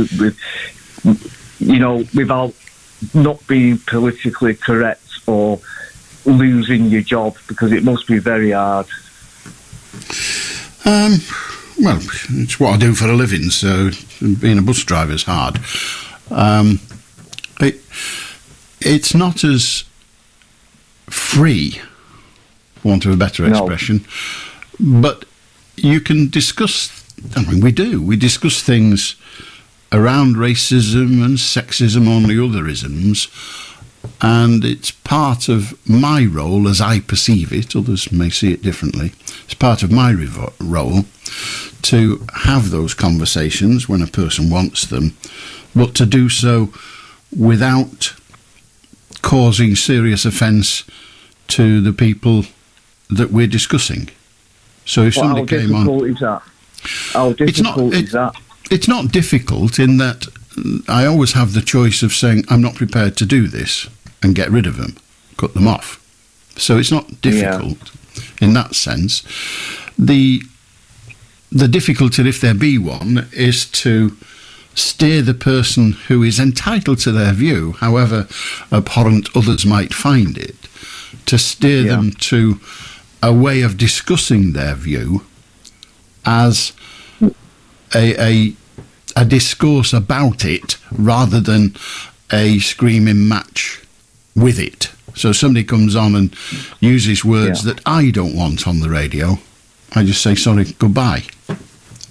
without not being politically correct or losing your job, because it must be very hard. Well, it's what I do for a living, so being a bus driver is hard. It's not as free, for want of a better expression, but you can discuss... I mean, we do. We discuss things around racism and sexism, on the other isms, and it's part of my role as I perceive it. Others may see it differently. It's part of my role to have those conversations when a person wants them, but to do so without causing serious offence to the people that we're discussing. So if somebody came on... How difficult is that? It's not difficult in that I always have the choice of saying, I'm not prepared to do this, and get rid of them, cut them off. So it's not difficult in that sense. The difficulty, if there be one, is to steer the person who is entitled to their view, however abhorrent others might find it, to steer them to a way of discussing their view as a discourse about it, rather than a screaming match with it. So somebody comes on and uses words that I don't want on the radio, I just say, sorry, goodbye.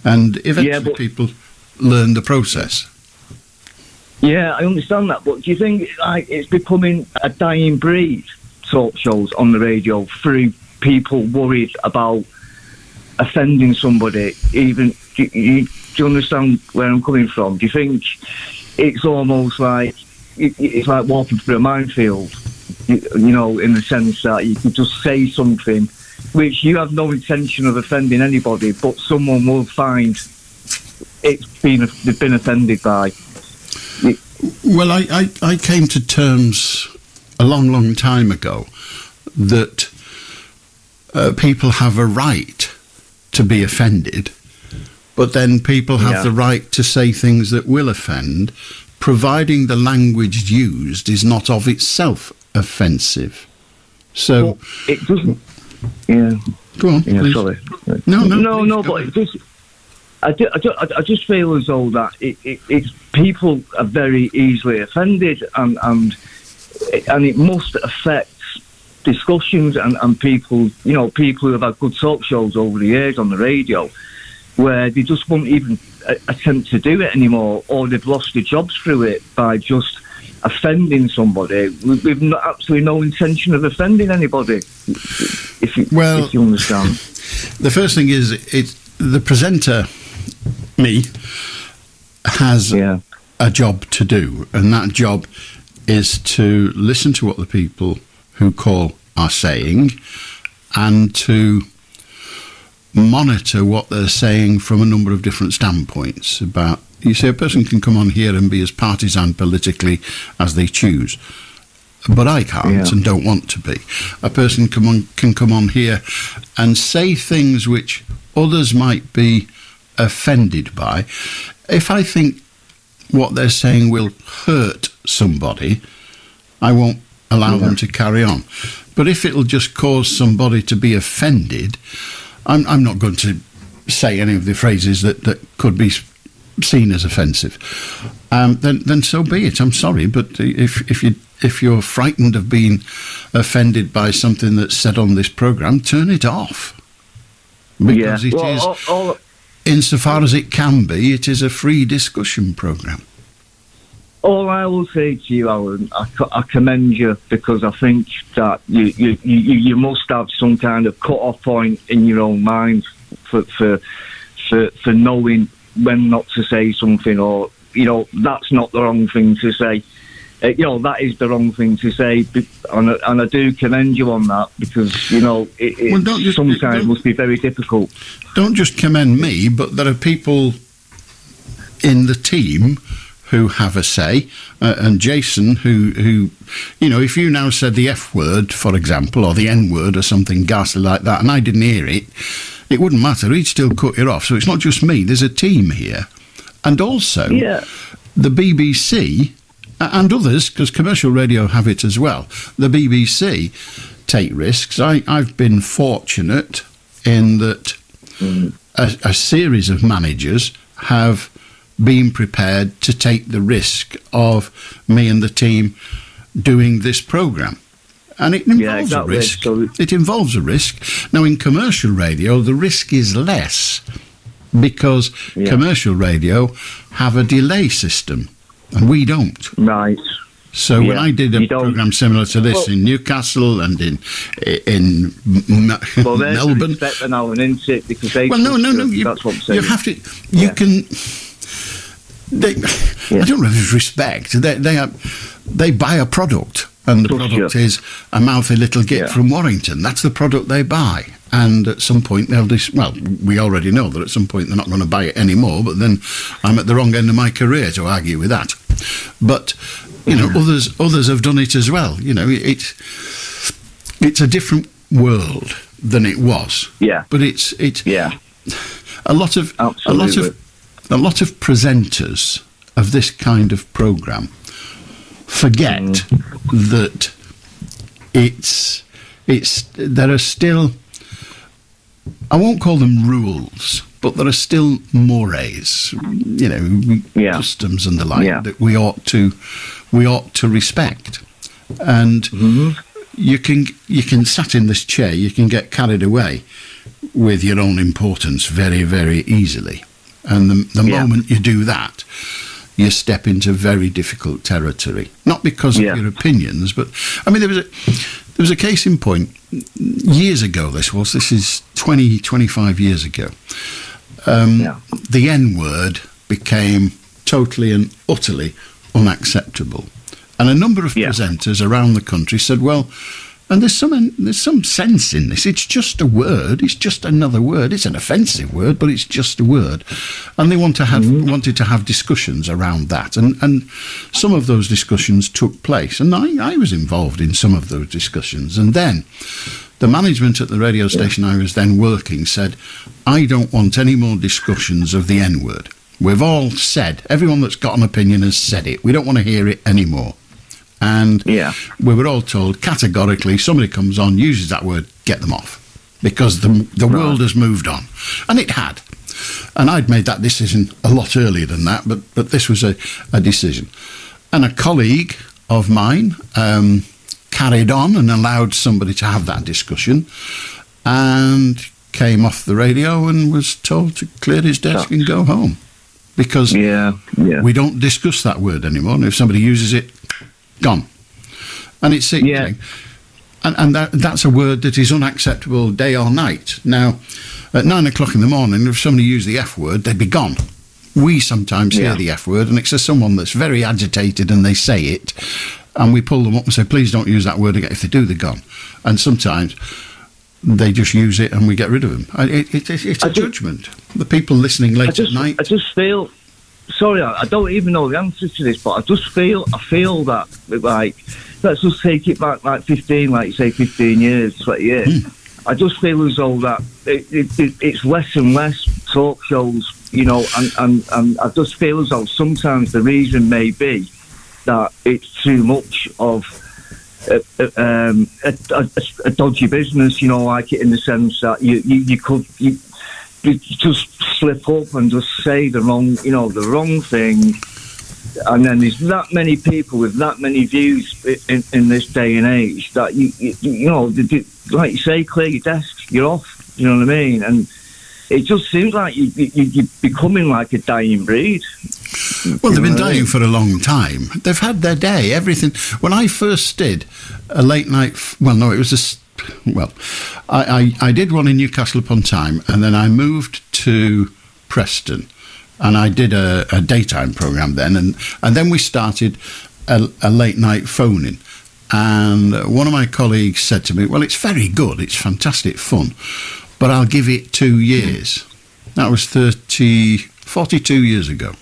And eventually people learn the process. Yeah, I understand that, but do you think it's becoming a dying breed, talk shows on the radio, through people worried about offending somebody? Even do you understand where I'm coming from? Do you think it's almost like it's like walking through a minefield, in the sense that you could just say something which you have no intention of offending anybody, but someone will find they've been offended by? Well, I came to terms a long, long time ago that people have a right to be offended, but then people have the right to say things that will offend, providing the language used is not of itself offensive. So... Well, it doesn't... Yeah. Go on, please. Sorry. No, but it just... I just feel as though that it's people are very easily offended, and it must affect discussions and people, people who have had good talk shows over the years on the radio, where they just won't even attempt to do it anymore, or they've lost their jobs through it by just offending somebody with absolutely no intention of offending anybody. If you understand. The first thing is, the presenter, me, has a job to do, and that job is to listen to what the people who call are saying, and to monitor what they're saying from a number of different standpoints. About, you say, a person can come on here and be as partisan politically as they choose, but I can't and don't want to be. A person can come on here and say things which others might be offended by. If I think what they're saying will hurt somebody, I won't allow them to carry on. But if it'll just cause somebody to be offended, I'm not going to say any of the phrases that could be seen as offensive. Then so be it. I'm sorry, but if you're frightened of being offended by something that's said on this programme, turn it off. Because it is, insofar as it can be, it is a free discussion programme. All I will say to you, Alan, I commend you, because I think that you must have some kind of cut-off point in your own mind for knowing when not to say something, or that's not the wrong thing to say. That is the wrong thing to say, and I do commend you on that, because it sometimes must be very difficult. Don't just commend me, but there are people in the team who have a say, and Jason, who if you now said the F word, for example, or the N word, or something ghastly like that, and I didn't hear it, it wouldn't matter. He'd still cut you off. So it's not just me. There's a team here, and also the BBC. And others, because commercial radio have it as well. The BBC take risks. I've been fortunate in that a series of managers have been prepared to take the risk of me and the team doing this programme. And it involves a risk. It involves a risk. Now, in commercial radio, the risk is less, because commercial radio have a delay system. And we don't. Right. So when I did a programme similar to this in Newcastle and in Melbourne, now and into it, because they no. That's what I'm saying. You have to. You can. I don't know if it's respect. They buy a product, and the product is a mouthy little git from Warrington. That's the product they buy. And at some point they'll we already know that at some point they're not going to buy it anymore, but then I'm at the wrong end of my career to argue with that. But others have done it as well. It's a different world than it was. Yeah. But it's a lot of presenters of this kind of programme forget that there are still, I won't call them rules, but there are still mores, customs and the like that we ought to respect. And you can sat in this chair, you can get carried away with your own importance very, very easily. And the moment you do that, you step into very difficult territory. Not because of your opinions, but I mean, there was a case in point years ago. This is 25 years ago. The N-word became totally and utterly unacceptable, and a number of presenters around the country said, "Well, and there's some sense in this. It's just a word. It's just another word. It's an offensive word, but it's just a word." And they wanted to have discussions around that, and some of those discussions took place, and I was involved in some of those discussions. And then the management at the radio station I was then working said, "I don't want any more discussions of the N-word. We've all said, everyone that's got an opinion has said it. We don't want to hear it anymore." And we were all told categorically, somebody comes on, uses that word, get them off, because the world has moved on. And it had. And I'd made that decision a lot earlier than that, but this was a decision. And a colleague of mine carried on and allowed somebody to have that discussion, and came off the radio and was told to clear his desk and go home, because we don't discuss that word anymore, and if somebody uses it, gone. And it's and that's a word that is unacceptable day or night. Now, at 9 o'clock in the morning, if somebody used the F word, they'd be gone. We sometimes hear the F word, and it's just someone that's very agitated and they say it, and we pull them up and say, "Please don't use that word again." If they do, they're gone. And sometimes they just use it and we get rid of them. It's a judgment. The people listening late at night. I just feel... Sorry, I don't even know the answer to this, but I feel that, like, let's just take it back, like 15, like you say, 15 years, 20 years. I just feel as though that it's less and less talk shows, and I just feel as though sometimes the reason may be that it's too much of a dodgy business, you know, like in the sense that you could just slip up and just say the wrong thing, and then there's that many people with that many views in this day and age that you know, like you say, clear your desk, you're off. You know what I mean? And it just seems like you're becoming like a dying breed. Well, they've been dying for a long time. They've had their day. Everything. When I first did a late night, I did one in Newcastle upon Tyne, and then I moved to Preston, and I did a daytime programme then, and then we started a late night phoning. And one of my colleagues said to me, well, it's very good, it's fantastic fun, but I'll give it 2 years. That was 42 years ago.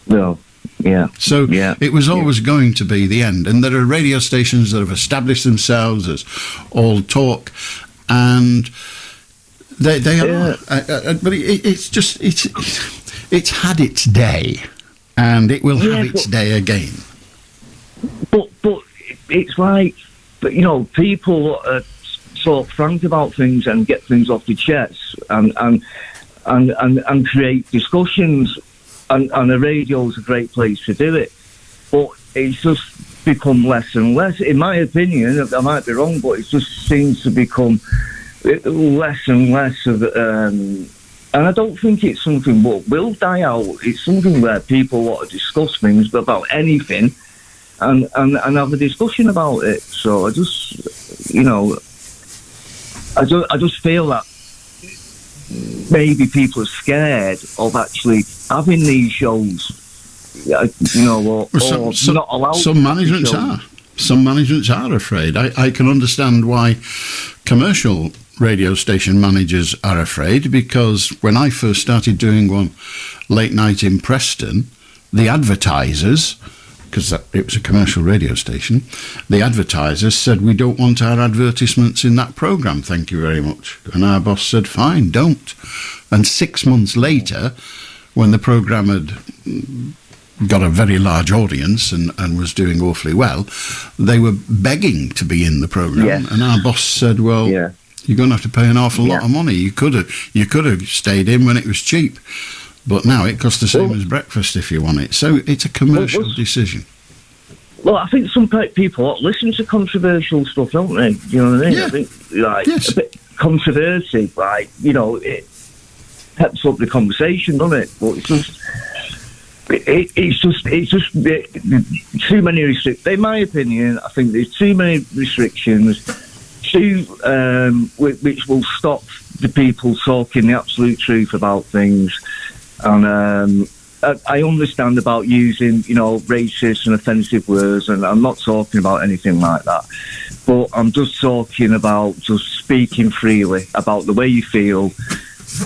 No, yeah. So it was always going to be the end. And there are radio stations that have established themselves as all talk, and they are. But it's had its day, and it will have its day again. But it's like, you know, people talk frank about things and get things off the chest, and create discussions, and the radio's a great place to do it. But it's just become less and less, in my opinion. I might be wrong, but it just seems to become less and less of. And I don't think it's something that will die out. It's something where people want to discuss things about anything, and have a discussion about it. So I just, you know, I just feel that maybe people are scared of actually having these shows, you know, or not allowed. Some managements are. Some managements are afraid. I can understand why commercial radio station managers are afraid, because when I first started doing one late night in Preston, the advertisers, because it was a commercial radio station, the advertisers said, we don't want our advertisements in that programme, thank you very much. And our boss said, fine, don't. And 6 months later, when the programme had got a very large audience and was doing awfully well, they were begging to be in the programme. Yes. And our boss said, well, you're going to have to pay an awful lot of money. You could have stayed in when it was cheap, but now it costs the same as breakfast if you want it. So it's a commercial decision. Well, I think some people listen to controversial stuff, don't they? You know what I mean? Yeah. I think, like, a bit controversy, like, you know, it peps up the conversation, doesn't it? But it's just too many restrictions. In my opinion, I think there's too many restrictions, which will stop the people talking the absolute truth about things. And I understand about using, you know, racist and offensive words, and I'm not talking about anything like that. But I'm just talking about just speaking freely about the way you feel,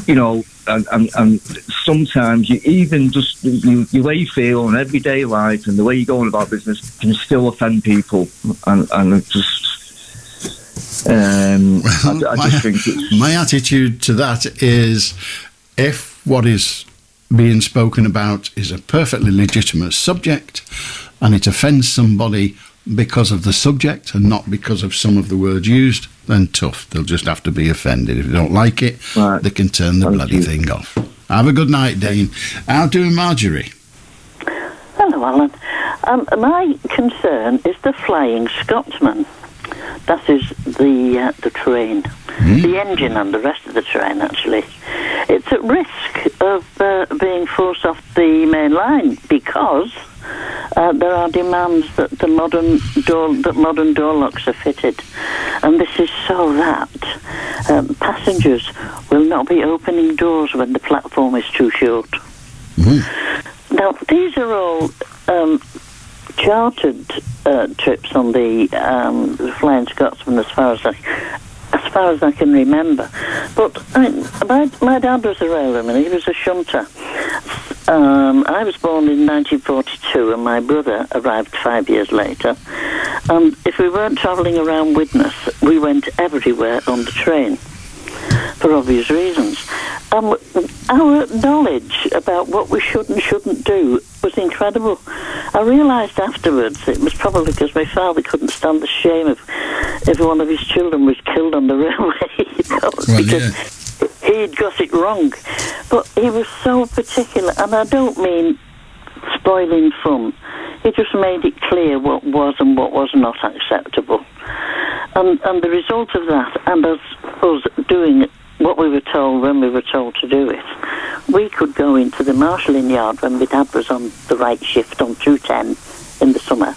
you know, and sometimes you even just the way you feel in everyday life and the way you're going about business can still offend people, and just I just think my attitude to that is, if what is being spoken about is a perfectly legitimate subject and it offends somebody because of the subject and not because of some of the words used, then tough, they'll just have to be offended. If they don't like it, they can turn the bloody thing off. Have a good night, Dane. How doing, Margerie? Hello, Alan. My concern is the Flying Scotsman. That is the train, the engine and the rest of the train, actually. It's at risk of being forced off the main line because there are demands that modern door locks are fitted, and this is so that passengers will not be opening doors when the platform is too short. Now, these are all chartered trips on the Flying Scotsman, as far as I can remember. But my dad was a railwayman. He was a shunter. I was born in 1942, and my brother arrived 5 years later. If we weren't travelling around Widnes, we went everywhere on the train, for obvious reasons. Our knowledge about what we should and shouldn't do was incredible. I realised afterwards it was probably because my father couldn't stand the shame of if one of his children was killed on the railway, because he'd got it wrong. But he was so particular, and I don't mean spoiling fun. He just made it clear what was and what was not acceptable. And the result of that, and us doing what we were told when we were told to do it, we could go into the marshalling yard when my dad was on the right shift on 210 in the summer,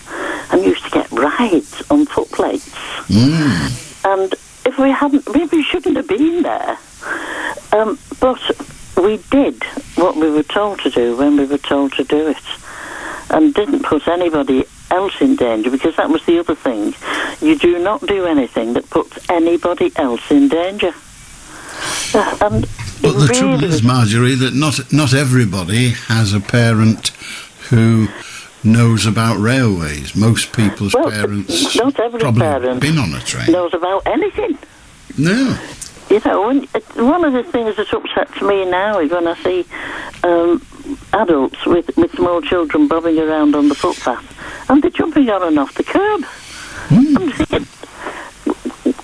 and used to get rides on footplates. And if we hadn't, we shouldn't have been there. But we did what we were told to do when we were told to do it, and didn't put anybody else in danger, because that was the other thing. You do not do anything that puts anybody else in danger. But the trouble is, Margerie, that not everybody has a parent who knows about railways. Most people's parents not every probably parent been on a train. knows about anything. No. You know, one of the things that upsets me now is when I see adults with small children bobbing around on the footpath, and they're jumping on and off the curb. I'm thinking,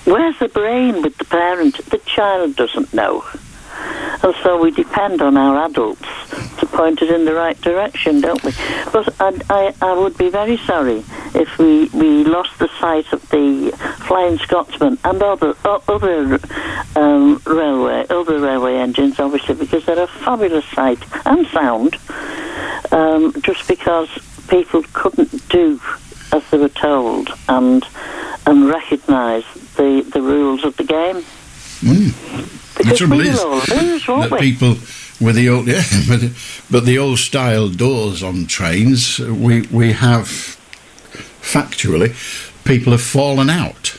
where's the brain with the parent? The child doesn't know. And so we depend on our adults to point us in the right direction, don't we? But I would be very sorry if we lost the sight of the Flying Scotsman and other railway engines, obviously, because they're a fabulous sight and sound, just because people couldn't do as they were told and recognise the rules of the game. The trouble is that people with the old, but the old style doors on trains, we have factually people have fallen out.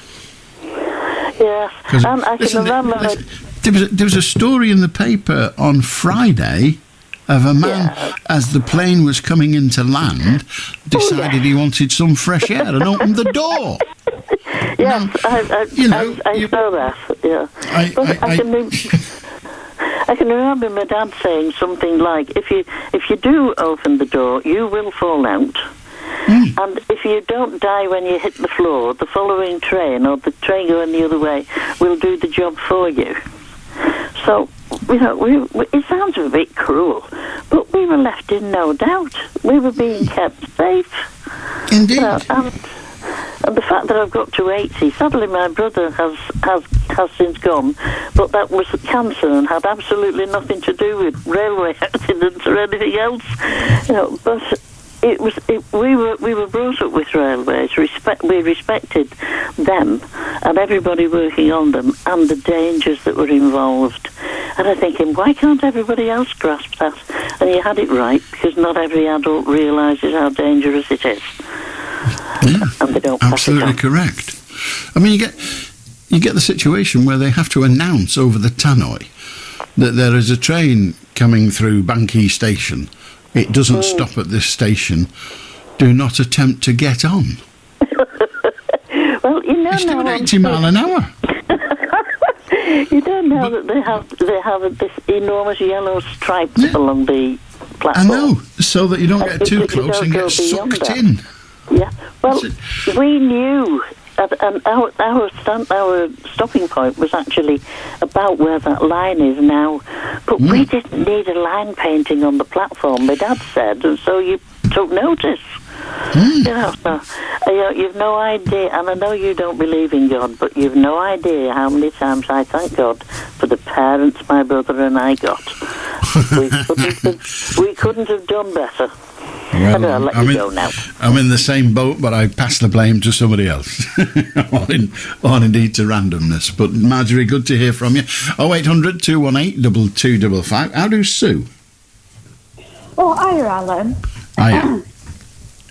Yes, and I can remember there was a story in the paper on Friday of a man, as the plane was coming into land, decided he wanted some fresh air and opened the door. Yes, I saw that. Yeah, I can remember my dad saying something like, "If you do open the door, you will fall out, and if you don't die when you hit the floor, the following train or the train going the other way will do the job for you." So, you know, it sounds a bit cruel, but we were left in no doubt. We were being kept safe. Indeed. And the fact that I've got to 80, sadly my brother has since gone, but that was cancer and had absolutely nothing to do with railway accidents or anything else. You know, but we were brought up with railways. We respected them and everybody working on them and the dangers that were involved. And I'm thinking, why can't everybody else grasp that? And you had it right, because not every adult realises how dangerous it is. Yeah, and they don't absolutely correct. I mean, you get the situation where they have to announce over the tannoy that there is a train coming through Bankey Station. It doesn't stop at this station. Do not attempt to get on. Well, you know, it's doing 80 mile an hour. You don't know that they have this enormous yellow stripes along the platform. I know, so that you don't get too close and get sucked in. Yeah, well, we knew, and our stopping point was actually about where that line is now, but we didn't need a line painting on the platform, my dad said, and so you took notice. You know, you've no idea, and I know you don't believe in God, but you've no idea how many times I thank God for the parents my brother and I got. We couldn't have done better. Well, I'll let you go now. I'm in the same boat, but I pass the blame to somebody else. or indeed to randomness. But Margerie, good to hear from you. 0800 218 2255. How do Sue? Oh, hiya, Alan. Hiya.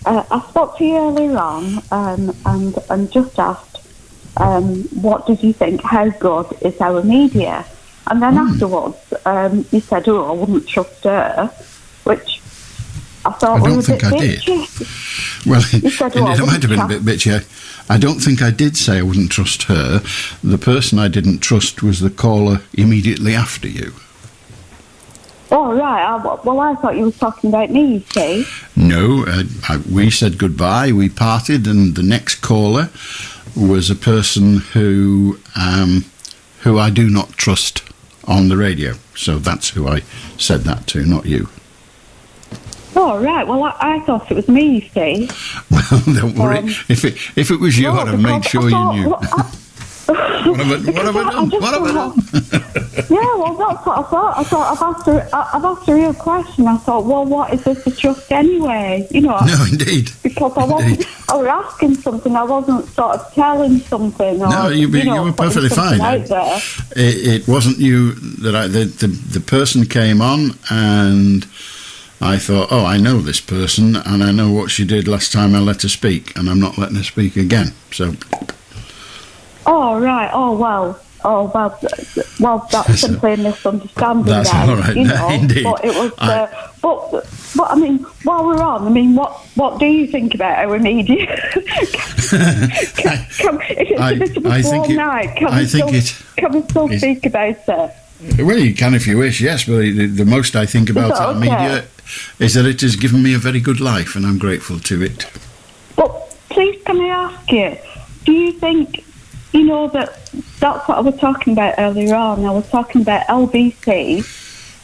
I spoke to you earlier on and just asked, what did you think? How good is our media? And then afterwards, you said, I wouldn't trust her, which I thought I don't think I did. Well, it might have been a bit bitchy. I don't think I did say I wouldn't trust her. The person I didn't trust was the caller immediately after you. Oh, right. Well, I thought you were talking about me, you see. No, we said goodbye, we parted, and the next caller was a person who I do not trust on the radio. So that's who I said that to, not you. Oh, right. Well, I thought it was me, you see. Well, don't worry. If it was you, I'd have made sure you knew. What have I done? Yeah, well, that's what I thought. I thought I've asked a real question. I thought, well, what is this to trust anyway? You know. No, indeed. Because I was asking something. I wasn't sort of telling something. Or, no, you were perfectly fine. It wasn't you that the person came on, and I thought, oh, I know this person, and I know what she did last time I let her speak, and I'm not letting her speak again. So. Oh, right. Well, that's simply a misunderstanding. That's then, all right. You know? Indeed. But it was. But I mean, while we're on, I mean, what do you think about our media? If it's a bit of a warm night, can we still speak about it? Well, you can if you wish, yes. But the most I think about our media is that it has given me a very good life, and I'm grateful to it. But please, can I ask you? Do you think? You know, that's what I was talking about earlier on. I was talking about LBC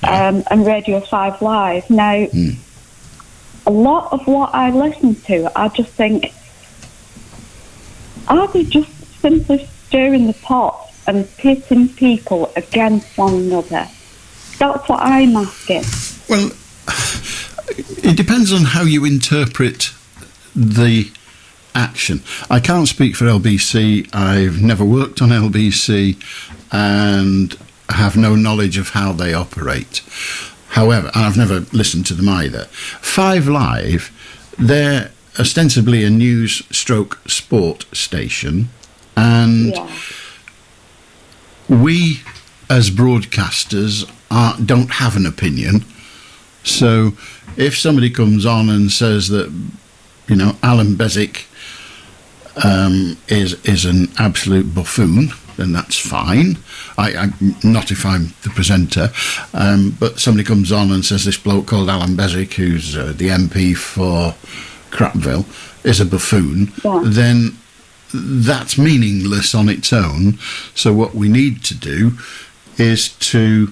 and Radio 5 Live. Now, a lot of what I listen to, I just think, are they just simply stirring the pot and pitting people against one another? That's what I'm asking. Well, it depends on how you interpret the action. I can't speak for LBC. I've never worked on LBC and have no knowledge of how they operate. However, and I've never listened to them either. 5 Live, they're ostensibly a news/sport station, and we as broadcasters don't have an opinion. So if somebody comes on and says that, you know, Allan Beswick is an absolute buffoon, then that's fine. I'm not if I'm the presenter, but somebody comes on and says this bloke called Allan Beswick, who's the MP for Crapville, is a buffoon, then that's meaningless on its own. So what we need to do is to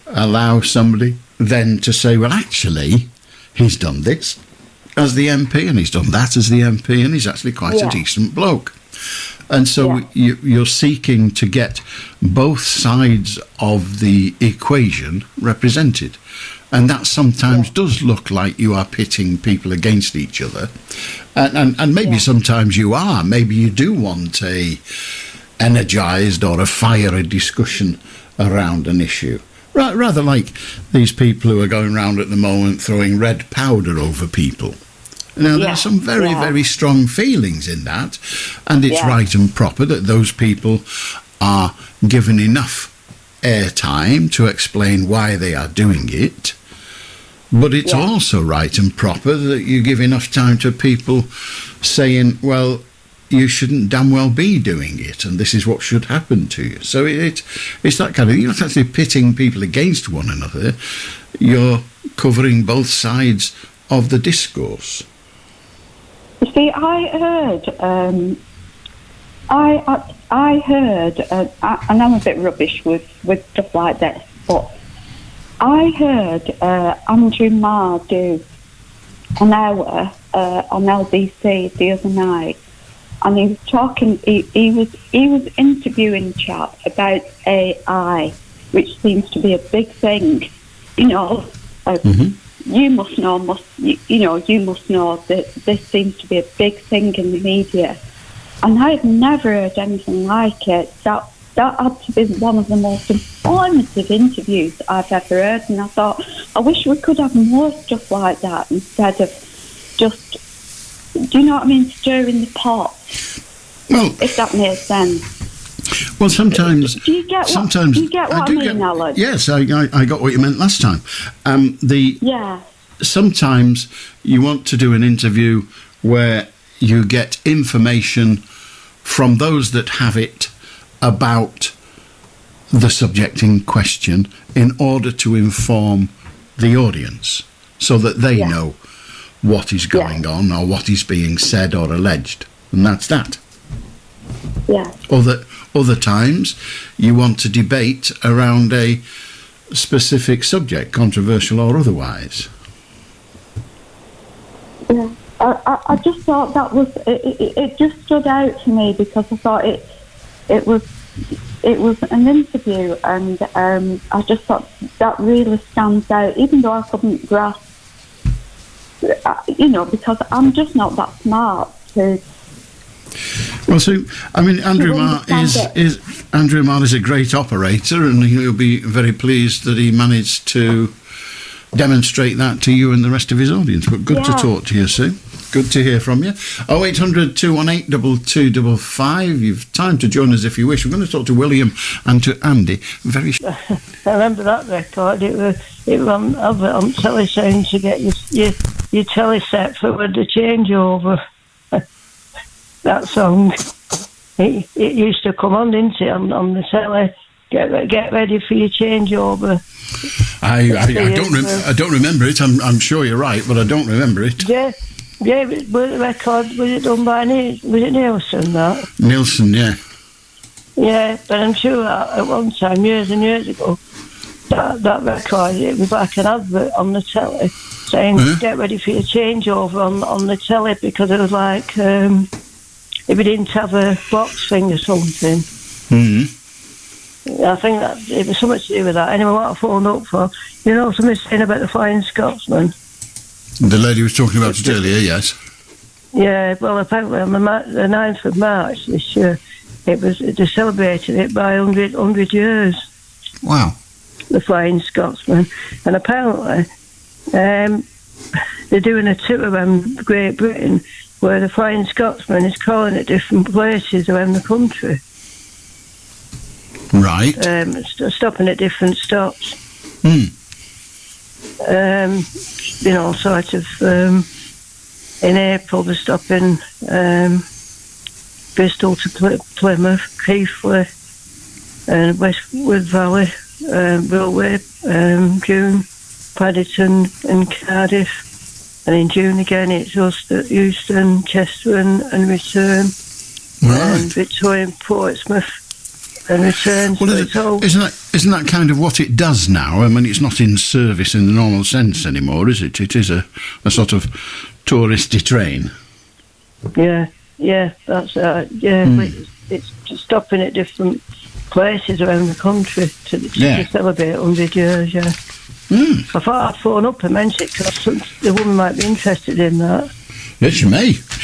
allow somebody then to say, well, actually, he's done this as the MP, and he's done that as the MP, and he's actually quite a decent bloke. And so you're seeking to get both sides of the equation represented. And that sometimes does look like you are pitting people against each other. And maybe sometimes you are. Maybe you do want a energised or a fiery discussion around an issue. Rather like these people who are going around at the moment throwing red powder over people. Now, there are some very, very strong feelings in that, and it's right and proper that those people are given enough airtime to explain why they are doing it. But it's also right and proper that you give enough time to people saying, well, you shouldn't damn well be doing it, and this is what should happen to you. So it's that kind of, you're not actually pitting people against one another, you're covering both sides of the discourse. You see, I heard, and I'm a bit rubbish with stuff like this, but I heard Andrew Marr do an hour on LBC the other night, and he was talking. He was interviewing chap about AI, which seems to be a big thing. You know, you must know that this seems to be a big thing in the media, and I've never heard anything like it. That had to be one of the most informative interviews I've ever heard, and I thought, I wish we could have more stuff like that instead of just, do you know what I mean, stirring the pot. Well, if that makes sense. Well, sometimes. Do you get what I mean, Alan? Yes, I got what you meant last time. Sometimes you want to do an interview where you get information from those that have it about the subject in question in order to inform the audience so that they know what is going on or what is being said or alleged, and that's that. Yeah. Other times you want to debate around a specific subject, controversial or otherwise. Yeah. I just thought that was it just stood out to me because I thought it was an interview, and I just thought that really stands out, even though I couldn't grasp, because I'm just not that smart to. Well, so I mean, Andrew Marr is a great operator, and he'll be very pleased that he managed to demonstrate that to you and the rest of his audience. But good to talk to you, Sue. Good to hear from you. 0800 218 2255. You've time to join us if you wish. We're going to talk to William and to Andy very I remember that record. It was on telly saying to get your telly set for the changeover. That song. It used to come on, didn't it, on the telly? Get ready for your changeover. I don't remember it. I'm sure you're right, but I don't remember it. Yeah, but the record, was it done by Nielsen, that? Nielsen, yeah. Yeah, but I'm sure that at one time, years and years ago, that record, it was like an advert on the telly saying, get ready for your changeover on the telly, because it was like, if you didn't have a box thing or something. I think that it was something to do with that. Anyway, what I phoned up for, something saying about the Flying Scotsman. The lady was talking about it earlier, yes. Yeah, well, apparently on the 9th of March this year, they celebrated it by 100 years. Wow. The Flying Scotsman. And apparently, they're doing a tour around Great Britain where the Flying Scotsman is calling at different places around the country. Right. Stopping at different stops. Sort of, in April they're stopping Bristol to Plymouth, Keighley, and Westwood Valley, Railway, June, Paddington and Cardiff, and in June again it's Euston, Chester and return, and Victoria and Portsmouth. And returns. Well, isn't that kind of what it does now? I mean, it's not in service in the normal sense anymore, is it? It is a sort of touristy train. Yeah, that's it's stopping at different places around the country to celebrate 100 years. Yeah. I thought I'd phone up and mention it because the woman might be interested in that. Yes, she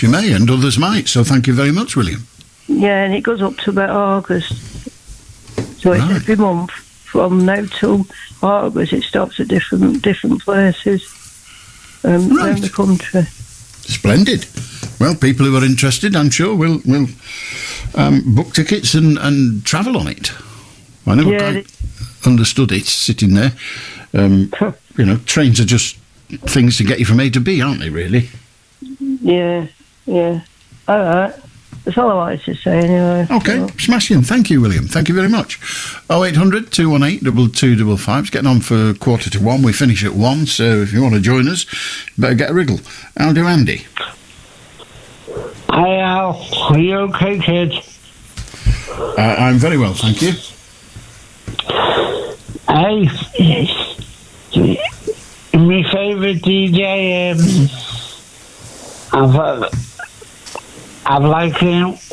may, and others might. So thank you very much, William. Yeah, and it goes up to about August. So it's every month from now till August. It stops at different places around the country. Splendid. Well, people who are interested, I'm sure, will book tickets and travel on it. I never quite understood it sitting there. Trains are just things to get you from A to B, aren't they? Really? Yeah. All right. That's all I wanted to say anyway. Okay, smashing. Thank you, William. Thank you very much. 0800 218 2255. It's getting on for 1:45. We finish at 1, so if you want to join us, better get a wriggle. I'll do Andy. Hi, Al. Are you okay, kid? I'm very well, thank you. Hey, my favourite DJ, I've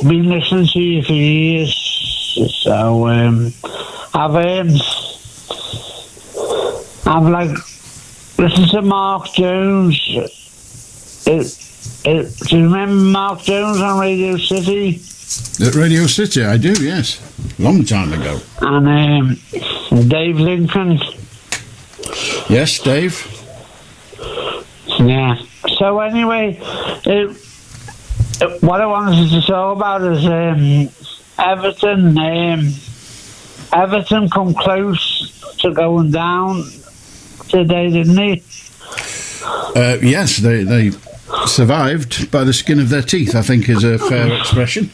been listening to you for years, so I've listened to Mark Jones. Do you remember Mark Jones on Radio City? At Radio City, I do, yes. Long time ago. And Dave Lincoln. Yes, Dave. Yeah. So anyway, what I wanted to talk about is Everton. Everton come close to going down today, didn't they? Yes, they survived by the skin of their teeth, I think is a fair expression.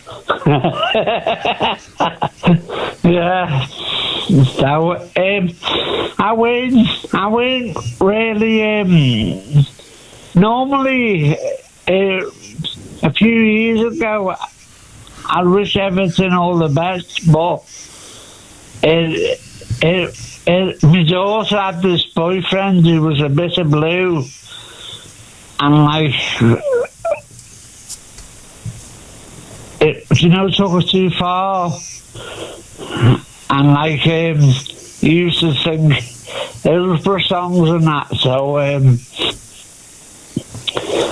Yeah. So, I I went really. Normally, a few years ago, I wish Everton all the best, but my daughter had this boyfriend who was a bit of blue, and like, took it too far, and like, he used to sing Hillsborough songs and that, so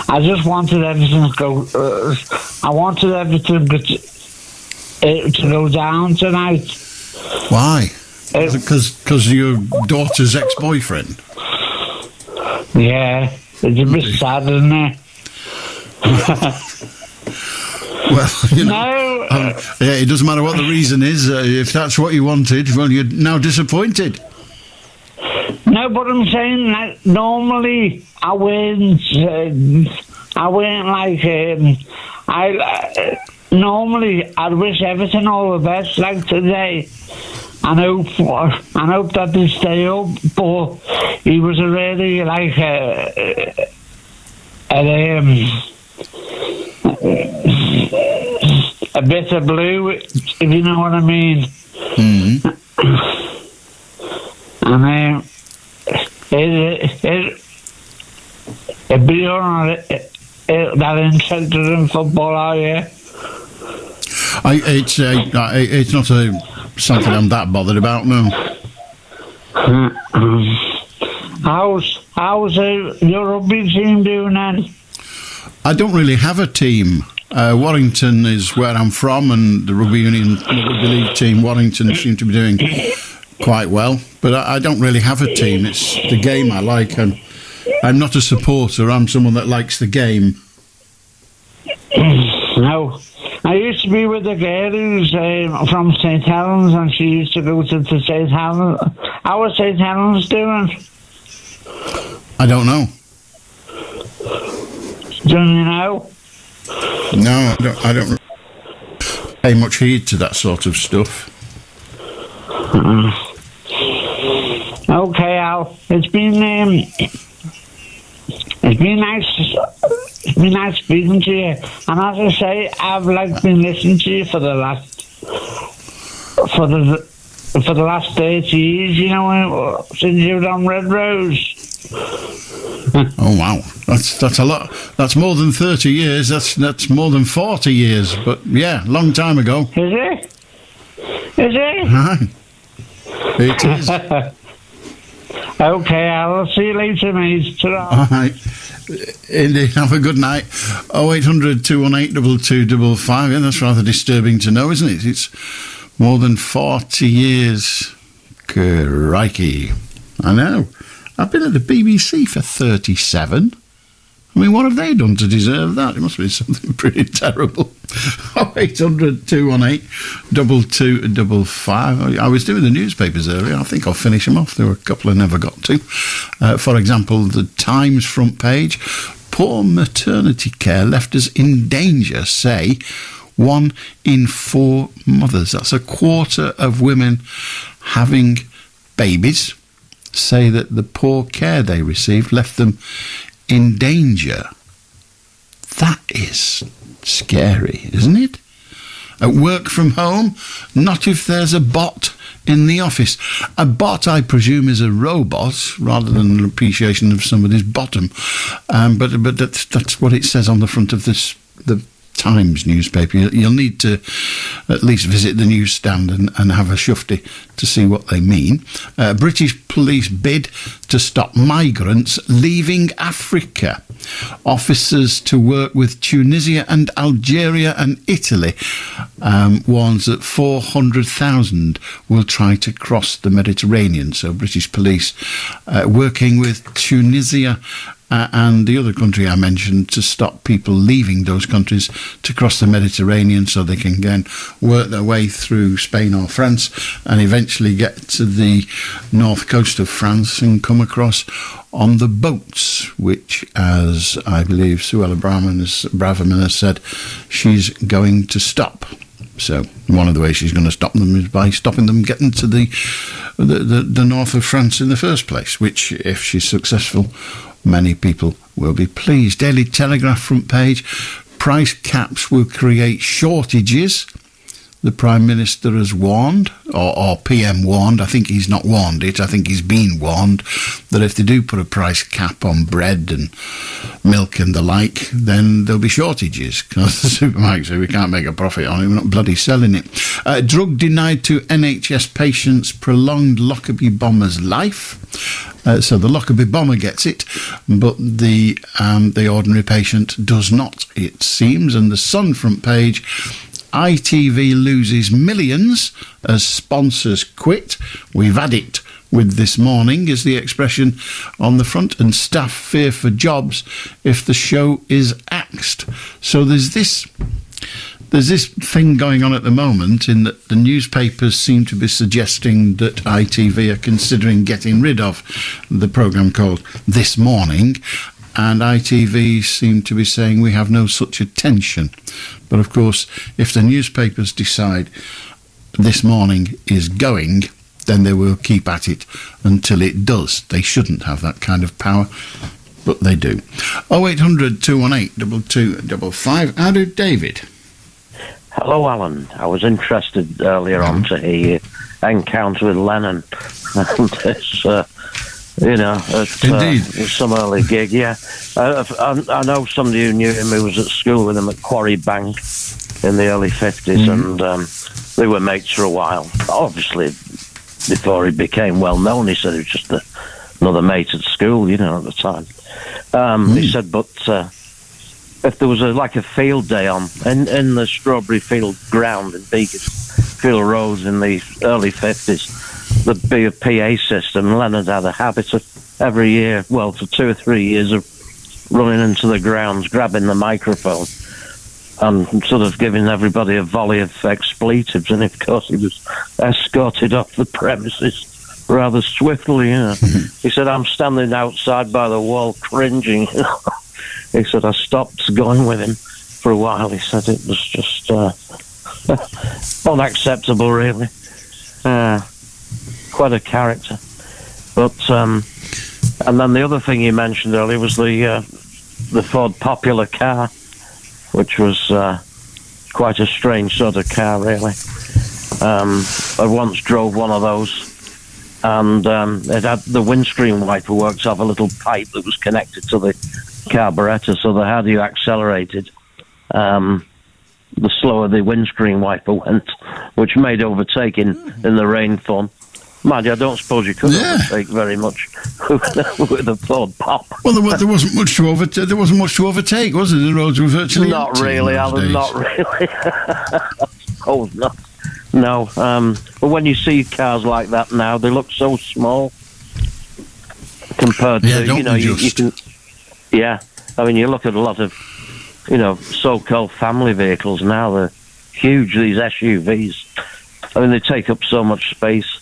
I just wanted everything to go. I wanted everything to go down tonight. Why? Because your daughter's ex-boyfriend? Yeah, it's a bit sad, isn't it? Well, it doesn't matter what the reason is. If that's what you wanted, well, you're now disappointed. No, but I'm saying that normally I went normally I'd wish Everton all the best, like today, and hope that they stay up. But he was already like a bit of blue, if you know what I mean. Mm-hmm. And it'd be that interested in football, are you? It's not something I'm that bothered about, no. How's your rugby team doing then? I don't really have a team. Warrington is where I'm from, and the rugby league team, Warrington, seem to be doing quite well. But I don't really have a team. It's the game I like. I'm not a supporter. I'm someone that likes the game. No. I used to be with a girl who's from St Helens, and she used to go to St Helens. How was St Helens doing? I don't know. Don't you know? No, I don't pay much heed to that sort of stuff. Okay, Al. It's been nice speaking to you. And as I say, I've been listening to you for the last 30 years. You know, since you were on Red Rose. Oh wow, that's a lot. That's more than 30 years. That's more than 40 years. But yeah, long time ago. Is it? Is it? Aye. It is. Okay, I'll see you later, mate. Ta-ra. All right. Indeed, have a good night. 0800 218 2255. Yeah, that's rather disturbing to know, isn't it? It's more than 40 years. Crikey. I know. I've been at the BBC for 37. I mean, what have they done to deserve that? It must be something pretty terrible. 0800 218 2255. I was doing the newspapers earlier. I think I'll finish them off. There were a couple I never got to. For example, the Times front page. Poor maternity care left us in danger, say 1 in 4 mothers. That's a quarter of women having babies say that the poor care they received left them in danger. That is scary, isn't it? At work from home, not if there's a bot in the office. A bot, I presume, is a robot rather than an appreciation of somebody's bottom. But that's what it says on the front of the Times newspaper. You'll need to at least visit the newsstand and have a shufty to see what they mean. British police bid to stop migrants leaving Africa. Officers to work with Tunisia and Algeria and Italy warns that 400,000 will try to cross the Mediterranean. So British police working with Tunisia and the other country I mentioned to stop people leaving those countries to cross the Mediterranean so they can again work their way through Spain or France and eventually get to the north coast of France and come across on the boats, which, as I believe Suella Braverman has said, she's going to stop. So one of the ways she's going to stop them is by stopping them getting to the north of France in the first place, which, if she's successful, many people will be pleased. Daily Telegraph front page: price caps will create shortages. The Prime Minister has warned, or PM warned, I think he's not warned it, I think he's been warned, that if they do put a price cap on bread and milk and the like, then there'll be shortages, because the supermarkets say we can't make a profit on it, we're not bloody selling it. Drug denied to NHS patients, prolonged Lockerbie bomber's life. So the Lockerbie bomber gets it, but the ordinary patient does not, it seems. And the Sun front page: ITV loses millions as sponsors quit. We've had it with This Morning, is the expression on the front, and staff fear for jobs if the show is axed. So there's this thing going on at the moment in that the newspapers seem to be suggesting that ITV are considering getting rid of the programme called This Morning, and ITV seem to be saying we have no such intention. But of course, if the newspapers decide This Morning is going, then they will keep at it until it does. They shouldn't have that kind of power, but they do. 0800 218 2255. How do David? Hello, Alan. I was interested earlier on to hear your encounter with Lennon. And it's, at some early gig, yeah. I know somebody who knew him who was at school with him at Quarry Bank in the early 50s, and they were mates for a while. Obviously, before he became well known, he said he was just another mate at school, at the time. He said, but if there was a field day on in the Strawberry Field ground in Beaconsfield Road in the early 50s, there'd be a PA system. Leonard had a habit of every year, for 2 or 3 years, of running into the grounds, grabbing the microphone and sort of giving everybody a volley of expletives. And of course he was escorted off the premises rather swiftly. He said, I'm standing outside by the wall cringing. He said, I stopped going with him for a while. He said it was just unacceptable, really. Quite a character. But and then the other thing you mentioned earlier was the Ford Popular car, which was quite a strange sort of car, really. I once drove one of those, and it had the windscreen wiper works off a little pipe that was connected to the carburettor, so the harder you accelerated, the slower the windscreen wiper went, which made overtaking in the rain fun. Mind you, I don't suppose you could overtake very much with a Ford Pop. Well, there wasn't much to overtake. There wasn't much to overtake, was there? The roads were virtually not really, Alan. Not really. Oh no, no. But when you see cars like that now, they look so small compared to you can. Yeah, I mean, you look at a lot of so-called family vehicles now. They're huge. These SUVs. I mean, they take up so much space.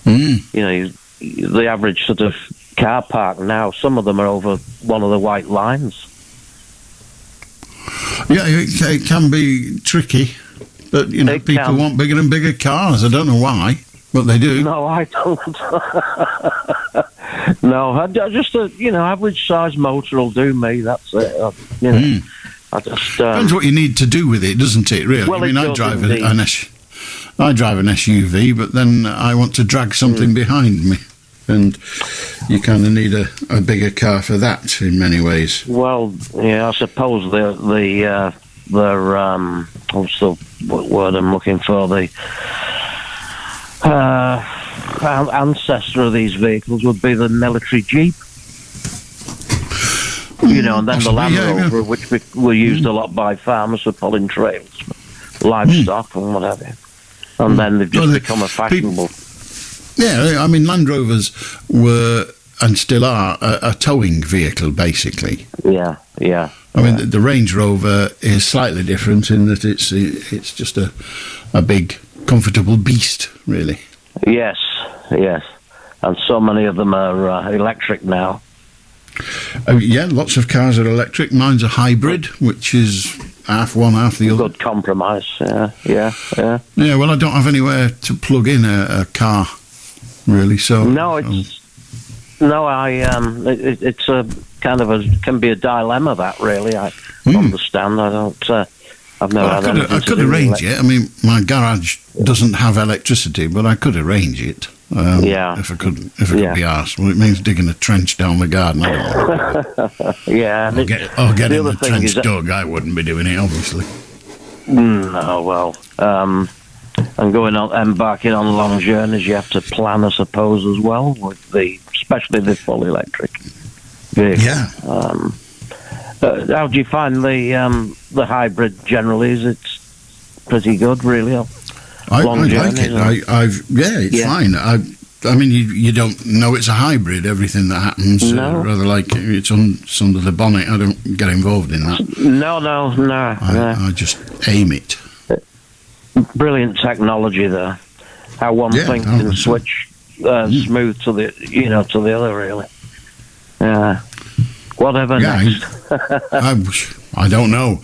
The average sort of car park now, some of them are over one of the white lines. Yeah, it can be tricky, but people want bigger and bigger cars. I don't know why, but they do. No, I don't. No, just a average size motor will do me. That's it. I just depends what you need to do with it, doesn't it? Really, well, I mean, I drive I drive an SUV, but then I want to drag something behind me, and you kind of need a bigger car for that in many ways. Well, yeah, I suppose they're what's the word I'm looking for? The ancestor of these vehicles would be the military Jeep. And then the Land Rover, which were used a lot by farmers for pulling trails, livestock and whatever. And then they've just become a fashionable. Yeah, I mean, Land Rovers were and still are a towing vehicle, basically. Yeah. I mean, the Range Rover is slightly different in that it's just a big, comfortable beast, really. Yes, and so many of them are electric now. Yeah, lots of cars are electric. Mine's a hybrid, which is half one, half the other. Good compromise. Yeah. Yeah, well, I don't have anywhere to plug in a car, really. So no, it's a kind of can be a dilemma, that really. I understand. I don't. I've never had anything I could arrange it. I mean, my garage doesn't have electricity, but I could arrange it. If I could be asked. Well, it means digging a trench down the garden. Yeah. Or getting the trench dug. I wouldn't be doing it, obviously. No, well, and embarking on long journeys, you have to plan, I suppose, as well, with especially the full electric vehicle. Yeah. How do you find the hybrid generally? Is it pretty good, really? I like it. It's fine. I mean, you don't know it's a hybrid. Everything that happens, rather like it's under the bonnet. I don't get involved in that. No. I just aim it. Brilliant technology there. How one thing can switch smooth to the other, really. Yeah. Whatever next. I don't know.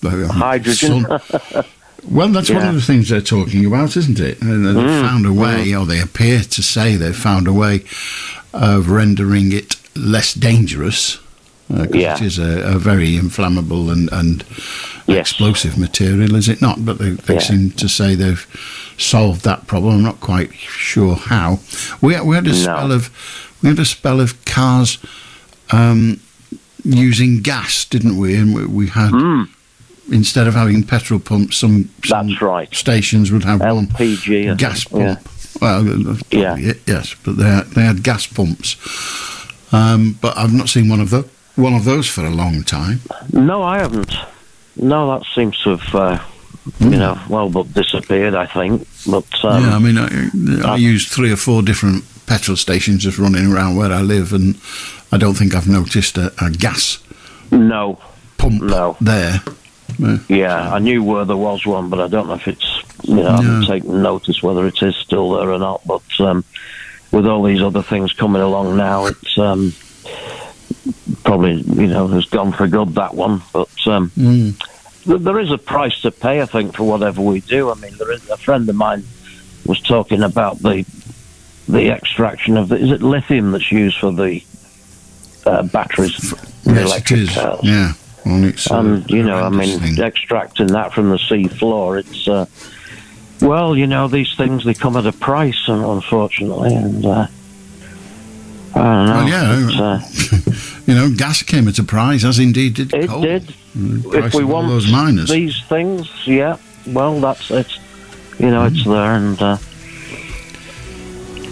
Hydrogen. Well, that's one of the things they're talking about, isn't it? They've found a way, or they appear to say they've found a way of rendering it less dangerous. It is a very inflammable and explosive material, is it not? But they seem to say they've solved that problem. I'm not quite sure how. We had a spell of cars using gas, didn't we? And we had instead of having petrol pumps, some stations would have LPG, gas pump. Well, yes, but they had gas pumps. But I've not seen one of those for a long time. No, I haven't. No, that seems to have disappeared, I think. But I mean, I used 3 or 4 different petrol stations just running around where I live, and I don't think I've noticed a gas pump there. Yeah, I knew where there was one, but I don't know if it's, I haven't taken notice whether it is still there or not. But with all these other things coming along now, it's probably, has gone for good, that one. But there is a price to pay, I think, for whatever we do. I mean, there is a friend of mine was talking about the extraction of is it lithium that's used for the batteries, the electric cars? Yeah. Well, extracting that from the sea floor, it's these things, they come at a price, unfortunately, and I don't know. Gas came at a price, as indeed did coal. It did. If we want those miners. These things, that's it. It's there, and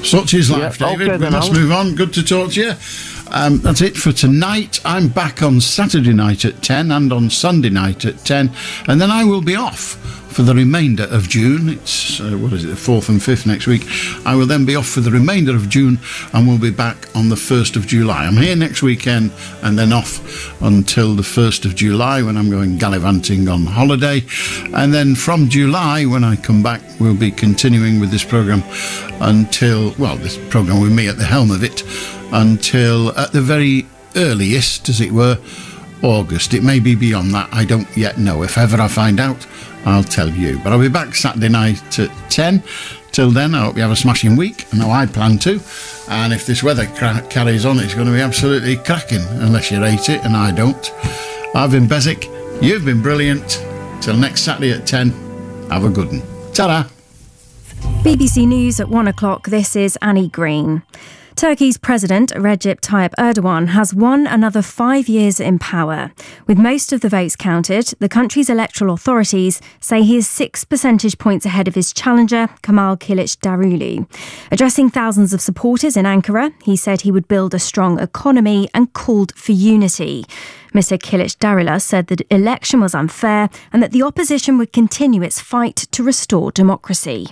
such is life, David. We must move on. Good to talk to you. That's it for tonight. I'm back on Saturday night at 10 and on Sunday night at 10, and then I will be off for the remainder of June. It's the 4th and 5th next week. I will then be off for the remainder of June, and we'll be back on the 1st of July. I'm here next weekend and then off until the 1st of July, when I'm going gallivanting on holiday, and then from July, when I come back, we'll be continuing with this programme until, this programme with me at the helm of it, until at the very earliest, as it were, August. It may be beyond that, I don't yet know. If ever I find out, I'll tell you. But I'll be back Saturday night at 10. Till then, I hope you have a smashing week. I know I plan to. And if this weather carries on, it's going to be absolutely cracking, unless you rate it, and I don't. I've been Beswick. You've been brilliant. Till next Saturday at 10. Have a good one. Ta-da! BBC News at 1 o'clock. This is Annie Green. Turkey's President Recep Tayyip Erdogan has won another 5 years in power. With most of the votes counted, the country's electoral authorities say he is 6 percentage points ahead of his challenger, Kemal Kılıçdaroğlu. Addressing thousands of supporters in Ankara, he said he would build a strong economy and called for unity. Mr. Kılıçdaroğlu said the election was unfair and that the opposition would continue its fight to restore democracy.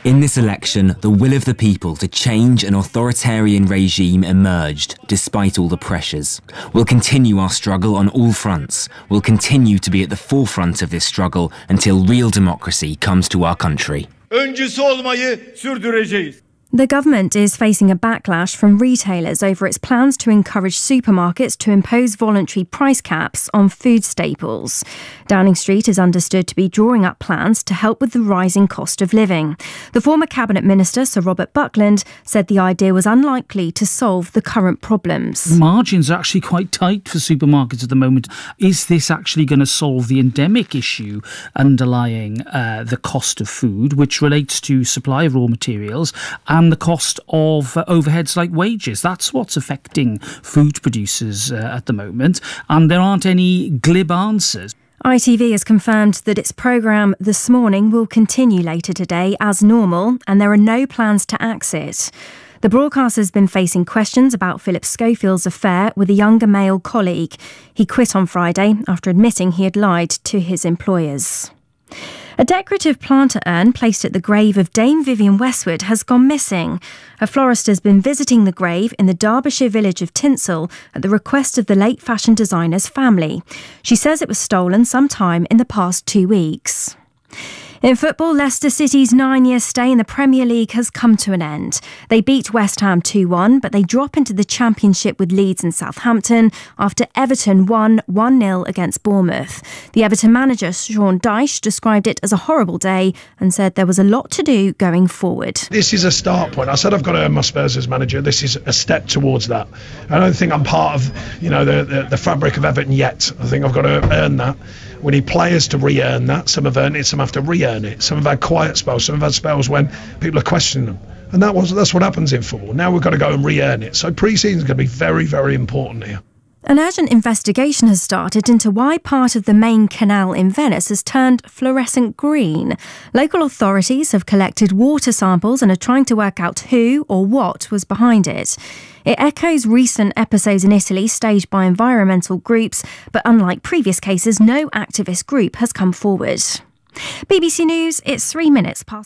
In this election, the will of the people to change an authoritarian regime emerged, despite all the pressures. We'll continue our struggle on all fronts. We'll continue to be at the forefront of this struggle until real democracy comes to our country. Öncüsü olmayı sürdüreceğiz. The government is facing a backlash from retailers over its plans to encourage supermarkets to impose voluntary price caps on food staples. Downing Street is understood to be drawing up plans to help with the rising cost of living. The former Cabinet Minister, Sir Robert Buckland, said the idea was unlikely to solve the current problems. Margins are actually quite tight for supermarkets at the moment. Is this actually going to solve the endemic issue underlying the cost of food, which relates to supply of raw materials and the cost of overheads like wages? That's what's affecting food producers at the moment, and there aren't any glib answers. ITV has confirmed that its programme This Morning will continue later today as normal, and there are no plans to axe it. The broadcaster has been facing questions about Philip Schofield's affair with a younger male colleague. He quit on Friday after admitting he had lied to his employers. A decorative planter urn placed at the grave of Dame Vivienne Westwood has gone missing. A florist has been visiting the grave in the Derbyshire village of Tinsel at the request of the late fashion designer's family. She says it was stolen sometime in the past 2 weeks. In football, Leicester City's 9-year stay in the Premier League has come to an end. They beat West Ham 2-1, but they drop into the Championship with Leeds and Southampton after Everton won 1-0 against Bournemouth. The Everton manager, Sean Dyche, described it as a horrible day and said there was a lot to do going forward. This is a start point. I said I've got to earn my Spurs as manager. This is a step towards that. I don't think I'm part of the fabric of Everton yet. I think I've got to earn that. We need players to re-earn that. Some have earned it, some have to re-earn it. Some have had quiet spells, some have had spells when people are questioning them. And that's what happens in football. Now we've got to go and re-earn it. So pre-season is going to be very, very important here. An urgent investigation has started into why part of the main canal in Venice has turned fluorescent green. Local authorities have collected water samples and are trying to work out who or what was behind it. It echoes recent episodes in Italy staged by environmental groups, but unlike previous cases, no activist group has come forward. BBC News, it's 3 minutes past.